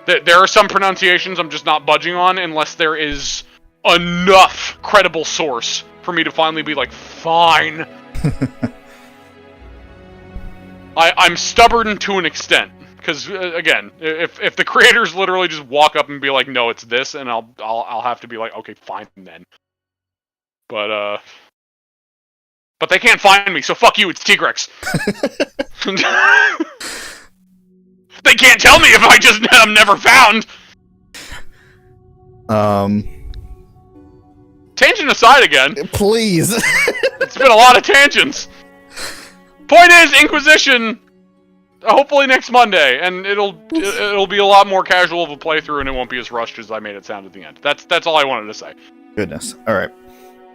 There are some pronunciations I'm just not budging on unless there is enough credible source for me to finally be like, fine. I'm stubborn to an extent. Because again, if the creators literally just walk up and be like, "No, it's this," and I'll have to be like, "Okay, fine then." But they can't find me, so fuck you. It's Tigrex. They can't tell me if I'm never found. Tangent aside again. Please. It's been a lot of tangents. Point is, Inquisition. Hopefully next Monday, and it'll be a lot more casual of a playthrough, and it won't be as rushed as I made it sound at the end. That's all I wanted to say. Goodness. All right.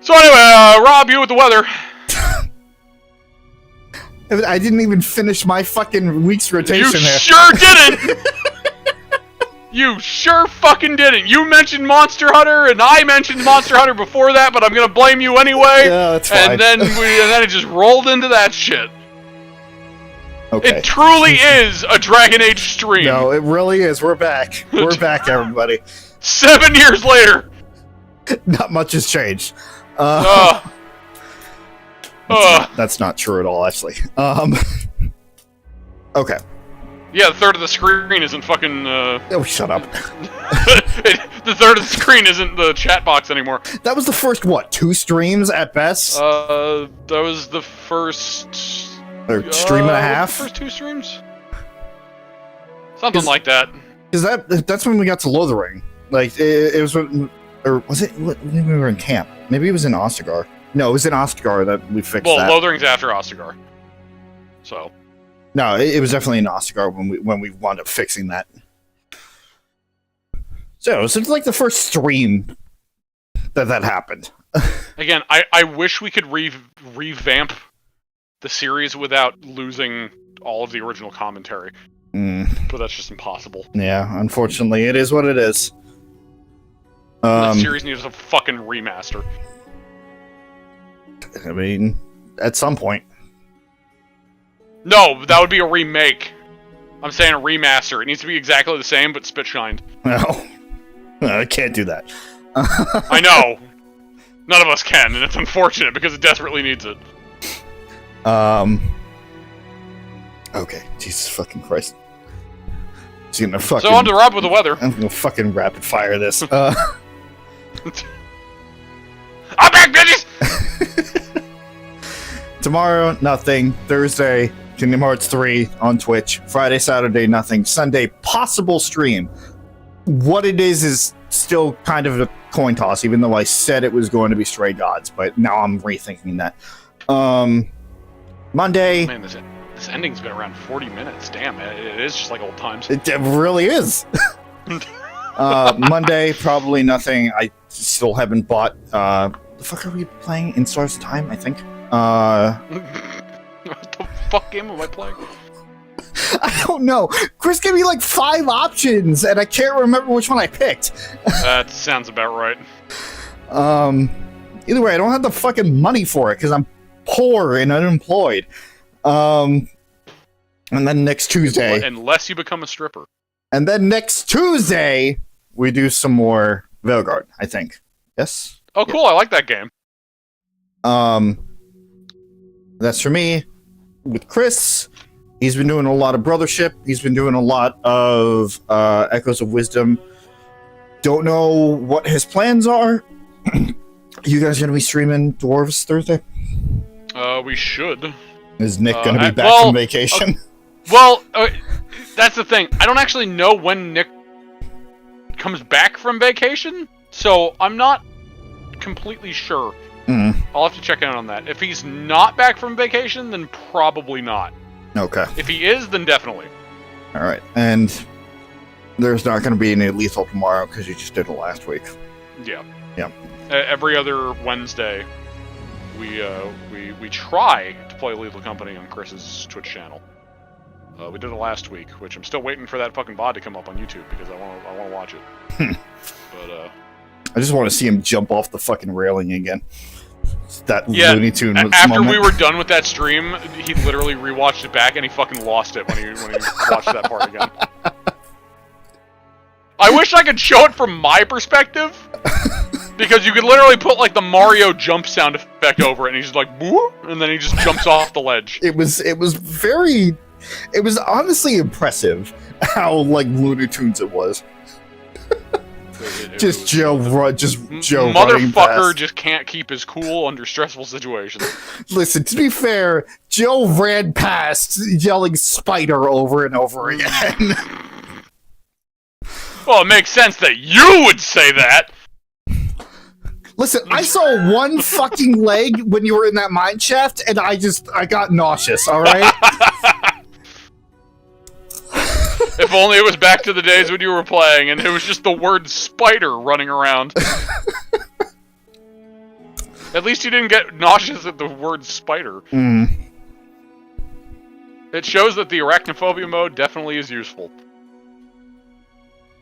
So anyway, Rob, you with the weather. I didn't even finish my fucking week's rotation You there. sure didn't! You sure fucking didn't! You mentioned Monster Hunter, and I mentioned Monster Hunter before that, but I'm gonna blame you anyway. Yeah, that's fine. And then it just rolled into that shit. Okay. It truly is a Dragon Age stream. No, it really is. We're back. We're back, everybody. 7 years later. Not much has changed. That's not true at all, actually. Okay. Yeah, the third of the screen isn't fucking. Oh, shut up. The third of the screen isn't the chat box anymore. That was the first, what, 2 streams at best? That was the first. Or stream and a half? The first 2 streams? Something like that. Because that's when we got to Lothering. Like, it was when. Or was it when we were in camp? Maybe it was in Ostagar. No, it was in Ostagar that we fixed that. Well, Lothering's after Ostagar. So. No, it was definitely in Ostagar when we wound up fixing that. So it's like the first stream that happened. Again, I wish we could revamp the series without losing all of the original commentary. But that's just impossible. Yeah, unfortunately, it is what it is. The series needs a fucking remaster. I mean, at some point. No, that would be a remake. I'm saying a remaster. It needs to be exactly the same, but spit-shined. No. I can't do that. I know. None of us can, and it's unfortunate because it desperately needs it. Okay, Jesus fucking Christ. So on to Rob with the weather. I'm gonna fucking rapid fire this. I'm back, bitches! Tomorrow, nothing. Thursday, Kingdom Hearts 3 on Twitch. Friday, Saturday, nothing. Sunday, possible stream. What it is still kind of a coin toss, even though I said it was going to be Stray Gods, but now I'm rethinking that. Monday... Man, this ending's been around 40 minutes. Damn, it is just like old times. It really is. Monday, probably nothing. I still haven't bought... the fuck are we playing? In Stars of Time, I think? What the fuck game am I playing? I don't know. Chris gave me like 5 options, and I can't remember which one I picked. That sounds about right. Either way, I don't have the fucking money for it, because I'm poor and unemployed. And then next Tuesday... Unless you become a stripper. And then next Tuesday, we do some more Veilguard, I think. Yes? Oh, cool. I like that game. That's for me. With Chris, he's been doing a lot of Brothership. He's been doing a lot of Echoes of Wisdom. Don't know what his plans are. You guys gonna be streaming Dwarves Thursday? We should. Is Nick gonna be back from vacation? That's the thing. I don't actually know when Nick comes back from vacation, so I'm not completely sure. I'll have to check in on that. If he's not back from vacation, then probably not. Okay. If he is, then definitely. All right. And there's not going to be any Lethal tomorrow because you just did it last week. Yeah. Yeah. Every other Wednesday, we try to play Lethal Company on Chris's Twitch channel. We did it last week, which I'm still waiting for that fucking VOD to come up on YouTube because I want to watch it. But I just want to see him jump off the fucking railing again. That Looney Tune after moment. we were done with that stream, he literally rewatched it back and he fucking lost it when he watched that part again. I wish I could show it from my perspective, because you could literally put like the Mario jump sound effect over it, and he's just like, boo, and then he just jumps off the ledge. It was honestly impressive how like Looney Tunes it was. Joe running Motherfucker past. just can't keep his cool under stressful situations. Listen, to be fair, Joe ran past yelling spider over and over again. Well, it makes sense that you would say that. Listen, I saw one fucking leg when you were in that mine shaft, and I got nauseous, alright? If only it was back to the days when you were playing and it was just the word spider running around. At least you didn't get nauseous at the word spider. It shows that the arachnophobia mode definitely is useful.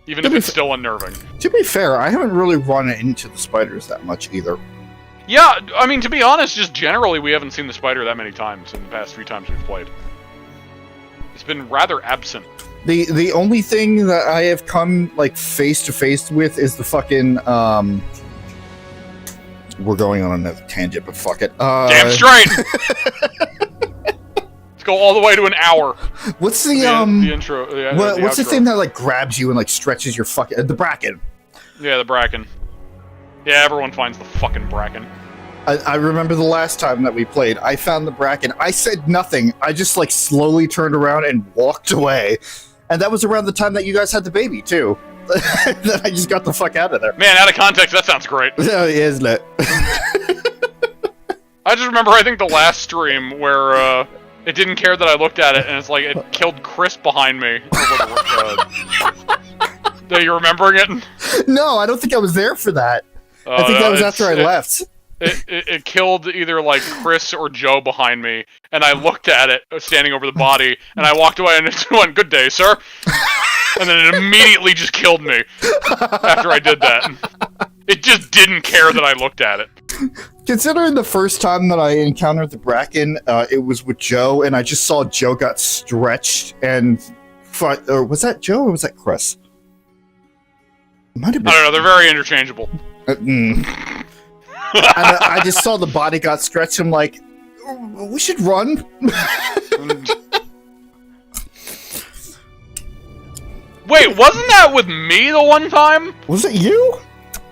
Even if it's still unnerving. To be fair, I haven't really run into the spiders that much either. Yeah, I mean, to be honest, just generally we haven't seen the spider that many times in the past few times we've played. It's been rather absent. The only thing that I have come, like, face to face with is the fucking, we're going on another tangent, but fuck it. Damn straight! Let's go all the way to an hour. What's the intro? What's the thing that, like, grabs you and, like, stretches your fucking... the bracken. Yeah, the bracken. Yeah, everyone finds the fucking bracken. I remember the last time that we played, I found the bracken. I said nothing. I just, like, slowly turned around and walked away. And that was around the time that you guys had the baby, too. Then I just got the fuck out of there. Man, out of context, that sounds great. Yeah, isn't it? I just remember, I think, the last stream where it didn't care that I looked at it, and it's like, it killed Chris behind me. Are you remembering it? No, I don't think I was there for that. I think that was after I left. It killed either, like, Chris or Joe behind me, and I looked at it, standing over the body, and I walked away and it went, "Good day, sir." And then it immediately just killed me after I did that. It just didn't care that I looked at it. Considering the first time that I encountered the bracken, it was with Joe, and I just saw Joe got stretched, and... or was that Joe or was that Chris? I don't know, they're very interchangeable. I just saw the body got stretched. I'm like, we should run. Wait, wasn't that with me the one time? Was it you?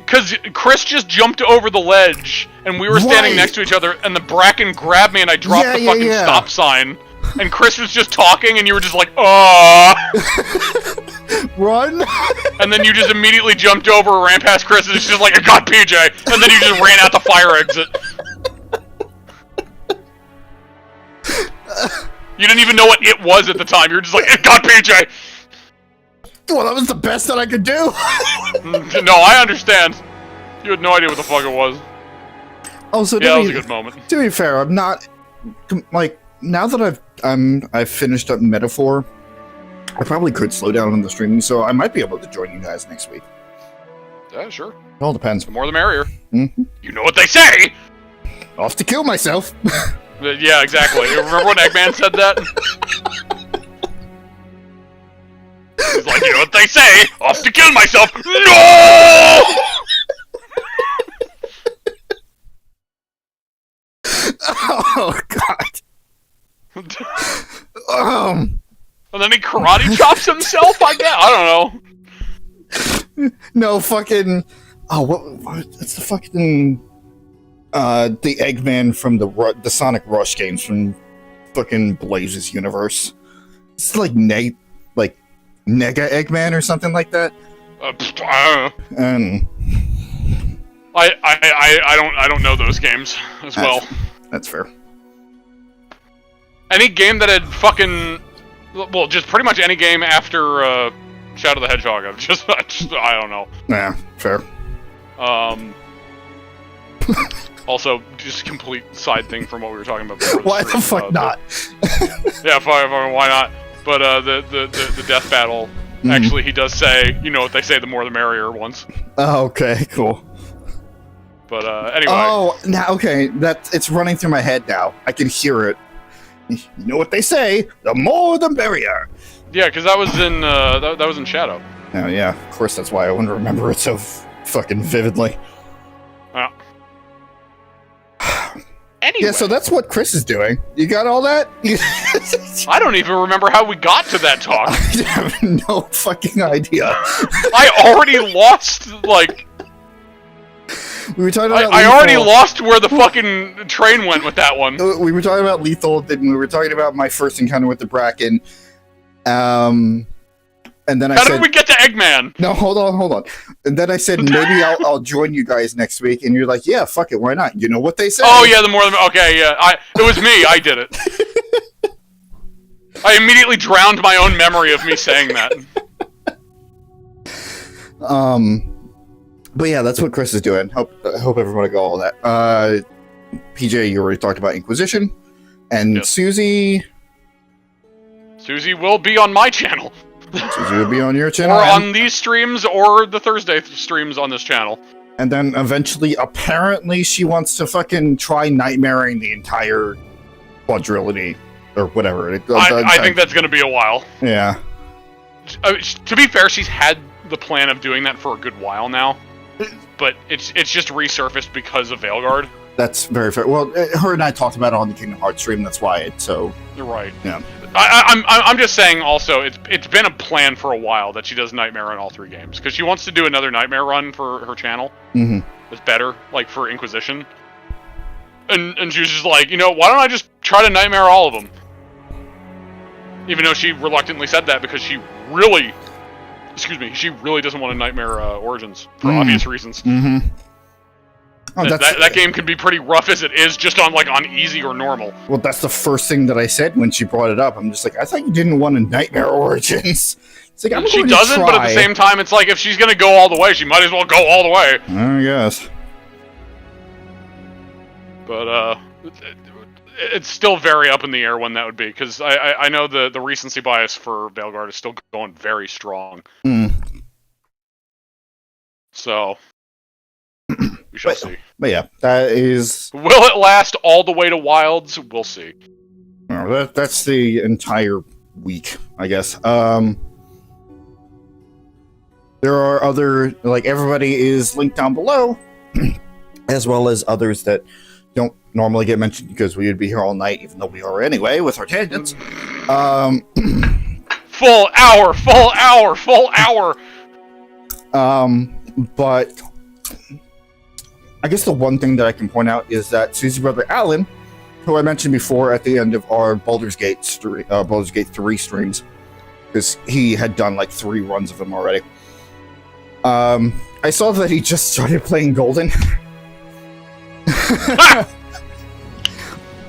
Because Chris just jumped over the ledge, and we were standing next to each other, and the bracken grabbed me, and I dropped the fucking stop sign. And Chris was just talking, and you were just like, run! And then you just immediately jumped over, ran past Chris, and it's just like, "I got PJ!" And then you just ran out the fire exit. You didn't even know what it was at the time. You were just like, "I got PJ!" Well, that was the best that I could do. No, I understand. You had no idea what the fuck it was. Also, yeah, that was a good moment. To be fair, I'm not... like, now that I've finished up Metaphor, I probably could slow down on the streaming, so I might be able to join you guys next week. Yeah, sure. It all depends. The more the merrier. Mm-hmm. You know what they say! Off to kill myself. Yeah, exactly. You remember when Eggman said that? He's like, you know what they say? Off to kill myself! No! Oh, God. And then he karate chops himself, I guess? I don't know. No, fucking... Oh, what? It's the fucking... the Eggman from the Sonic Rush games from fucking Blaze's universe. It's like Nega Eggman or something like that. I don't know those games as well. That's fair. Any game that had fucking... Well, just pretty much any game after Shadow the Hedgehog. I don't know. Yeah, fair. Also, just a complete side thing from what we were talking about before. Why the fuck not? Yeah, why not? But the death battle, actually, he does say, you know what they say, the more the merrier once. Oh, okay, cool. But anyway. Oh, now okay, it's running through my head now. I can hear it. You know what they say, the more the merrier. Yeah, because that was in that was in Shadow. Oh yeah, of course that's why I wouldn't remember it so fucking vividly. Yeah. Anyway. Yeah, so that's what Chris is doing. You got all that? I don't even remember how we got to that talk. I have no fucking idea. I already lost, like... We were talking about I already lost where the fucking train went with that one. We were talking about Lethal, then we were talking about my first encounter with the Bracken. And then I said... How did we get to Eggman? No, hold on. And then I said, maybe I'll join you guys next week. And you're like, yeah, fuck it, why not? You know what they say. Oh, yeah, the more... Okay, yeah. It was me. I did it. I immediately drowned my own memory of me saying that. But yeah, that's what Chris is doing. I hope everyone got all that. PJ, you already talked about Inquisition. And yep. Suzie... Suzie will be on my channel. Suzie will be on your channel. Or on these streams, or the Thursday streams on this channel. And then eventually, apparently, she wants to fucking try nightmaring the entire quadrilogy, or whatever. I think that's going to be a while. Yeah. To be fair, she's had the plan of doing that for a good while now. But it's just resurfaced because of Veilguard. That's very fair. Well, her and I talked about it on the Kingdom Hearts stream, that's why it's so... You're right. Yeah. I'm just saying also, it's been a plan for a while that she does Nightmare on all 3 games. Because she wants to do another Nightmare run for her channel. Mm-hmm. It's better, like, for Inquisition. And she was just like, you know, why don't I just try to Nightmare all of them? Even though she reluctantly said that because she really doesn't want to Nightmare Origins for obvious reasons. Mm-hmm. Oh, that game can be pretty rough as it is, just on easy or normal. Well, that's the first thing that I said when she brought it up. I'm just like, I thought you didn't want a Nightmare Origins. It's like, she doesn't, but at the same time, it's like if she's gonna go all the way, she might as well go all the way. I guess. But it's still very up in the air when that would be, because I know the recency bias for Veilguard is still going very strong. So we shall see. But yeah, that is. Will it last all the way to Wilds? We'll see. That's the entire week, I guess. There are other, like, everybody is linked down below, as well as others that don't normally get mentioned because we would be here all night, even though we are anyway with our tangents. Full hour. But I guess the one thing that I can point out is that Suzie's brother Alan, who I mentioned before at the end of our Baldur's Gate 3 streams, because he had done like 3 runs of them already. I saw that he just started playing Golden.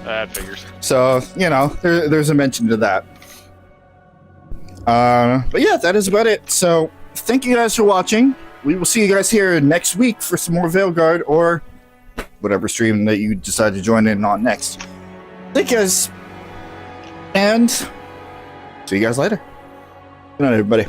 That figures. So, you know, there's a mention to that. But yeah, that is about it. So, thank you guys for watching. We will see you guys here next week for some more Veilguard, or whatever stream that you decide to join in on next. Thank you guys, and see you guys later. Good night, everybody.